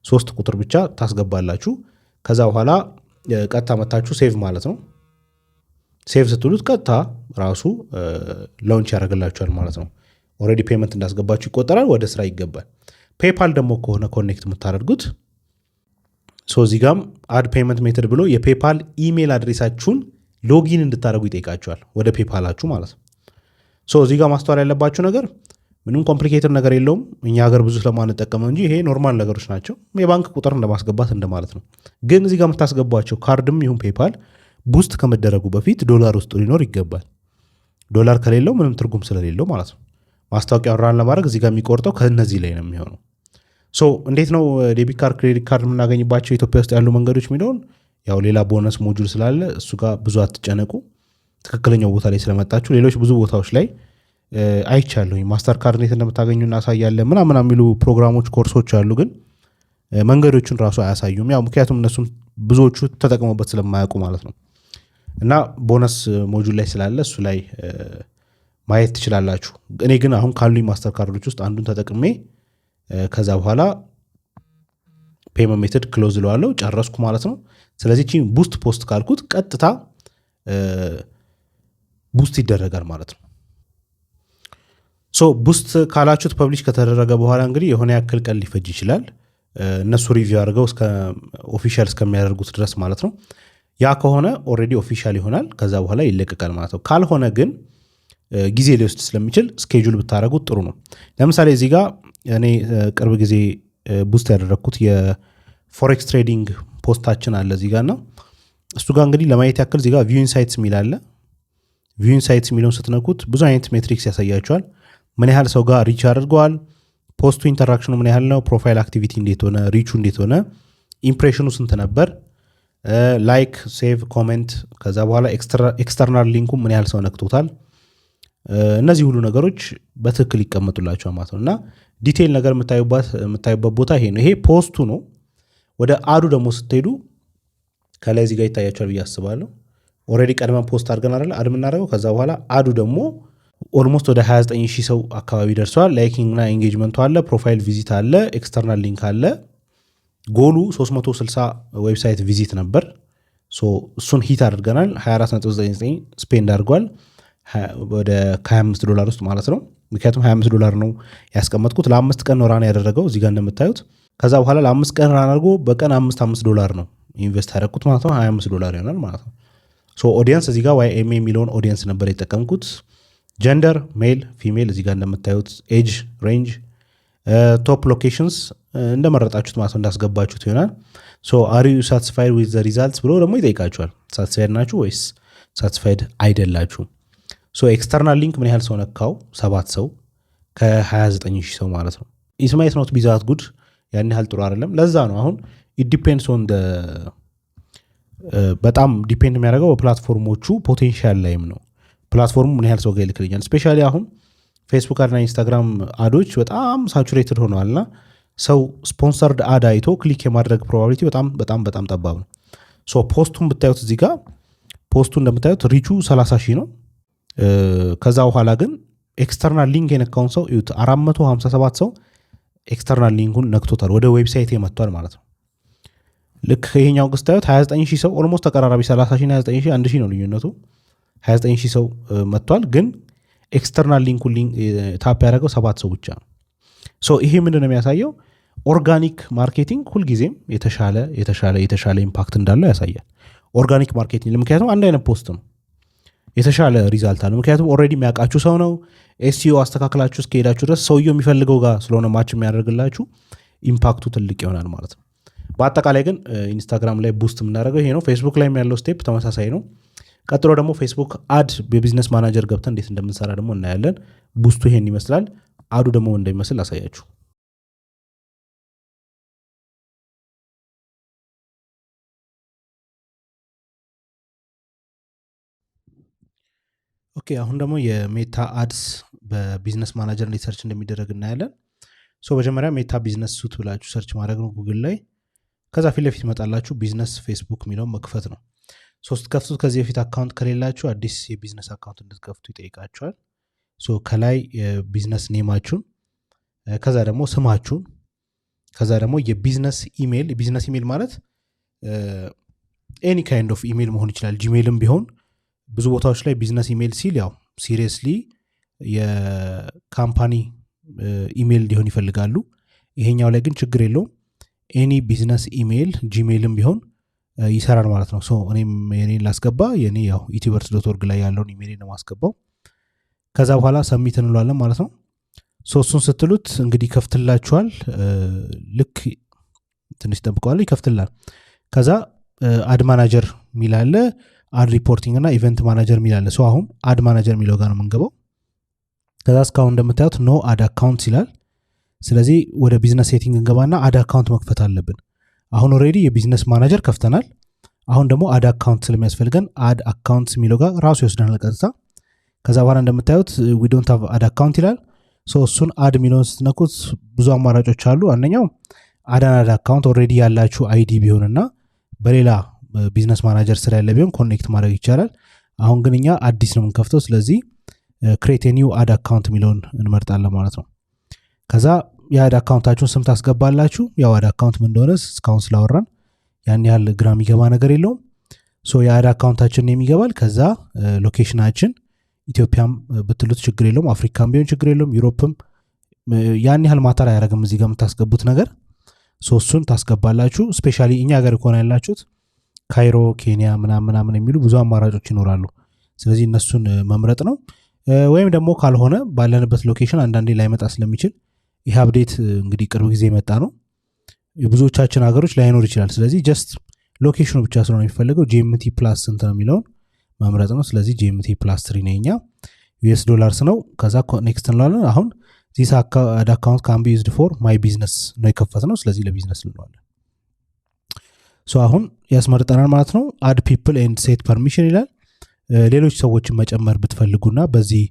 3 ቁጥር ብቻ ታስገባላችሁ። ከዛ በኋላ ቀጥታ መታችሁ ሴቭ ማለት ነው። ሴቭ ስትሉት ቀጥታ ራሱ ላውንች ያደርግላችኋል ማለት ነው። ኦልሬዲ ፔመንት እንዳስገባችሁ ይቆጠራል፣ ወደ ስራ ይገባል። ፔፓል ደግሞ ከሆነ ኮኔክት የምታደርጉት እዚህ ጋም አድ ፔመንት ሜተድ ብሎ የፔፓል ኢሜል አድሬሳችሁን ሎጊን እንድታደርጉ ይጠይቃችኋል፣ ወደ ፔፓላችሁ ማለት ነው። እዚህ ጋር ማስተዋል ያለባችሁ ነገር ምንም ኮምፕሊኬትድ ነገር የለውም። እኛ ሀገር ብዙ ስለማንጠቀመው እንጂ ይሄ ኖርማል ነገሮች ናቸው። የባንክ ቁጥር እንደማስገባት እንደማለት ነው። ግን እዚህ ጋር የምታስገቧቸው ካርድም ይሁን ፔፓል ቡስት ከመደረጉ በፊት ዶላር ውስጡ ሊኖር ይገባል። ዶላር ከሌለው ምንም ትርጉም ስለሌለው ማለት ነው። ማስታወቂያውን ራን ለማድረግ እዚህ ጋር የሚቆርጠው ከእነዚህ ላይ ነው የሚሆነው። እንዴት ነው ዴቢት ካርድ ክሬዲት ካርድ የምናገኝባቸው ኢትዮጵያ ውስጥ ያሉ መንገዶች የሚለውን ያው ሌላ ቦነስ ሞጁል ስላለ እሱ ጋር ብዙ አትጨነቁ። ትክክለኛው ቦታ ላይ ስለመጣችሁ ሌሎች ብዙ ቦታዎች ላይ አይቻለሁ። ማስተር ካርድ እንዴት እንደምታገኙ እናሳያለን ምናምን የሚሉ ፕሮግራሞች፣ ኮርሶች አሉ። ግን መንገዶቹን ራሱ አያሳዩም። ያው ምክንያቱም እነሱም ብዙዎቹ ተጠቅመውበት ስለማያውቁ ማለት ነው። እና ቦነስ ሞጁል ላይ ስላለ እሱ ላይ ማየት ትችላላችሁ። እኔ ግን አሁን ካሉኝ ማስተር ካርዶች ውስጥ አንዱን ተጠቅሜ ከዛ በኋላ ፔመንት ሜተድ ክሎዝ ለዋለው ጨረስኩ ማለት ነው። ስለዚህ ቡስት ፖስት ካልኩት ቀጥታ ቡስት ይደረጋል ማለት ነው። ቡስት ካላችሁት ፐብሊሽ ከተደረገ በኋላ እንግዲህ የሆነ ያክል ቀን ሊፈጅ ይችላል እነሱ ሪቪው አድርገው ኦፊሻል እስከሚያደርጉት ድረስ ማለት ነው። ያ ከሆነ ኦልሬዲ ኦፊሻል ይሆናል፣ ከዛ በኋላ ይለቀቃል ማለት ነው። ካልሆነ ግን ጊዜ ሊወስድ ስለሚችል ስኬጁል ብታደረጉት ጥሩ ነው። ለምሳሌ እዚህ ጋር እኔ ቅርብ ጊዜ ቡስት ያደረግኩት የፎሬክስ ትሬዲንግ ፖስታችን አለ እዚህ ጋር ነው። እሱ ጋር እንግዲህ ለማየት ያክል እዚህ ጋር ቪው ኢንሳይትስ የሚል አለ። ቪው ኢንሳይትስ የሚለውን ስትነኩት ብዙ አይነት ሜትሪክስ ያሳያቸዋል። ምን ያህል ሰው ጋር ሪች አድርገዋል፣ ፖስቱ ኢንተራክሽኑ ምን ያህል ነው፣ ፕሮፋይል አክቲቪቲ እንዴት ሆነ፣ ሪቹ እንዴት ሆነ፣ ኢምፕሬሽኑ ስንት ነበር፣ ላይክ፣ ሴቭ፣ ኮሜንት፣ ከዛ በኋላ ኤክስተርናል ሊንኩ ምን ያህል ሰው ነክቶታል። እነዚህ ሁሉ ነገሮች በትክክል ይቀመጡላቸዋል ማለት ነው። እና ዲቴይል ነገር የምታዩበት ቦታ ይሄ ነው። ይሄ ፖስቱ ነው። ወደ አዱ ደግሞ ስትሄዱ ከላይ እዚህ ጋር ይታያቸዋል ብዬ አስባለሁ። ኦልሬዲ ቀድመን ፖስት አድርገን አይደል አድ የምናደርገው። ከዛ በኋላ አዱ ደግሞ ኦልሞስት ወደ 29,000 ሰው አካባቢ ደርሰዋል። ላይኪንግ እና ኤንጌጅመንቱ አለ፣ ፕሮፋይል ቪዚት አለ፣ ኤክስተርናል ሊንክ አለ። ጎሉ 360 ዌብሳይት ቪዚት ነበር። እሱን ሂት አድርገናል። 24.99 ስፔንድ አድርጓል ወደ $25 ውስጥ ማለት ነው። ምክንያቱም $25 ነው ያስቀመጥኩት። ለ5 ቀን ነው ራን ያደረገው እዚህ ጋር እንደምታዩት። ከዛ በኋላ ለ5 ቀን ራን አድርጎ በቀን $5 ነው ኢንቨስት ያደረግኩት ማለት ነው። $25 ይሆናል ማለት ነው። ኦዲየንስ እዚህ ጋር YMA የሚለውን ኦዲየንስ ነበር የተጠቀምኩት። ጀንደር ሜል ፊሜል እዚህ ጋር እንደምታዩት፣ ኤጅ ሬንጅ፣ ቶፕ ሎኬሽንስ እንደመረጣችሁት ማለት እንዳስገባችሁት ይሆናል። አር ዩ ሳቲስፋይድ ዊዝ ዘ ሪዛልትስ ብሎ ደግሞ ይጠይቃችኋል። ሳቲስፋይድ ናችሁ ወይስ ሳቲስፋይድ አይደላችሁም? ኤክስተርናል ሊንክ ምን ያህል ሰው ነካው? 7 ሰው ከ29,000 ሰው ማለት ነው። ኢስማይት ኖት ቢዛት ጉድ ያን ያህል ጥሩ አይደለም። ለዛ ነው አሁን ኢዲፔንድስ ኦን በጣም ዲፔንድ የሚያደርገው በፕላትፎርሞቹ ፖቴንሻል ላይም ነው። ፕላትፎርሙ ምን ያህል ሰው ጋር ይልክልኛል። ስፔሻሊ አሁን ፌስቡክ እና ኢንስታግራም አዶች በጣም ሳቹሬትድ ሆነዋልና ሰው ስፖንሰርድ አድ አይቶ ክሊክ የማድረግ ፕሮባቢሊቲ በጣም በጣም በጣም ጠባብ ነው። ፖስቱን ብታዩት እዚህ ጋር ፖስቱ እንደምታዩት ሪቹ 30,000 ነው። ከዛ በኋላ ግን ኤክስተርናል ሊንክ የነካውን ሰው 457 ሰው ኤክስተርናል ሊንኩን ነክቶታል፣ ወደ ዌብሳይት መጥቷል ማለት ነው። ልክ ይሄኛው ግስታዩት 29,000 ሰው ኦልሞስት ተቀራራቢ 30,000 እና 29,000 1,000 ነው ልዩነቱ። 29,000 ሰው መጥቷል፣ ግን ኤክስተርናል ሊንኩን ታፕ ያደረገው 7 ሰው ብቻ ነው። ይሄ ምንድን ነው የሚያሳየው? ኦርጋኒክ ማርኬቲንግ ሁልጊዜም የተሻለ ኢምፓክት እንዳለው ያሳያል። ኦርጋኒክ ማርኬቲንግ ምክንያቱም አንድ አይነት ፖስት ነው፣ የተሻለ ሪዛልት አለ። ምክንያቱም ኦልሬዲ የሚያውቃችሁ ሰው ነው። ኤስኢኦ አስተካክላችሁ እስከሄዳችሁ ድረስ ሰውየው የሚፈልገው ጋር ስለሆነ ማች የሚያደርግላችሁ ኢምፓክቱ ትልቅ ይሆናል ማለት ነው። በአጠቃላይ ግን ኢንስታግራም ላይ ቡስት የምናደርገው ይሄ ነው። ፌስቡክ ላይ ያለው ስቴፕ ተመሳሳይ ነው። ቀጥሎ ደግሞ ፌስቡክ አድ በቢዝነስ ማናጀር ገብተን እንዴት እንደምንሰራ ደግሞ እናያለን። ቡስቱ ይሄን ይመስላል። አዱ ደግሞ እንደሚመስል አሳያችሁ። ኦኬ አሁን ደግሞ የሜታ አድስ በቢዝነስ ማናጀር እንዴት ሰርች እንደሚደረግ እናያለን። መጀመሪያ ሜታ ቢዝነስ ሱት ብላችሁ ሰርች ማድረግ ነው ጉግል ላይ። ከዛ ፊት ለፊት ይመጣላችሁ ቢዝነስ ፌስቡክ የሚለውን መክፈት ነው። ስትከፍቱት ከዚህ በፊት አካውንት ከሌላችሁ አዲስ የቢዝነስ አካውንት እንድትከፍቱ ይጠይቃችኋል። ከላይ የቢዝነስ ኔማችሁን፣ ከዛ ደግሞ ስማችሁን፣ ከዛ ደግሞ የቢዝነስ ኢሜል። የቢዝነስ ኢሜል ማለት ኤኒ ካይንድ ኦፍ ኢሜል መሆን ይችላል። ጂሜልም ቢሆን ብዙ ቦታዎች ላይ ቢዝነስ ኢሜል ሲል ያው ሲሪየስሊ የካምፓኒ ኢሜል እንዲሆን ይፈልጋሉ። ይሄኛው ላይ ግን ችግር የለውም። ኤኒ ቢዝነስ ኢሜል ጂሜልም ቢሆን ይሰራል ማለት ነው። እኔም የኔን ላስገባ። የኔ ያው ኢትዮቨርስ.org ላይ ያለውን ኢሜል ነው ማስገባው። ከዛ በኋላ ሰሚት እንለዋለን ማለት ነው። እሱን ስትሉት እንግዲህ ይከፍትላችኋል። ልክ ትንሽ ጠብቀዋል፣ ይከፍትላል። ከዛ አድ ማናጀር የሚል አለ። አድ ሪፖርቲንግ እና ኢቨንት ማናጀር የሚል አለ። አሁን አድ ማናጀር የሚለው ጋር ነው የምንገባው። ከዛ እስካሁን እንደምታዩት ኖ አድ አካውንት ይላል። ስለዚህ ወደ ቢዝነስ ሴቲንግ እንገባና አድ አካውንት መክፈት አለብን። አሁን ኦልሬዲ የቢዝነስ ማናጀር ከፍተናል። አሁን ደግሞ አድ አካውንት ስለሚያስፈልገን አድ አካውንት የሚለው ጋር ራሱ ይወስደናል ቀጥታ። ከዛ በኋላ እንደምታዩት ዊ ዶንት ሃቭ አድ አካውንት ይላል። እሱን አድ የሚለውን ስትነኩት ብዙ አማራጮች አሉ። አንደኛው አድ አካውንት ኦልሬዲ ያላችሁ አይዲ ቢሆንና በሌላ ቢዝነስ ማናጀር ስራ ያለ ቢሆን ኮኔክት ማድረግ ይቻላል። አሁን ግን እኛ አዲስ ነው የምንከፍተው። ስለዚህ ክሬት ኒው አድ አካውንት የሚለውን እንመርጣለን ማለት ነው። ከዛ የአድ አካውንታችሁን ስም ታስገባላችሁ። ያው አድ አካውንት ምን እንደሆነ እስካሁን ስላወራን ያን ያህል ግራ የሚገባ ነገር የለውም። የአድ አካውንታችን የሚገባል። ከዛ ሎኬሽናችን ኢትዮጵያም ብትሉት ችግር የለውም፣ አፍሪካም ቢሆን ችግር የለውም፣ ዩሮፕም ያን ያህል ማተር አያደርግም እዚህ ጋር የምታስገቡት ነገር። እሱን ታስገባላችሁ። ስፔሻሊ እኛ ሀገር ከሆነ ያላችሁት ካይሮ፣ ኬንያ ምናምን የሚሉ ብዙ አማራጮች ይኖራሉ። ስለዚህ እነሱን መምረጥ ነው። ወይም ደግሞ ካልሆነ ባለንበት ሎኬሽን አንዳንዴ ላይመጣ ስለሚችል ይህ አፕዴት እንግዲህ ቅርብ ጊዜ የመጣ ነው። የብዙዎቻችን ሀገሮች ላይኖር ይችላል። ስለዚህ ጀስት ሎኬሽኑ ብቻ ስለሆነ የሚፈልገው ጂኤምቲ ፕላስ ስንት ነው የሚለውን መምረጥ ነው። ስለዚህ ጂኤምቲ ፕላስ 3 ነው የኛ ዩኤስ ዶላርስ ነው። ከዛ ኔክስት እንለዋለን። አሁን ዚስ አድ አካውንት ካን ቢ ዩዝድ ፎር ማይ ቢዝነስ ነው የከፈት ነው። ስለዚህ ለቢዝነስ እንለዋለን። አሁን ያስመርጠናል ማለት ነው። አድ ፒፕል ኤንድ ሴት ፐርሚሽን ይላል። ሌሎች ሰዎችን መጨመር ብትፈልጉና በዚህ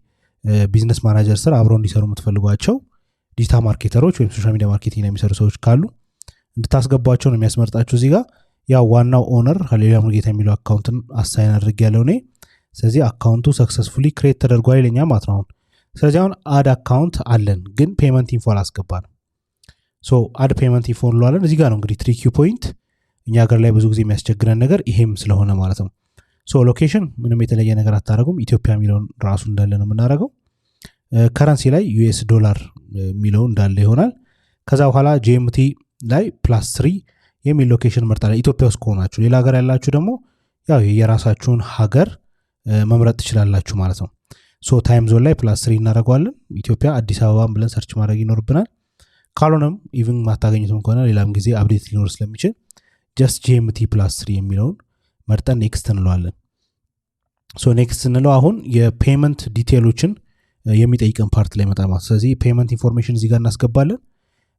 ቢዝነስ ማናጀር ስር አብረው እንዲሰሩ የምትፈልጓቸው ዲጂታል ማርኬተሮች ወይም ሶሻል ሚዲያ ማርኬቲንግ ላይ የሚሰሩ ሰዎች ካሉ እንድታስገቧቸው ነው የሚያስመርጣችሁ። እዚህ ጋር ያው ዋናው ኦነር ሀሌሉያ ሙሉጌታ የሚለው አካውንትን አሳይን አድርግ ያለው እኔ። ስለዚህ አካውንቱ ሰክሰስፉሊ ክሬት ተደርጓል ይለኛል ማለት ነው። ስለዚህ አሁን አድ አካውንት አለን፣ ግን ፔመንት ኢንፎ አላስገባንም። አድ ፔመንት ኢንፎ እንለዋለን። እዚህ ጋር ነው እንግዲህ ትሪኪ ፖይንት። እኛ ሀገር ላይ ብዙ ጊዜ የሚያስቸግረን ነገር ይሄም ስለሆነ ማለት ነው። ሎኬሽን ምንም የተለየ ነገር አታደረጉም። ኢትዮጵያ የሚለውን ራሱ እንዳለ ነው የምናደረገው። ከረንሲ ላይ ዩኤስ ዶላር የሚለው እንዳለ ይሆናል። ከዛ በኋላ ጂኤምቲ ላይ ፕላስ 3 የሚል ሎኬሽን መርጣለ ኢትዮጵያ ውስጥ ከሆናችሁ። ሌላ ሀገር ያላችሁ ደግሞ ያው የራሳችሁን ሀገር መምረጥ ትችላላችሁ ማለት ነው። ታይም ዞን ላይ ፕላስ 3 እናደረገዋለን። ኢትዮጵያ አዲስ አበባን ብለን ሰርች ማድረግ ይኖርብናል። ካልሆነም ኢቭን ማታገኙትም ከሆነ ሌላም ጊዜ አፕዴት ሊኖር ስለሚችል ጀስት ጂኤምቲ ፕላስ 3 የሚለውን መርጠን ኔክስት እንለዋለን። ኔክስት እንለው አሁን የፔመንት ዲቴሎችን የሚጠይቀን ፓርት ላይ መጣ ማለት። ስለዚህ ፔመንት ኢንፎርሜሽን እዚህ ጋር እናስገባለን።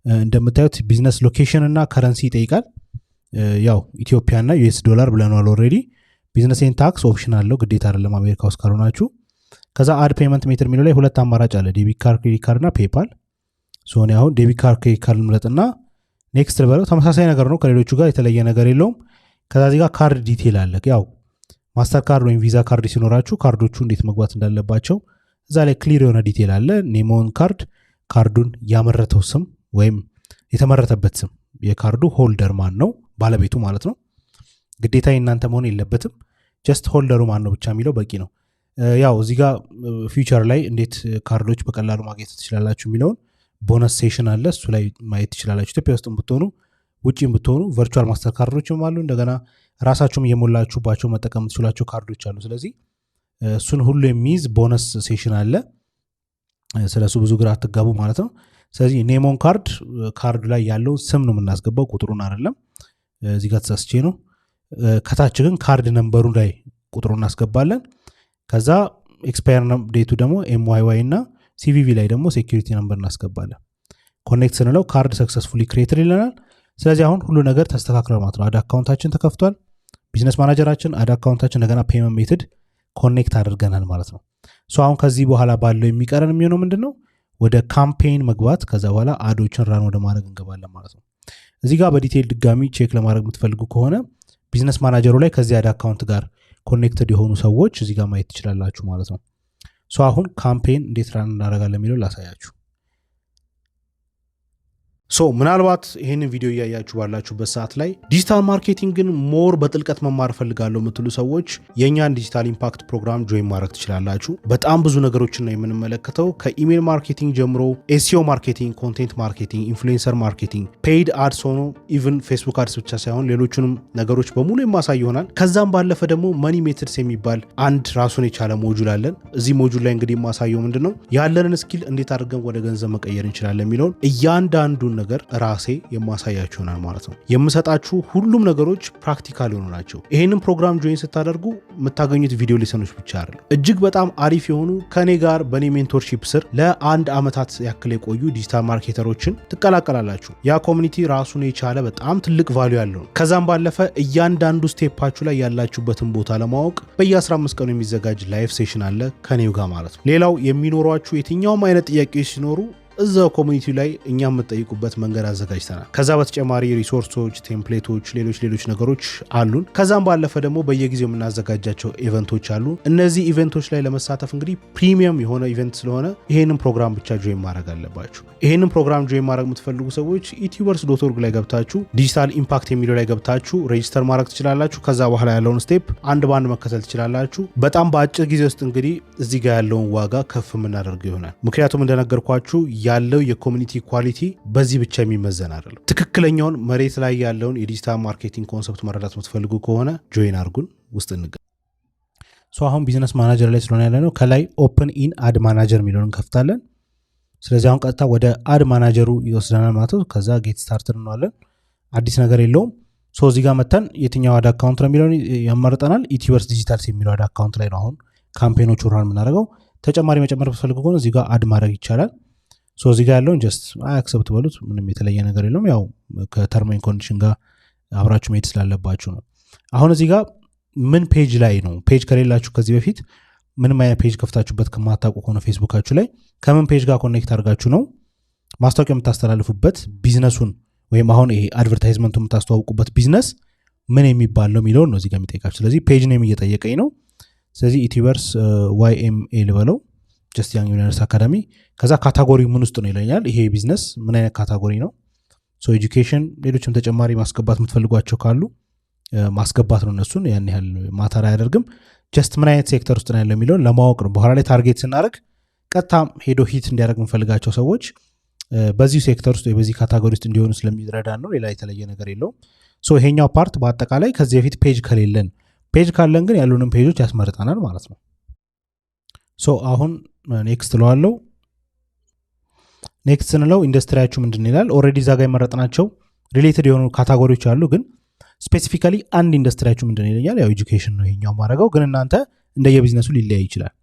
እንደምታዩት ቢዝነስ ሎኬሽን እና ከረንሲ ይጠይቃል። ያው ኢትዮጵያ እና ዩኤስ ዶላር ብለናል ኦልሬዲ። ቢዝነስ ኤንድ ታክስ ኦፕሽን አለው፣ ግዴታ አይደለም አሜሪካ ውስጥ ካልሆናችሁ። ከዛ አድ ፔመንት ሜተድ የሚለው ላይ ሁለት አማራጭ አለ፣ ዴቢት ካርድ፣ ክሬዲት ካርድ እና ፔፓል። እኔ አሁን ዴቢት ካርድ ክሬዲት ካርድ ምረጥና ኔክስት ልበለው። ተመሳሳይ ነገር ነው፣ ከሌሎቹ ጋር የተለየ ነገር የለውም። ከዛ እዚህ ጋር ካርድ ዲቴል አለ። ያው ማስተር ካርድ ወይም ቪዛ ካርድ ሲኖራችሁ ካርዶቹ እንዴት መግባት እንዳለባቸው እዛ ላይ ክሊር የሆነ ዲቴል አለ። ኔሞን ካርድ ካርዱን ያመረተው ስም ወይም የተመረተበት ስም፣ የካርዱ ሆልደር ማን ነው ባለቤቱ ማለት ነው። ግዴታ እናንተ መሆን የለበትም። ጀስት ሆልደሩ ማን ነው ብቻ የሚለው በቂ ነው። ያው እዚህ ጋር ፊውቸር ላይ እንዴት ካርዶች በቀላሉ ማግኘት ትችላላችሁ የሚለውን ቦነስ ሴሽን አለ፣ እሱ ላይ ማየት ትችላላችሁ። ኢትዮጵያ ውስጥ ብትሆኑ ውጪም ብትሆኑ ቨርቹዋል ማስተር ካርዶችም አሉ። እንደገና ራሳችሁም እየሞላችሁባቸው መጠቀም የምትችላቸው ካርዶች አሉ። ስለዚህ እሱን ሁሉ የሚይዝ ቦነስ ሴሽን አለ። ስለሱ ብዙ ግራ አትጋቡ ማለት ነው። ስለዚህ ኔሞን ካርድ ላይ ያለው ስም ነው የምናስገባው፣ ቁጥሩን አይደለም። እዚህ ጋር ተሳስቼ ነው። ከታች ግን ካርድ ነምበሩ ላይ ቁጥሩን እናስገባለን። ከዛ ኤክስፓየር ዴቱ ደግሞ ኤምዋይዋይ እና ሲቪቪ ላይ ደግሞ ሴኩሪቲ ነምበር እናስገባለን። ኮኔክት ስንለው ካርድ ሰክሰስፉሊ ክሬትድ ይለናል። ስለዚህ አሁን ሁሉ ነገር ተስተካክሏል ማለት ነው። አድ አካውንታችን ተከፍቷል። ቢዝነስ ማናጀራችን አድ አካውንታችን እንደገና ፔመንት ሜትድ ኮኔክት አድርገናል ማለት ነው። አሁን ከዚህ በኋላ ባለው የሚቀረን የሚሆነው ምንድን ነው? ወደ ካምፔይን መግባት፣ ከዛ በኋላ አዶችን ራን ወደ ማድረግ እንገባለን ማለት ነው። እዚህ ጋር በዲቴይል ድጋሚ ቼክ ለማድረግ የምትፈልጉ ከሆነ ቢዝነስ ማናጀሩ ላይ ከዚህ አድ አካውንት ጋር ኮኔክትድ የሆኑ ሰዎች እዚህ ጋር ማየት ትችላላችሁ ማለት ነው። አሁን ካምፔይን እንዴት ራን እናደርጋለን የሚለው ላሳያችሁ። ምናልባት ይህንን ቪዲዮ እያያችሁ ባላችሁበት ሰዓት ላይ ዲጂታል ማርኬቲንግን ሞር በጥልቀት መማር ፈልጋለሁ የምትሉ ሰዎች የእኛን ዲጂታል ኢምፓክት ፕሮግራም ጆይን ማድረግ ትችላላችሁ። በጣም ብዙ ነገሮችን ነው የምንመለከተው፣ ከኢሜል ማርኬቲንግ ጀምሮ ኤስኢኦ ማርኬቲንግ፣ ኮንቴንት ማርኬቲንግ፣ ኢንፍሉዌንሰር ማርኬቲንግ፣ ፔይድ አድስ ሆኖ ኢቭን ፌስቡክ አድስ ብቻ ሳይሆን ሌሎቹንም ነገሮች በሙሉ የማሳይ ይሆናል። ከዛም ባለፈ ደግሞ መኒ ሜትድስ የሚባል አንድ ራሱን የቻለ ሞጁል አለን። እዚህ ሞጁል ላይ እንግዲህ የማሳየው ምንድን ነው ያለንን ስኪል እንዴት አድርገን ወደ ገንዘብ መቀየር እንችላለን የሚለውን እያንዳንዱን ነገር ራሴ የማሳያችሁ ይሆናል ማለት ነው። የምሰጣችሁ ሁሉም ነገሮች ፕራክቲካል የሆኑ ናቸው። ይሄንን ፕሮግራም ጆይን ስታደርጉ የምታገኙት ቪዲዮ ሌሰኖች ብቻ አይደለም። እጅግ በጣም አሪፍ የሆኑ ከኔ ጋር በኔ ሜንቶርሺፕ ስር ለ1 ዓመታት ያክል የቆዩ ዲጂታል ማርኬተሮችን ትቀላቀላላችሁ። ያ ኮሚኒቲ ራሱን የቻለ በጣም ትልቅ ቫልዩ ያለው ነው። ከዛም ባለፈ እያንዳንዱ ስቴፓችሁ ላይ ያላችሁበትን ቦታ ለማወቅ በየ15 ቀኑ የሚዘጋጅ ላይቭ ሴሽን አለ ከኔው ጋር ማለት ነው። ሌላው የሚኖሯችሁ የትኛውም አይነት ጥያቄዎች ሲኖሩ እዛው ኮሚኒቲ ላይ እኛ የምትጠይቁበት መንገድ አዘጋጅተናል። ከዛ በተጨማሪ ሪሶርሶች፣ ቴምፕሌቶች፣ ሌሎች ነገሮች አሉን። ከዛም ባለፈ ደግሞ በየጊዜው የምናዘጋጃቸው ኢቨንቶች አሉ። እነዚህ ኢቨንቶች ላይ ለመሳተፍ እንግዲህ ፕሪሚየም የሆነ ኢቨንት ስለሆነ ይሄንን ፕሮግራም ብቻ ጆይን ማድረግ አለባችሁ። ይሄንን ፕሮግራም ጆይን ማድረግ የምትፈልጉ ሰዎች ዩቲዩበርስ.org ላይ ገብታችሁ ዲጂታል ኢምፓክት የሚለው ላይ ገብታችሁ ሬጂስተር ማድረግ ትችላላችሁ። ከዛ በኋላ ያለውን ስቴፕ አንድ ባንድ መከተል ትችላላችሁ። በጣም በአጭር ጊዜ ውስጥ እንግዲህ እዚህ ጋር ያለውን ዋጋ ከፍ የምናደርገው ይሆናል። ምክንያቱም እንደነገርኳችሁ ያለው የኮሚኒቲ ኳሊቲ በዚህ ብቻ የሚመዘን አይደለም። ትክክለኛውን መሬት ላይ ያለውን የዲጂታል ማርኬቲንግ ኮንሰፕት መረዳት የምትፈልጉ ከሆነ ጆይን አድርጉን። ውስጥ እንገ አሁን ቢዝነስ ማናጀር ላይ ስለሆነ ያለ ነው። ከላይ ኦፕን ኢን አድ ማናጀር የሚለውን እንከፍታለን። ስለዚህ አሁን ቀጥታ ወደ አድ ማናጀሩ ይወስደናል ማለት ነው። ከዛ ጌት ስታርትድ እንለዋለን። አዲስ ነገር የለውም። እዚህ ጋር መተን የትኛው አድ አካውንት ነው የሚለውን ያመርጠናል። ኢትዮቨርስ ዲጂታልስ የሚለው አድ አካውንት ላይ ነው አሁን ካምፔኖቹ ራን የምናደርገው። ተጨማሪ መጨመር ብትፈልጉ ከሆነ እዚህ ጋር አድ ማድረግ ይቻላል። እዚህ ጋር ያለውን ጀስት አክሰፕት በሉት። ምንም የተለየ ነገር የለውም። ያው ከተርም ኤንድ ኮንዲሽን ጋር አብራችሁ መሄድ ስላለባችሁ ነው። አሁን እዚህ ጋር ምን ፔጅ ላይ ነው? ፔጅ ከሌላችሁ ከዚህ በፊት ምንም አይነት ፔጅ ከፍታችሁበት ከማታውቁ ከሆነ ፌስቡካችሁ ላይ ከምን ፔጅ ጋር ኮኔክት አድርጋችሁ ነው ማስታወቂያ የምታስተላልፉበት ቢዝነሱን ወይም አሁን ይሄ አድቨርታይዝመንቱ የምታስተዋውቁበት ቢዝነስ ምን የሚባል ነው የሚለውን ነው እዚህ ጋር የሚጠይቃችሁ። ስለዚህ ፔጅ ኔም እየጠየቀኝ ነው። ስለዚህ ዩቲዩበርስ YMA ልበለው ጀስት ያንግ ሚሊዮነርስ አካዳሚ። ከዛ ካታጎሪ ምን ውስጥ ነው ይለኛል። ይሄ ቢዝነስ ምን አይነት ካታጎሪ ነው? ኤጁኬሽን፣ ሌሎችም ተጨማሪ ማስገባት የምትፈልጓቸው ካሉ ማስገባት ነው። እነሱን ያን ያህል ማተር አያደርግም። ጀስት ምን አይነት ሴክተር ውስጥ ነው ያለው የሚለውን ለማወቅ ነው። በኋላ ላይ ታርጌት ስናደርግ ቀጥታ ሄዶ ሂት እንዲያደርግ የምንፈልጋቸው ሰዎች በዚሁ ሴክተር ውስጥ ወይ በዚህ ካታጎሪ ውስጥ እንዲሆኑ ስለሚረዳን ነው። ሌላ የተለየ ነገር የለውም። ይሄኛው ፓርት በአጠቃላይ ከዚህ በፊት ፔጅ ከሌለን፣ ፔጅ ካለን ግን ያሉንም ፔጆች ያስመርጠናል ማለት ነው። አሁን ኔክስት ለዋለው። ኔክስት ስንለው ኢንዱስትሪያችሁ ምንድን ይላል። ኦልሬዲ እዛ ጋር የመረጥናቸው ሪሌትድ የሆኑ ካታጎሪዎች አሉ። ግን ስፔሲፊካሊ አንድ ኢንዱስትሪያችሁ ምንድን ይለኛል። ያው ኤጁኬሽን ነው ይሄኛው ማድረገው፣ ግን እናንተ እንደየቢዝነሱ ሊለያይ ይችላል።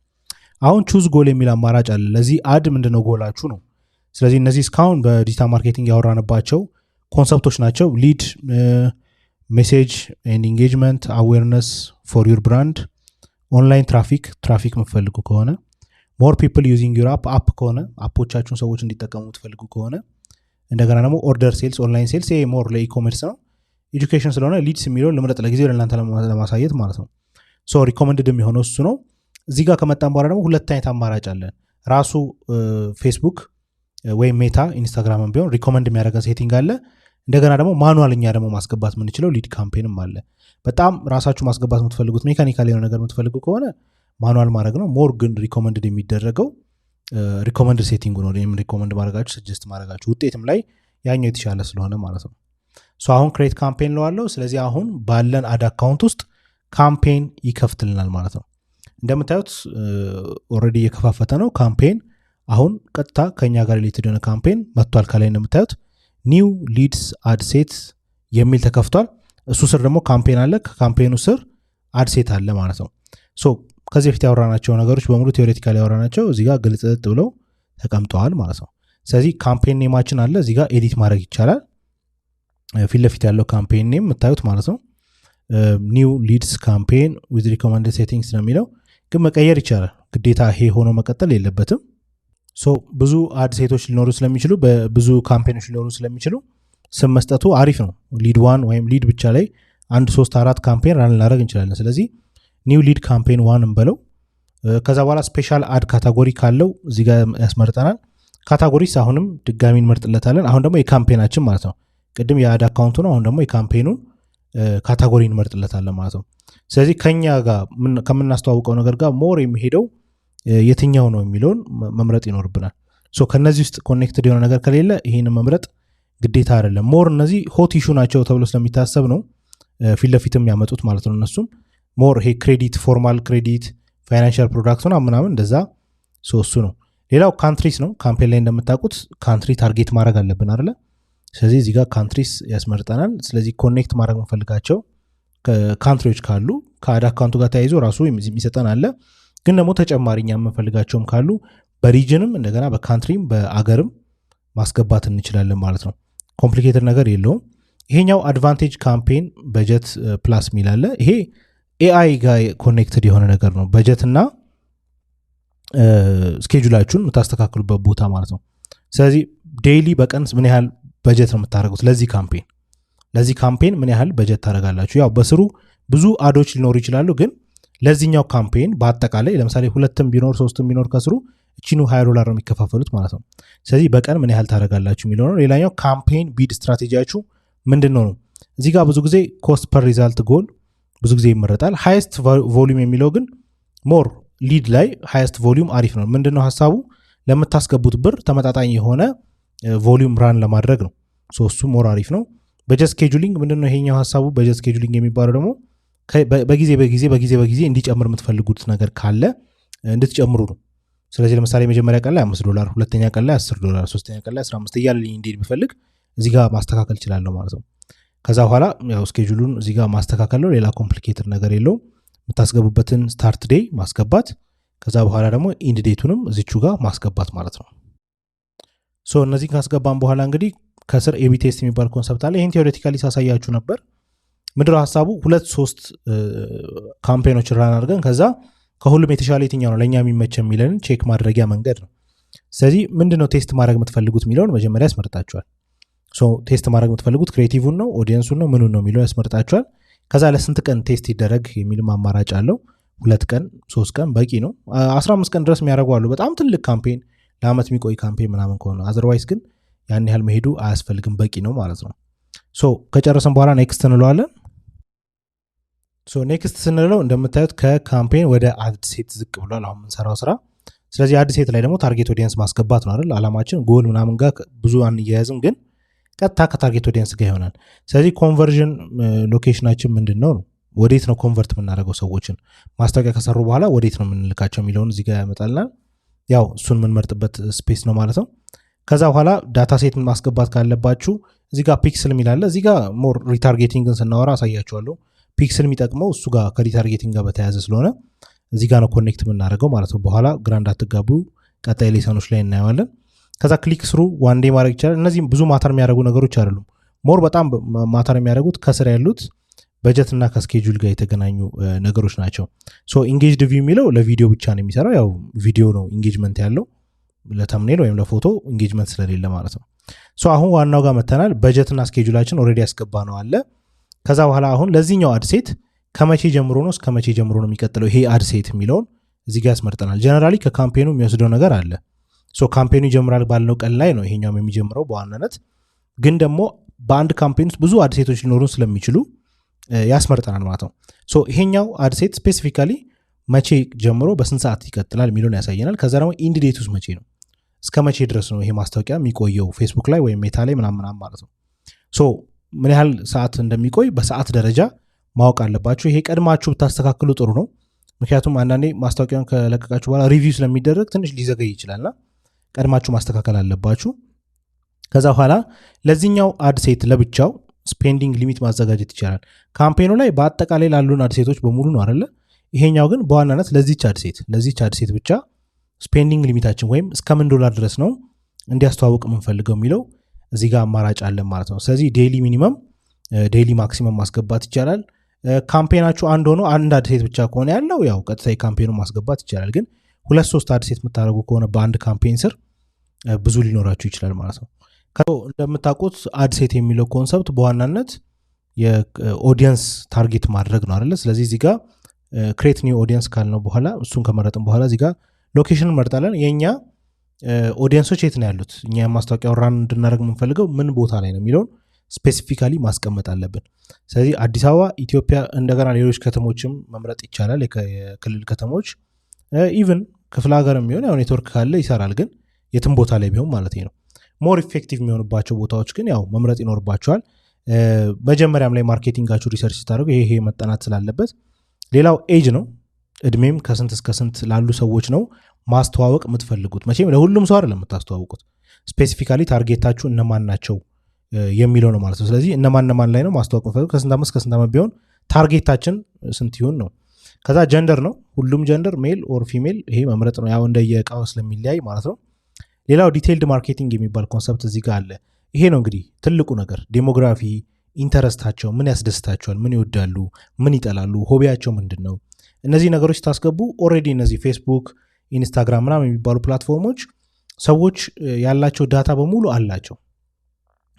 አሁን ቹዝ ጎል የሚል አማራጭ አለ። ለዚህ አድ ምንድነው ጎላችሁ ነው። ስለዚህ እነዚህ እስካሁን በዲጂታል ማርኬቲንግ ያወራንባቸው ኮንሰፕቶች ናቸው። ሊድ፣ ሜሴጅ ኤንድ ኢንጌጅመንት፣ አዌርነስ ፎር ዩር ብራንድ፣ ኦንላይን ትራፊክ የምትፈልጉ ከሆነ፣ ሞር ፒፕል ዩዚንግ ዩር አፕ ከሆነ አፖቻችሁን ሰዎች እንዲጠቀሙ የምትፈልጉ ከሆነ፣ እንደገና ደግሞ ኦርደር ሴልስ፣ ኦንላይን ሴልስ፣ ይሄ ሞር ለኢኮሜርስ ነው። ኤጁኬሽን ስለሆነ ሊድስ የሚለውን ልምረጥ ለጊዜው ለእናንተ ለማሳየት ማለት ነው። ሪኮመንድድ የሚሆነው እሱ ነው። እዚህ ጋር ከመጣን በኋላ ደግሞ ሁለት አይነት አማራጭ አለን። ራሱ ፌስቡክ ወይም ሜታ ኢንስታግራምን ቢሆን ሪኮመንድ የሚያደርገን ሴቲንግ አለ። እንደገና ደግሞ ማኑዋል እኛ ደግሞ ማስገባት የምንችለው ሊድ ካምፔንም አለ። በጣም ራሳችሁ ማስገባት የምትፈልጉት ሜካኒካል የሆነ ነገር የምትፈልጉ ከሆነ ማኑዋል ማድረግ ነው። ሞር ግን ሪኮመንድድ የሚደረገው ሪኮመንድ ሴቲንግ ነው። ወይም ሪኮመንድ ማድረጋችሁ ሰጀስት ማድረጋችሁ ውጤትም ላይ ያኛው የተሻለ ስለሆነ ማለት ነው። አሁን ክሬት ካምፔን ለዋለው። ስለዚህ አሁን ባለን አድ አካውንት ውስጥ ካምፔን ይከፍትልናል ማለት ነው። እንደምታዩት ኦልሬዲ እየከፋፈተ ነው ካምፔን። አሁን ቀጥታ ከኛ ጋር ሪሌትድ የሆነ ካምፔን መጥቷል። ከላይ እንደምታዩት ኒው ሊድስ አድ ሴት የሚል ተከፍቷል። እሱ ስር ደግሞ ካምፔን አለ። ከካምፔኑ ስር አድ ሴት አለ ማለት ነው። ከዚህ በፊት ያወራናቸው ነገሮች በሙሉ ቴዎሬቲካሊ ያወራናቸው እዚህ ጋር ግልጽ ብለው ተቀምጠዋል ማለት ነው። ስለዚህ ካምፔን ኔማችን አለ እዚህ ጋር ኤዲት ማድረግ ይቻላል። ፊት ለፊት ያለው ካምፔን ኔም የምታዩት ማለት ነው ኒው ሊድስ ካምፔን ዊዝ ሪኮመንድድ ሴቲንግስ ነው የሚለው፣ ግን መቀየር ይቻላል። ግዴታ ይሄ ሆኖ መቀጠል የለበትም። ብዙ አድ ሴቶች ሊኖሩ ስለሚችሉ ብዙ ካምፔኖች ሊኖሩ ስለሚችሉ ስም መስጠቱ አሪፍ ነው። ሊድ ዋን ወይም ሊድ ብቻ ላይ 1 3 4 ካምፔን ራን ልናደርግ እንችላለን። ስለዚህ ኒው ሊድ ካምፔን ዋን እንበለው። ከዛ በኋላ ስፔሻል አድ ካታጎሪ ካለው እዚህ ጋር ያስመርጠናል። ካታጎሪስ አሁንም ድጋሚ እንመርጥለታለን። አሁን ደግሞ የካምፔናችን ማለት ነው። ቅድም የአድ አካውንቱ ነው። አሁን ደግሞ የካምፔኑን ካታጎሪ እንመርጥለታለን ማለት ነው። ስለዚህ ከኛ ጋር ከምናስተዋውቀው ነገር ጋር ሞር የሚሄደው የትኛው ነው የሚለውን መምረጥ ይኖርብናል። ከነዚህ ውስጥ ኮኔክትድ የሆነ ነገር ከሌለ ይህን መምረጥ ግዴታ አይደለም። ሞር እነዚህ ሆት ኢሹ ናቸው ተብሎ ስለሚታሰብ ነው ፊት ለፊትም ያመጡት ማለት ነው። እነሱም ሞር ይሄ ክሬዲት፣ ፎርማል ክሬዲት፣ ፋይናንሻል ፕሮዳክት ምናምን እንደዛ እሱ ነው። ሌላው ካንትሪስ ነው። ካምፔን ላይ እንደምታውቁት ካንትሪ ታርጌት ማድረግ አለብን አይደለ? ስለዚህ እዚህ ጋር ካንትሪስ ያስመርጠናል። ስለዚህ ኮኔክት ማድረግ የምፈልጋቸው ካንትሪዎች ካሉ ከአድ አካውንቱ ጋር ተያይዞ ራሱ የሚሰጠን አለ። ግን ደግሞ ተጨማሪኛ የምንፈልጋቸውም ካሉ በሪጅንም እንደገና በካንትሪም በአገርም ማስገባት እንችላለን ማለት ነው። ኮምፕሊኬትድ ነገር የለውም። ይሄኛው አድቫንቴጅ ካምፔን በጀት ፕላስ ሚል አለ። ይሄ ኤአይ ጋር ኮኔክትድ የሆነ ነገር ነው። በጀትና ስኬጁላችሁን የምታስተካክሉበት ቦታ ማለት ነው። ስለዚህ ዴይሊ በቀን ምን ያህል በጀት ነው የምታደርጉት ለዚህ ካምፔን ምን ያህል በጀት ታደርጋላችሁ? ያው በስሩ ብዙ አዶች ሊኖሩ ይችላሉ። ግን ለዚህኛው ካምፔን በአጠቃላይ ለምሳሌ 2 ቢኖር 3 ቢኖር ከስሩ እቺኑ $20 ነው የሚከፋፈሉት ማለት ነው። ስለዚህ በቀን ምን ያህል ታደርጋላችሁ የሚለው ነው። ሌላኛው ካምፔን ቢድ ስትራቴጂያችሁ ምንድን ነው? እዚህ ጋር ብዙ ጊዜ ኮስት ፐር ሪዛልት ጎል ብዙ ጊዜ ይመረጣል። ሃይስት ቮሊዩም የሚለው ግን ሞር ሊድ ላይ ሃይስት ቮሊዩም አሪፍ ነው። ምንድነው ሀሳቡ? ለምታስገቡት ብር ተመጣጣኝ የሆነ ቮሊዩም ራን ለማድረግ ነው። እሱ ሞር አሪፍ ነው። በጀት ስኬጁሊንግ ምንድነው? ይሄኛው ሀሳቡ በጀት ስኬጁሊንግ የሚባለው ደግሞ በጊዜ እንዲጨምር የምትፈልጉት ነገር ካለ እንድትጨምሩ ነው። ስለዚህ ለምሳሌ መጀመሪያ ቀን ላይ $5፣ ሁለተኛ ቀን ላይ $10፣ ሶስተኛ ቀን ላይ 15 እያለልኝ እንዲሄድ ቢፈልግ እዚህ ጋር ማስተካከል እችላለሁ ማለት ነው። ከዛ በኋላ ያው ስኬጁሉን እዚህ ጋር ማስተካከል ነው። ሌላ ኮምፕሊኬትድ ነገር የለውም። የምታስገቡበትን ስታርት ዴይ ማስገባት፣ ከዛ በኋላ ደግሞ ኢንድ ዴቱንም እዚቹ ጋር ማስገባት ማለት ነው። እነዚህን ካስገባን በኋላ እንግዲህ ከስር ኤቢ ቴስት የሚባል ኮንሰፕት አለ። ይህን ቴዎሬቲካሊ ሳሳያችሁ ነበር። ምንድነው ሀሳቡ? 2-3 ካምፔኖች ራን አድርገን ከዛ ከሁሉም የተሻለ የትኛው ነው ለእኛ የሚመቸ የሚለንን ቼክ ማድረጊያ መንገድ ነው። ስለዚህ ምንድነው ቴስት ማድረግ የምትፈልጉት የሚለውን መጀመሪያ ያስመርጣችኋል። ቴስት ማድረግ የምትፈልጉት ክሬቲቭን ነው ኦዲየንሱን ነው ምኑን ነው የሚለው ያስመርጣችኋል። ከዛ ለስንት ቀን ቴስት ይደረግ የሚልም አማራጭ አለው። 2 ቀን 3 ቀን በቂ ነው። 15 ቀን ድረስ የሚያደርጉ አሉ። በጣም ትልቅ ካምፔን ለአመት የሚቆይ ካምፔን ምናምን ከሆነ አዘርዋይስ ግን ያን ያህል መሄዱ አያስፈልግም፣ በቂ ነው ማለት ነው። ከጨረሰን በኋላ ኔክስት እንለዋለን። ኔክስት ስንለው እንደምታዩት ከካምፔን ወደ አድ ሴት ዝቅ ብሏል አሁን የምንሰራው ስራ። ስለዚህ አድ ሴት ላይ ደግሞ ታርጌት ኦዲየንስ ማስገባት ነው አይደል አላማችን። ጎል ምናምን ጋር ብዙ አንያያዝም፣ ግን ቀጥታ ከታርጌት ኦዲየንስ ጋር ይሆናል። ስለዚህ ኮንቨርዥን ሎኬሽናችን ምንድን ነው? ወዴት ነው ኮንቨርት የምናደርገው? ሰዎችን ማስታወቂያ ከሰሩ በኋላ ወዴት ነው የምንልካቸው የሚለውን እዚህ ጋር ያመጣልናል። ያው እሱን የምንመርጥበት ስፔስ ነው ማለት ነው። ከዛ በኋላ ዳታ ሴት ማስገባት ካለባችሁ እዚህ ጋር ፒክስል የሚላለ እዚህ ጋር ሞር ሪታርጌቲንግን ስናወራ አሳያችኋለሁ። ፒክስል የሚጠቅመው እሱ ጋር ከሪታርጌቲንግ ጋር በተያያዘ ስለሆነ እዚህ ጋር ነው ኮኔክት የምናደርገው ማለት ነው። በኋላ ግራ እንዳትጋቡ ቀጣይ ሌሰኖች ላይ እናየዋለን። ከዛ ክሊክ ስሩ ዋንዴ ማድረግ ይቻላል። እነዚህም ብዙ ማተር የሚያደርጉ ነገሮች አይደሉም። ሞር በጣም ማተር የሚያደርጉት ከስር ያሉት በጀት እና ከስኬጁል ጋር የተገናኙ ነገሮች ናቸው። ኢንጌጅድ ቪው የሚለው ለቪዲዮ ብቻ ነው የሚሰራው። ያው ቪዲዮ ነው ኢንጌጅመንት ያለው፣ ለተምኔል ወይም ለፎቶ ኢንጌጅመንት ስለሌለ ማለት ነው። አሁን ዋናው ጋር መተናል። በጀትና ስኬጁላችን ኦልሬዲ ያስገባ ነው አለ። ከዛ በኋላ አሁን ለዚህኛው አድሴት ከመቼ ጀምሮ ነው እስከ መቼ ጀምሮ ነው የሚቀጥለው ይሄ አድሴት የሚለውን እዚህ ጋር ያስመርጠናል። ጀነራሊ ከካምፔኑ የሚወስደው ነገር አለ። ካምፔኑ ይጀምራል ባልነው ቀን ላይ ነው ይሄኛውም የሚጀምረው በዋናነት። ግን ደግሞ በአንድ ካምፔን ውስጥ ብዙ አድሴቶች ሊኖሩን ስለሚችሉ ያስመርጠናል ማለት ነው። ይሄኛው አድሴት ስፔሲፊካሊ መቼ ጀምሮ በስንት ሰዓት ይቀጥላል የሚለውን ያሳየናል። ከዛ ደግሞ ኢንድ ዴት ውስጥ መቼ ነው እስከ መቼ ድረስ ነው ይሄ ማስታወቂያ የሚቆየው ፌስቡክ ላይ ወይም ሜታ ላይ ምናምን ማለት ነው። ምን ያህል ሰዓት እንደሚቆይ በሰዓት ደረጃ ማወቅ አለባችሁ። ይሄ ቀድማችሁ ብታስተካክሉ ጥሩ ነው። ምክንያቱም አንዳንዴ ማስታወቂያን ከለቀቃችሁ በኋላ ሪቪው ስለሚደረግ ትንሽ ሊዘገይ ይችላልና ቀድማችሁ ማስተካከል አለባችሁ። ከዛ በኋላ ለዚህኛው አድሴት ለብቻው ስፔንዲንግ ሊሚት ማዘጋጀት ይቻላል። ካምፔኑ ላይ በአጠቃላይ ላሉን አድሴቶች በሙሉ ነው አይደለ? ይሄኛው ግን በዋናነት ለዚች አድሴት ብቻ ስፔንዲንግ ሊሚታችን ወይም እስከምን $1 ድረስ ነው እንዲያስተዋውቅ የምንፈልገው የሚለው እዚህ ጋር አማራጭ አለን ማለት ነው። ስለዚህ ዴይሊ ሚኒመም፣ ዴይሊ ማክሲመም ማስገባት ይቻላል። ካምፔናችሁ አንድ ሆኖ አንድ አድሴት ብቻ ከሆነ ያለው ያው ቀጥታ ካምፔኑ ማስገባት ይቻላል። ግን 2-3 አድሴት የምታደርጉ ከሆነ በአንድ ካምፔን ስር ብዙ ሊኖራችሁ ይችላል ማለት ነው። እንደምታውቁት አድሴት የሚለው ኮንሰፕት በዋናነት የኦዲየንስ ታርጌት ማድረግ ነው አይደለ? ስለዚህ እዚህ ጋር ክሬት ኒው ኦዲየንስ ካልነው በኋላ እሱን ከመረጥን በኋላ እዚህ ጋር ሎኬሽን እንመርጣለን። የኛ ኦዲየንሶች የት ነው ያሉት፣ እኛ ማስታወቂያውን ራን እንድናደርግ የምንፈልገው ምን ቦታ ላይ ነው የሚለውን ስፔሲፊካሊ ማስቀመጥ አለብን። ስለዚህ አዲስ አበባ፣ ኢትዮጵያ፣ እንደገና ሌሎች ከተሞችም መምረጥ ይቻላል። የክልል ከተሞች ኢቭን ክፍለ ሀገር የሚሆን ያው ኔትወርክ ካለ ይሰራል። ግን የትም ቦታ ላይ ቢሆን ማለት ነው። ሞር ኢፌክቲቭ የሚሆንባቸው ቦታዎች ግን ያው መምረጥ ይኖርባቸዋል። መጀመሪያም ላይ ማርኬቲንጋችሁ ሪሰርች ስታደርጉ ይሄ መጠናት ስላለበት። ሌላው ኤጅ ነው። እድሜም ከስንት እስከ ስንት ላሉ ሰዎች ነው ማስተዋወቅ የምትፈልጉት። መቼም ለሁሉም ሰው አይደለም የምታስተዋውቁት። ስፔሲፊካሊ ታርጌታችሁ እነማን ናቸው የሚለው ነው ማለት ነው። ስለዚህ እነማን ላይ ነው ማስተዋወቅ መፈልገው ከስንት ዓመት እስከ ስንት ዓመት ቢሆን ታርጌታችን ስንት ይሁን ነው። ከዛ ጀንደር ነው ሁሉም ጀንደር ሜል ኦር ፊሜል ይሄ መምረጥ ነው ያው እንደየእቃው ስለሚለያይ ማለት ነው። ሌላው ዲቴይልድ ማርኬቲንግ የሚባል ኮንሰፕት እዚህ ጋር አለ። ይሄ ነው እንግዲህ ትልቁ ነገር ዴሞግራፊ ኢንተረስታቸው ምን ያስደስታቸዋል፣ ምን ይወዳሉ፣ ምን ይጠላሉ፣ ሆቢያቸው ምንድን ነው። እነዚህ ነገሮች ታስገቡ ኦልሬዲ እነዚህ ፌስቡክ ኢንስታግራም ምናምን የሚባሉ ፕላትፎርሞች ሰዎች ያላቸው ዳታ በሙሉ አላቸው።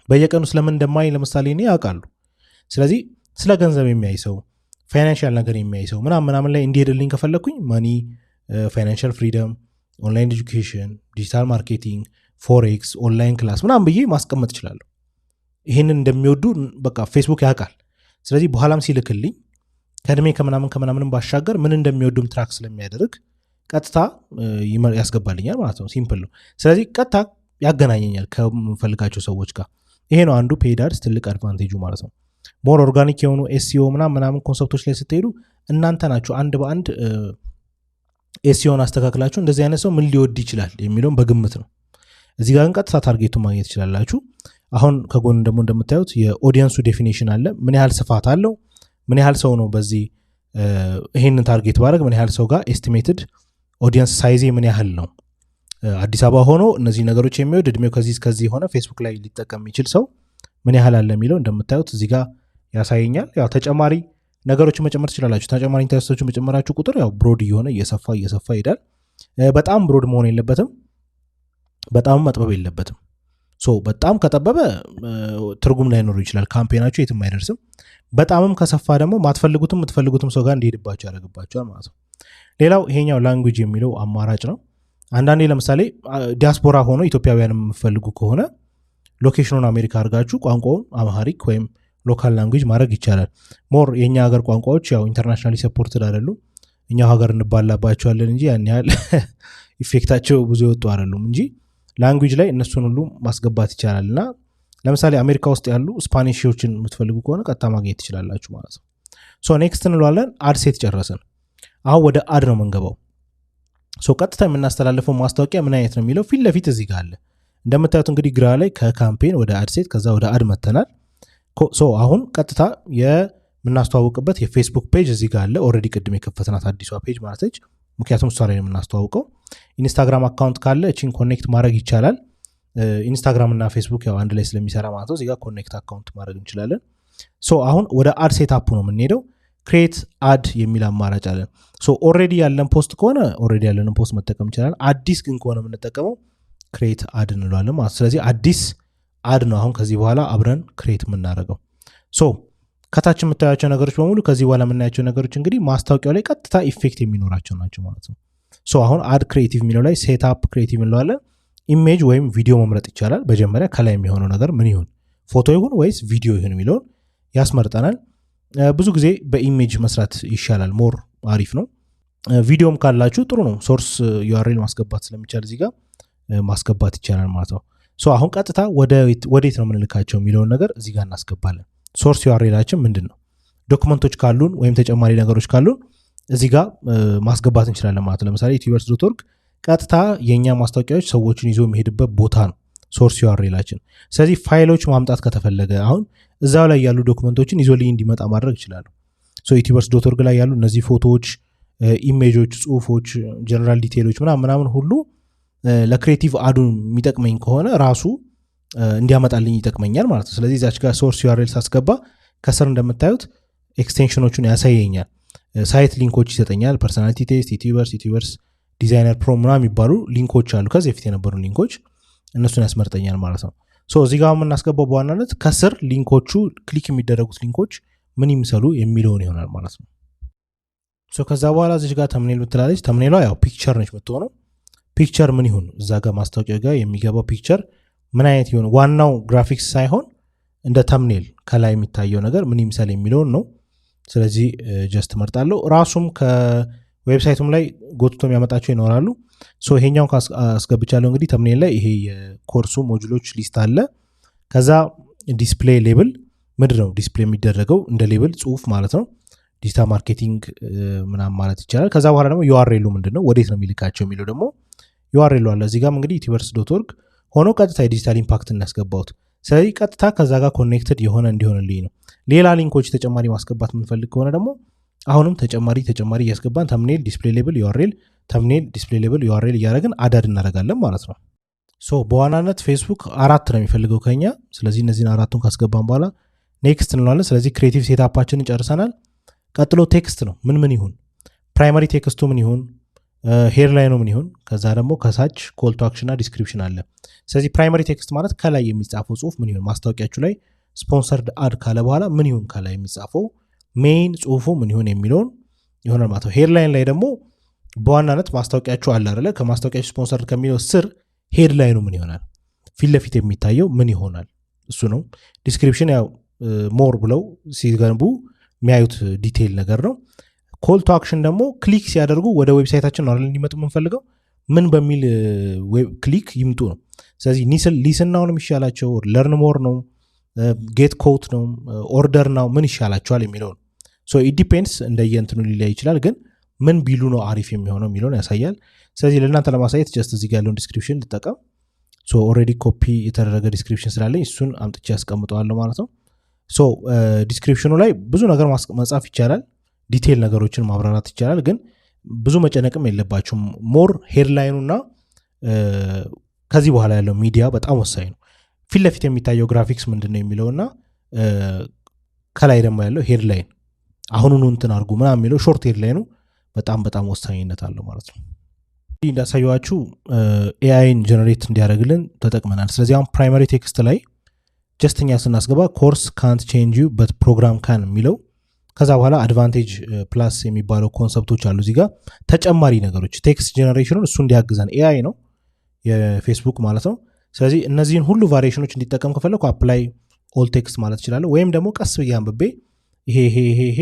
በየቀኑ ስለምን እንደማይ ለምሳሌ እኔ ያውቃሉ። ስለዚህ ስለ ገንዘብ የሚያይ ሰው ፋይናንሻል ነገር የሚያይ ሰው ምናምን ላይ እንዲሄድልኝ ከፈለኩኝ ማኒ ፋይናንሻል ፍሪደም ኦንላይን ኤጁኬሽን ዲጂታል ማርኬቲንግ ፎሬክስ ኦንላይን ክላስ ምናምን ብዬ ማስቀመጥ እችላለሁ። ይህንን እንደሚወዱ በቃ ፌስቡክ ያውቃል። ስለዚህ በኋላም ሲልክልኝ ከእድሜ ከምናምን ባሻገር ምን እንደሚወዱም ትራክ ስለሚያደርግ ቀጥታ ያስገባልኛል ማለት ነው። ሲምፕል ነው። ስለዚህ ቀጥታ ያገናኘኛል ከምፈልጋቸው ሰዎች ጋር። ይሄ ነው አንዱ ፔይድ አድስ ትልቅ አድቫንቴጁ ማለት ነው። ሞር ኦርጋኒክ የሆኑ ኤስኢኦ ምናምን ኮንሰፕቶች ላይ ስትሄዱ እናንተ ናችሁ አንድ በአንድ ኤስኢኦን አስተካክላችሁ እንደዚህ አይነት ሰው ምን ሊወድ ይችላል የሚለውን በግምት ነው። እዚህ ጋር ግን ቀጥታ ታርጌቱ ማግኘት ይችላላችሁ። አሁን ከጎን ደግሞ እንደምታዩት የኦዲየንሱ ዴፊኒሽን አለ። ምን ያህል ስፋት አለው፣ ምን ያህል ሰው ነው በዚህ ይሄንን ታርጌት ባደረግ ምን ያህል ሰው ጋር ኤስቲሜትድ ኦዲየንስ ሳይዜ ምን ያህል ነው። አዲስ አበባ ሆኖ እነዚህ ነገሮች የሚወድ እድሜው ከዚህ ሆነ ፌስቡክ ላይ ሊጠቀም የሚችል ሰው ምን ያህል አለ የሚለው እንደምታዩት እዚህ ጋር ያሳየኛል። ያው ተጨማሪ ነገሮችን መጨመር ትችላላችሁ። ተጨማሪ ኢንተረስቶችን መጨመራችሁ ቁጥር ያው ብሮድ እየሆነ እየሰፋ ይሄዳል። በጣም ብሮድ መሆን የለበትም፣ በጣም መጥበብ የለበትም። በጣም ከጠበበ ትርጉም ላይኖሩ ይችላል፣ ካምፔናችሁ የትም አይደርስም። በጣምም ከሰፋ ደግሞ ማትፈልጉትም የምትፈልጉትም ሰው ጋር እንዲሄድባቸው ያደርግባቸዋል ማለት ነው። ሌላው ይሄኛው ላንጉጅ የሚለው አማራጭ ነው። አንዳንዴ ለምሳሌ ዲያስፖራ ሆኖ ኢትዮጵያውያን የምፈልጉ ከሆነ ሎኬሽኑን አሜሪካ አድርጋችሁ ቋንቋውን አማሃሪክ ወይም ሎካል ላንጉጅ ማድረግ ይቻላል። ሞር የእኛ ሀገር ቋንቋዎች ያው ኢንተርናሽናሊ ሰፖርትድ አይደሉም። እኛው ሀገር እንባላባቸዋለን እንጂ ያን ያህል ኢፌክታቸው ብዙ የወጡ አይደሉም እንጂ ላንጉጅ ላይ እነሱን ሁሉ ማስገባት ይቻላል። እና ለምሳሌ አሜሪካ ውስጥ ያሉ ስፓኒሽዎችን የምትፈልጉ ከሆነ ቀጥታ ማግኘት ትችላላችሁ ማለት ነው። ኔክስት እንለዋለን። አድ ሴት ጨረስን። አሁን ወደ አድ ነው መንገባው። ቀጥታ የምናስተላልፈው ማስታወቂያ ምን አይነት ነው የሚለው ፊት ለፊት እዚህ ጋር አለ። እንደምታዩት እንግዲህ ግራ ላይ ከካምፔን ወደ አድ ሴት ከዛ ወደ አድ መተናል። አሁን ቀጥታ የምናስተዋውቅበት የፌስቡክ ፔጅ እዚህ ጋር አለ። ኦልሬዲ ቅድም የከፈትናት አዲሷ ፔጅ ማለት ነች። ምክንያቱም እሷ ላይ ነው የምናስተዋውቀው። ኢንስታግራም አካውንት ካለ እቺን ኮኔክት ማድረግ ይቻላል። ኢንስታግራም እና ፌስቡክ ያው አንድ ላይ ስለሚሰራ ማለት ነው። እዚህ ጋር ኮኔክት አካውንት ማድረግ እንችላለን። አሁን ወደ አድ ሴትአፕ ነው የምንሄደው። ክሬት አድ የሚል አማራጭ አለን። ኦልሬዲ ያለን ፖስት ከሆነ ኦልሬዲ ያለንን ፖስት መጠቀም እንችላለን። አዲስ ግን ከሆነ የምንጠቀመው ክሬት አድ እንለዋለን ማለት። ስለዚህ አዲስ አድ ነው አሁን ከዚህ በኋላ አብረን ክሬት የምናደርገው። ከታች የምታያቸው ነገሮች በሙሉ ከዚህ በኋላ የምናያቸው ነገሮች እንግዲህ ማስታወቂያው ላይ ቀጥታ ኢፌክት የሚኖራቸው ናቸው ማለት ነው። አሁን አድ ክሬቲቭ የሚለው ላይ ሴትአፕ ክሬቲቭ እንለዋለን። ኢሜጅ ወይም ቪዲዮ መምረጥ ይቻላል። መጀመሪያ ከላይ የሚሆነው ነገር ምን ይሁን፣ ፎቶ ይሁን ወይስ ቪዲዮ ይሁን የሚለውን ያስመርጠናል። ብዙ ጊዜ በኢሜጅ መስራት ይሻላል፣ ሞር አሪፍ ነው። ቪዲዮም ካላችሁ ጥሩ ነው። ሶርስ ዩአርኤል ማስገባት ስለሚቻል እዚህ ጋር ማስገባት ይቻላል ማለት ነው። አሁን ቀጥታ ወዴት ነው የምንልካቸው የሚለውን ነገር እዚህ ጋር እናስገባለን። ሶርስ ዩአርኤላችን ምንድን ነው? ዶክመንቶች ካሉን ወይም ተጨማሪ ነገሮች ካሉን እዚህ ጋር ማስገባት እንችላለን ማለት ነው። ለምሳሌ ዩቲዩበርስ.ኦርግ ቀጥታ የእኛ ማስታወቂያዎች ሰዎችን ይዞ የሚሄድበት ቦታ ነው ሶርስ ዩአርኤላችን። ስለዚህ ፋይሎች ማምጣት ከተፈለገ አሁን እዛው ላይ ያሉ ዶክመንቶችን ይዞልኝ እንዲመጣ ማድረግ ይችላሉ። ዩቲዩበርስ.ኦርግ ላይ ያሉ እነዚህ ፎቶዎች፣ ኢሜጆች፣ ጽሁፎች፣ ጀነራል ዲቴይሎች ምናምን ሁሉ ለክሬቲቭ አዱ የሚጠቅመኝ ከሆነ ራሱ እንዲያመጣልኝ ይጠቅመኛል ማለት ነው። ስለዚህ እዛች ጋር ሶርስ ዩአርኤል ሳስገባ ከስር እንደምታዩት ኤክስቴንሽኖቹን ያሳየኛል። ሳይት ሊንኮች ይሰጠኛል። ፐርሶናሊቲ ቴስት፣ ዩቲዩበርስ ዲዛይነር ፕሮ ምናምን የሚባሉ ሊንኮች አሉ። ከዚህ በፊት የነበሩ ሊንኮች እነሱን ያስመርጠኛል ማለት ነው። እዚህ ጋር የምናስገባው በዋናነት ከስር ሊንኮቹ ክሊክ የሚደረጉት ሊንኮች ምን ይምሰሉ የሚለውን ይሆናል ማለት ነው። ከዛ በኋላ እዚህ ጋር ተምኔል ምትላለች። ተምኔሏ ያው ፒክቸር ነች የምትሆነው። ፒክቸር ምን ይሁን እዛ ጋር ማስታወቂያ ጋር የሚገባው ፒክቸር ምን አይነት ይሁን፣ ዋናው ግራፊክስ ሳይሆን እንደ ተምኔል ከላይ የሚታየው ነገር ምን ይምሰል የሚለውን ነው። ስለዚህ ጀስት መርጣለሁ። ራሱም ከዌብሳይቱም ላይ ጎትቶ የሚያመጣቸው ይኖራሉ። ይሄኛውን አስገብቻለሁ። እንግዲህ ተምኔል ላይ ይሄ የኮርሱ ሞጁሎች ሊስት አለ። ከዛ ዲስፕሌይ ሌብል ምንድን ነው ዲስፕሌይ የሚደረገው እንደ ሌብል ጽሁፍ ማለት ነው። ዲጂታል ማርኬቲንግ ምናምን ማለት ይቻላል። ከዛ በኋላ ደግሞ ዩአርኤሉ ምንድን ነው ወዴት ነው የሚልካቸው የሚለው ደግሞ ዩአርኤሉ አለ። እዚህ ጋም እንግዲህ ዩቲዩበርስ.ኦርግ ሆኖ ቀጥታ የዲጂታል ኢምፓክት እናስገባውት። ስለዚህ ቀጥታ ከዛ ጋር ኮኔክትድ የሆነ እንዲሆንልኝ ነው። ሌላ ሊንኮች ተጨማሪ ማስገባት የምንፈልግ ከሆነ ደግሞ አሁንም ተጨማሪ እያስገባን ተምኔል ዲስፕሌይ ሌብል ዩአርኤል ተምኔል ዲስፕሌይ ሌብል ዩአርኤል እያደረግን አዳድ እናደርጋለን ማለት ነው። ሶ በዋናነት ፌስቡክ 4 ነው የሚፈልገው ከኛ። ስለዚህ እነዚህን 4ቱን ካስገባን በኋላ ኔክስት እንለዋለን። ስለዚህ ክሬቲቭ ሴታፓችንን ጨርሰናል። ቀጥሎ ቴክስት ነው። ምን ይሁን ፕራይመሪ ቴክስቱ ምን ይሁን ሄድላይኑ ምን ይሁን ከዛ ደግሞ ከሳች ኮል ቱ አክሽን እና ዲስክሪፕሽን አለ። ስለዚህ ፕራይመሪ ቴክስት ማለት ከላይ የሚጻፈው ጽሁፍ ምን ይሁን ማስታወቂያችሁ ላይ ስፖንሰርድ አድ ካለ በኋላ ምን ይሁን ከላይ የሚጻፈው ሜይን ጽሁፉ ምን ይሁን የሚለውን ይሆናል ማለት ነው። ሄድላይን ላይ ደግሞ በዋናነት ማስታወቂያችሁ አለ አይደለ? ከማስታወቂያችሁ ስፖንሰርድ ከሚለው ስር ሄድላይኑ ምን ይሆናል ፊት ለፊት የሚታየው ምን ይሆናል እሱ ነው። ዲስክሪፕሽን ያው ሞር ብለው ሲገንቡ የሚያዩት ዲቴይል ነገር ነው። ኮል ቱ አክሽን ደግሞ ክሊክ ሲያደርጉ ወደ ዌብሳይታችን ነው እንዲመጡ የምንፈልገው ምን በሚል ክሊክ ይምጡ ነው። ስለዚህ ሊስን ናው ነው የሚሻላቸው ለርን ሞር ነው ጌት ኮት ነው ኦርደር ነው ምን ይሻላቸዋል የሚለው ነው። ሶ ኢት ዲፔንድስ እንደየእንትኑ ሊለያይ ይችላል፣ ግን ምን ቢሉ ነው አሪፍ የሚሆነው የሚለውን ያሳያል። ስለዚህ ለእናንተ ለማሳየት ጀስት እዚህ ጋር ያለውን ዲስክሪፕሽን ልጠቀም። ሶ ኦልሬዲ ኮፒ የተደረገ ዲስክሪፕሽን ስላለኝ እሱን አምጥቼ ያስቀምጠዋለሁ ማለት ነው። ሶ ዲስክሪፕሽኑ ላይ ብዙ ነገር መጻፍ ይቻላል፣ ዲቴይል ነገሮችን ማብራራት ይቻላል፣ ግን ብዙ መጨነቅም የለባችሁም። ሞር ሄድላይኑና ከዚህ በኋላ ያለው ሚዲያ በጣም ወሳኝ ነው። ፊት ለፊት የሚታየው ግራፊክስ ምንድን ነው የሚለውና ከላይ ደግሞ ያለው ሄድላይን አሁኑኑ እንትን አድርጉ ምናምን የሚለው ሾርት ሄድላይኑ በጣም ወሳኝነት አለው ማለት ነው። እንዳሳየዋችሁ ኤአይን ጀነሬት እንዲያደርግልን ተጠቅመናል። ስለዚህ አሁን ፕራይመሪ ቴክስት ላይ ጀስተኛ ስናስገባ ኮርስ ካንት ቼንጅ ዩ በት ፕሮግራም ካን የሚለው ከዛ በኋላ አድቫንቴጅ ፕላስ የሚባለው ኮንሰፕቶች አሉ። እዚህ ጋር ተጨማሪ ነገሮች ቴክስት ጀነሬሽኑን እሱ እንዲያግዘን ኤአይ ነው የፌስቡክ ማለት ነው። ስለዚህ እነዚህን ሁሉ ቫሪዬሽኖች እንዲጠቀም ከፈለኩ አፕላይ ኦል ቴክስት ማለት እችላለሁ፣ ወይም ደግሞ ቀስ ብዬ አንብቤ ይሄ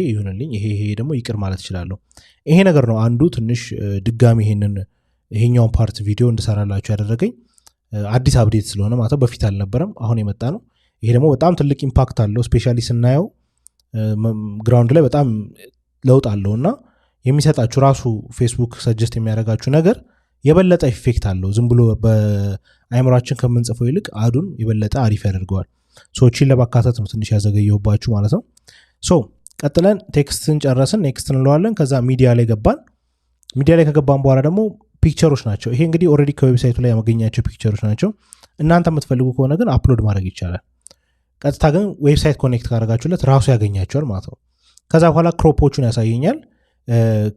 ይሁንልኝ ይሄ ደግሞ ይቅር ማለት እችላለሁ። ይሄ ነገር ነው አንዱ ትንሽ ድጋሚ ይሄኛውን ፓርት ቪዲዮ እንድሰራላችሁ ያደረገኝ አዲስ አፕዴት ስለሆነ ማለት በፊት አልነበረም አሁን የመጣ ነው። ይሄ ደግሞ በጣም ትልቅ ኢምፓክት አለው። ስፔሻሊ ስናየው ግራውንድ ላይ በጣም ለውጥ አለው እና የሚሰጣችሁ ራሱ ፌስቡክ ሰጀስት የሚያደርጋችሁ ነገር የበለጠ ኢፌክት አለው። ዝም ብሎ በአይምሯችን ከምንጽፈው ይልቅ አዱን የበለጠ አሪፍ ያደርገዋል። ሶችን ለማካተት ነው ትንሽ ያዘገየውባችሁ ማለት ነው። ሶ ቀጥለን ቴክስትን ጨረስን፣ ኔክስት እንለዋለን። ከዛ ሚዲያ ላይ ገባን። ሚዲያ ላይ ከገባን በኋላ ደግሞ ፒክቸሮች ናቸው። ይሄ እንግዲህ ኦልሬዲ ከዌብሳይቱ ላይ ያገኛቸው ፒክቸሮች ናቸው። እናንተ የምትፈልጉ ከሆነ ግን አፕሎድ ማድረግ ይቻላል። ቀጥታ ግን ዌብሳይት ኮኔክት ካደረጋችሁለት ራሱ ያገኛቸዋል ማለት ነው። ከዛ በኋላ ክሮፖቹን ያሳየኛል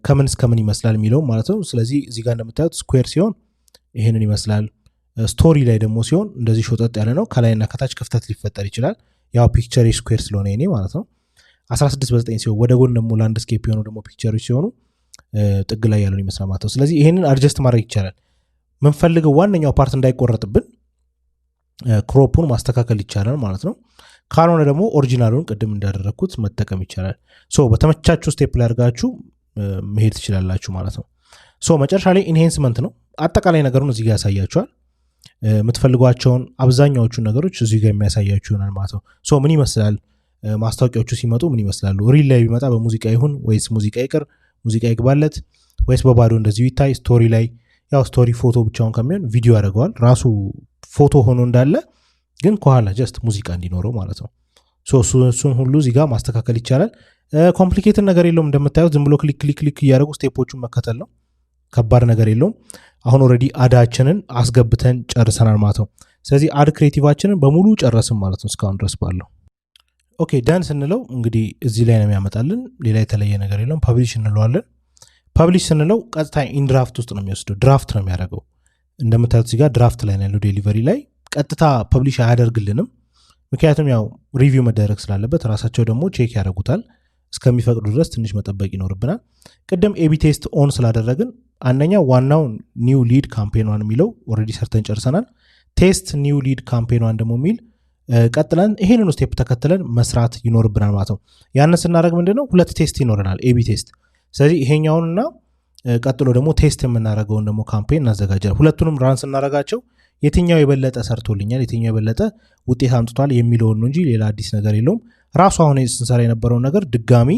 ከምን እስከምን ይመስላል የሚለው ማለት ነው። ስለዚህ እዚህ ጋር እንደምታዩት ስኩዌር ሲሆን ይህንን ይመስላል። ስቶሪ ላይ ደግሞ ሲሆን እንደዚህ ሾጠጥ ያለ ነው። ከላይና ከታች ክፍተት ሊፈጠር ይችላል። ያው ፒክቸር ስኩዌር ስለሆነ ይኔ ማለት ነው። 16:9 ሲሆን ወደ ጎን ደግሞ ላንድስኬፕ የሆኑ ደግሞ ፒክቸሮች ሲሆኑ ጥግ ላይ ያለውን ይመስላል ማለት ነው። ስለዚህ ይህንን አድጀስት ማድረግ ይቻላል። ምንፈልገው ዋነኛው ፓርት እንዳይቆረጥብን ክሮፑን ማስተካከል ይቻላል ማለት ነው። ካልሆነ ደግሞ ኦሪጂናሉን ቅድም እንዳደረግኩት መጠቀም ይቻላል። ሶ በተመቻችሁ ስቴፕ ላይ አድርጋችሁ መሄድ ትችላላችሁ ማለት ነው። ሶ መጨረሻ ላይ ኢንሄንስመንት ነው። አጠቃላይ ነገሩን እዚህ ጋር ያሳያችኋል። የምትፈልጓቸውን አብዛኛዎቹን ነገሮች እዚህ ጋር የሚያሳያችሁ ይሆናል ማለት ነው። ሶ ምን ይመስላል ማስታወቂያዎቹ ሲመጡ ምን ይመስላሉ? ሪል ላይ ቢመጣ በሙዚቃ ይሁን ወይስ ሙዚቃ ይቅር፣ ሙዚቃ ይግባለት ወይስ በባዶ እንደዚሁ ይታይ? ስቶሪ ላይ ያው ስቶሪ ፎቶ ብቻውን ከሚሆን ቪዲዮ ያደርገዋል ራሱ ፎቶ ሆኖ እንዳለ ግን ከኋላ ጀስት ሙዚቃ እንዲኖረው ማለት ነው። እሱን ሁሉ እዚህ ጋር ማስተካከል ይቻላል። ኮምፕሊኬትድ ነገር የለውም። እንደምታዩት ዝም ብሎ ክሊክ እያደረጉ ስቴፖቹን መከተል ነው። ከባድ ነገር የለውም። አሁን ኦልሬዲ አዳችንን አስገብተን ጨርሰናል ማለት ነው። ስለዚህ አድ ክሬቲቫችንን በሙሉ ጨረስን ማለት ነው እስካሁን ድረስ ባለው። ኦኬ ዳን ስንለው እንግዲህ እዚህ ላይ ነው የሚያመጣልን። ሌላ የተለየ ነገር የለውም። ፐብሊሽ እንለዋለን። ፐብሊሽ ስንለው ቀጥታ ኢንድራፍት ውስጥ ነው የሚወስደው። ድራፍት ነው የሚያደርገው። እንደምታዩት እዚህ ጋር ድራፍት ላይ ነው ያለው። ዴሊቨሪ ላይ ቀጥታ ፐብሊሽ አያደርግልንም። ምክንያቱም ያው ሪቪው መደረግ ስላለበት ራሳቸው ደግሞ ቼክ ያደርጉታል። እስከሚፈቅዱ ድረስ ትንሽ መጠበቅ ይኖርብናል። ቅድም ኤቢ ቴስት ኦን ስላደረግን አንደኛ ዋናው ኒው ሊድ ካምፔን ዋን የሚለው ኦልሬዲ ሰርተን ጨርሰናል። ቴስት ኒው ሊድ ካምፔን ዋን ደግሞ የሚል ቀጥለን ይሄንን ስቴፕ ተከትለን መስራት ይኖርብናል ማለት ነው። ያንን ስናደርግ ምንድነው ሁለት ቴስት ይኖረናል፣ ኤቢ ቴስት። ስለዚህ ይሄኛውንና ቀጥሎ ደግሞ ቴስት የምናደርገውን ደግሞ ካምፔን እናዘጋጃለን። ሁለቱንም ራን ስናደርጋቸው የትኛው የበለጠ ሰርቶልኛል፣ የትኛው የበለጠ ውጤት አምጥቷል የሚለውን ነው እንጂ ሌላ አዲስ ነገር የለውም። ራሱ አሁን ስንሰራ የነበረውን ነገር ድጋሚ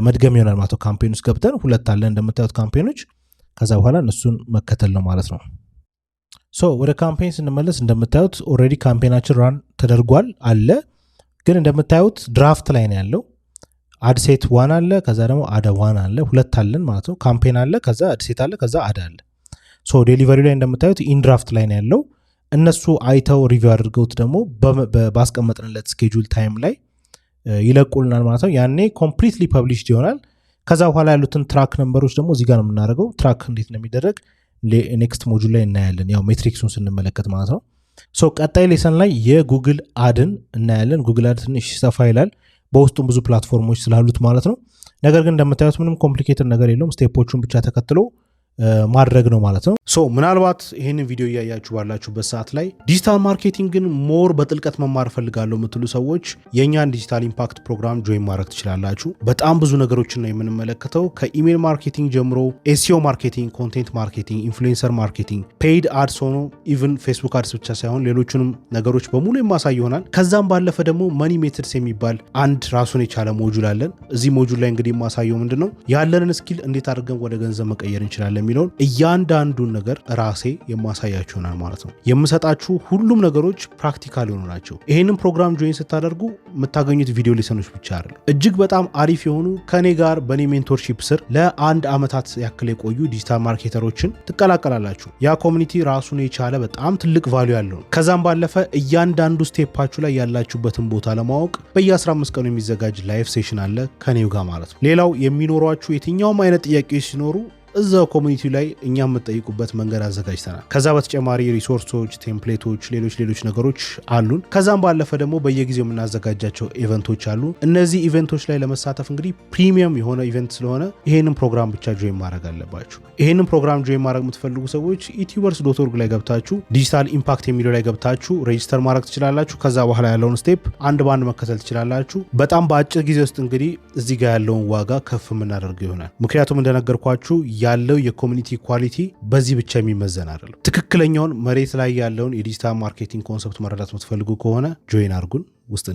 መድገም ይሆናል ማለት ነው። ካምፔን ውስጥ ገብተን ሁለት አለ እንደምታዩት ካምፔኖች፣ ከዛ በኋላ እነሱን መከተል ነው ማለት ነው። ሶ ወደ ካምፔን ስንመለስ እንደምታዩት ኦልሬዲ ካምፔናችን ራን ተደርጓል አለ። ግን እንደምታዩት ድራፍት ላይ ነው ያለው። አድሴት 1 አለ፣ ከዛ ደግሞ አደ 1 አለ፣ ሁለት አለን ማለት ነው። ካምፔን አለ፣ ከዛ አድሴት አለ፣ ከዛ አደ አለ። ሶ ዴሊቨሪ ላይ እንደምታዩት ኢንድራፍት ላይ ነው ያለው። እነሱ አይተው ሪቪው አድርገውት ደግሞ ባስቀመጥንለት ስኬጁል ታይም ላይ ይለቁልናል ማለት ነው። ያኔ ኮምፕሊትሊ ፐብሊሽድ ይሆናል። ከዛ በኋላ ያሉትን ትራክ ነምበሮች ደግሞ እዚህ ጋር ነው የምናደርገው። ትራክ እንዴት ነው የሚደረግ ኔክስት ሞጁል ላይ እናያለን፣ ያው ሜትሪክሱን ስንመለከት ማለት ነው። ሶ ቀጣይ ሌሰን ላይ የጉግል አድን እናያለን። ጉግል አድ ትንሽ ሰፋ ይላል፣ በውስጡም ብዙ ፕላትፎርሞች ስላሉት ማለት ነው። ነገር ግን እንደምታዩት ምንም ኮምፕሊኬትድ ነገር የለውም። ስቴፖቹን ብቻ ተከትሎ ማድረግ ነው ማለት ነው። ሶ ምናልባት ይህንን ቪዲዮ እያያችሁ ባላችሁበት ሰዓት ላይ ዲጂታል ማርኬቲንግን ሞር በጥልቀት መማር ፈልጋለሁ የምትሉ ሰዎች የእኛን ዲጂታል ኢምፓክት ፕሮግራም ጆይን ማድረግ ትችላላችሁ። በጣም ብዙ ነገሮችን ነው የምንመለከተው፣ ከኢሜል ማርኬቲንግ ጀምሮ ኤስኢኦ ማርኬቲንግ፣ ኮንቴንት ማርኬቲንግ፣ ኢንፍሉዌንሰር ማርኬቲንግ፣ ፔይድ አድስ ሆኖ ኢቭን ፌስቡክ አድስ ብቻ ሳይሆን ሌሎቹንም ነገሮች በሙሉ የማሳይ ይሆናል። ከዛም ባለፈ ደግሞ መኒ ሜትድስ የሚባል አንድ ራሱን የቻለ ሞጁል አለን። እዚህ ሞጁል ላይ እንግዲህ የማሳየው ምንድን ነው ያለንን ስኪል እንዴት አድርገን ወደ ገንዘብ መቀየር እንችላለን የሚለውን እያንዳንዱን ነገር ራሴ የማሳያችሁ ይሆናል ማለት ነው። የምሰጣችሁ ሁሉም ነገሮች ፕራክቲካል የሆኑ ናቸው። ይህንን ፕሮግራም ጆይን ስታደርጉ የምታገኙት ቪዲዮ ሌሰኖች ብቻ አይደለም፣ እጅግ በጣም አሪፍ የሆኑ ከኔ ጋር በኔ ሜንቶርሺፕ ስር ለ1 ዓመታት ያክል የቆዩ ዲጂታል ማርኬተሮችን ትቀላቀላላችሁ። ያ ኮሚኒቲ ራሱን የቻለ በጣም ትልቅ ቫልዩ ያለው ነው። ከዛም ባለፈ እያንዳንዱ ስቴፓችሁ ላይ ያላችሁበትን ቦታ ለማወቅ በየ15 ቀኑ የሚዘጋጅ ላይፍ ሴሽን አለ ከኔው ጋር ማለት ነው። ሌላው የሚኖሯችሁ የትኛውም አይነት ጥያቄዎች ሲኖሩ እዛው ኮሚኒቲ ላይ እኛ የምትጠይቁበት መንገድ አዘጋጅተናል። ከዛ በተጨማሪ ሪሶርሶች፣ ቴምፕሌቶች፣ ሌሎች ነገሮች አሉን። ከዛም ባለፈ ደግሞ በየጊዜው የምናዘጋጃቸው ኢቨንቶች አሉ። እነዚህ ኢቨንቶች ላይ ለመሳተፍ እንግዲህ ፕሪሚየም የሆነ ኢቨንት ስለሆነ ይሄንን ፕሮግራም ብቻ ጆይን ማድረግ አለባችሁ። ይሄንን ፕሮግራም ጆይን ማድረግ የምትፈልጉ ሰዎች ዩቲዩበርስ.org ላይ ገብታችሁ ዲጂታል ኢምፓክት የሚለው ላይ ገብታችሁ ሬጂስተር ማድረግ ትችላላችሁ። ከዛ በኋላ ያለውን ስቴፕ አንድ ባንድ መከተል ትችላላችሁ። በጣም በአጭር ጊዜ ውስጥ እንግዲህ እዚህ ጋር ያለውን ዋጋ ከፍ የምናደርገው ይሆናል። ምክንያቱም እንደነገርኳችሁ ያለው የኮሚኒቲ ኳሊቲ በዚህ ብቻ የሚመዘን አይደለም። ትክክለኛውን መሬት ላይ ያለውን የዲጂታል ማርኬቲንግ ኮንሰፕት መረዳት የምትፈልጉ ከሆነ ጆይን አድርጉን። ውስጥ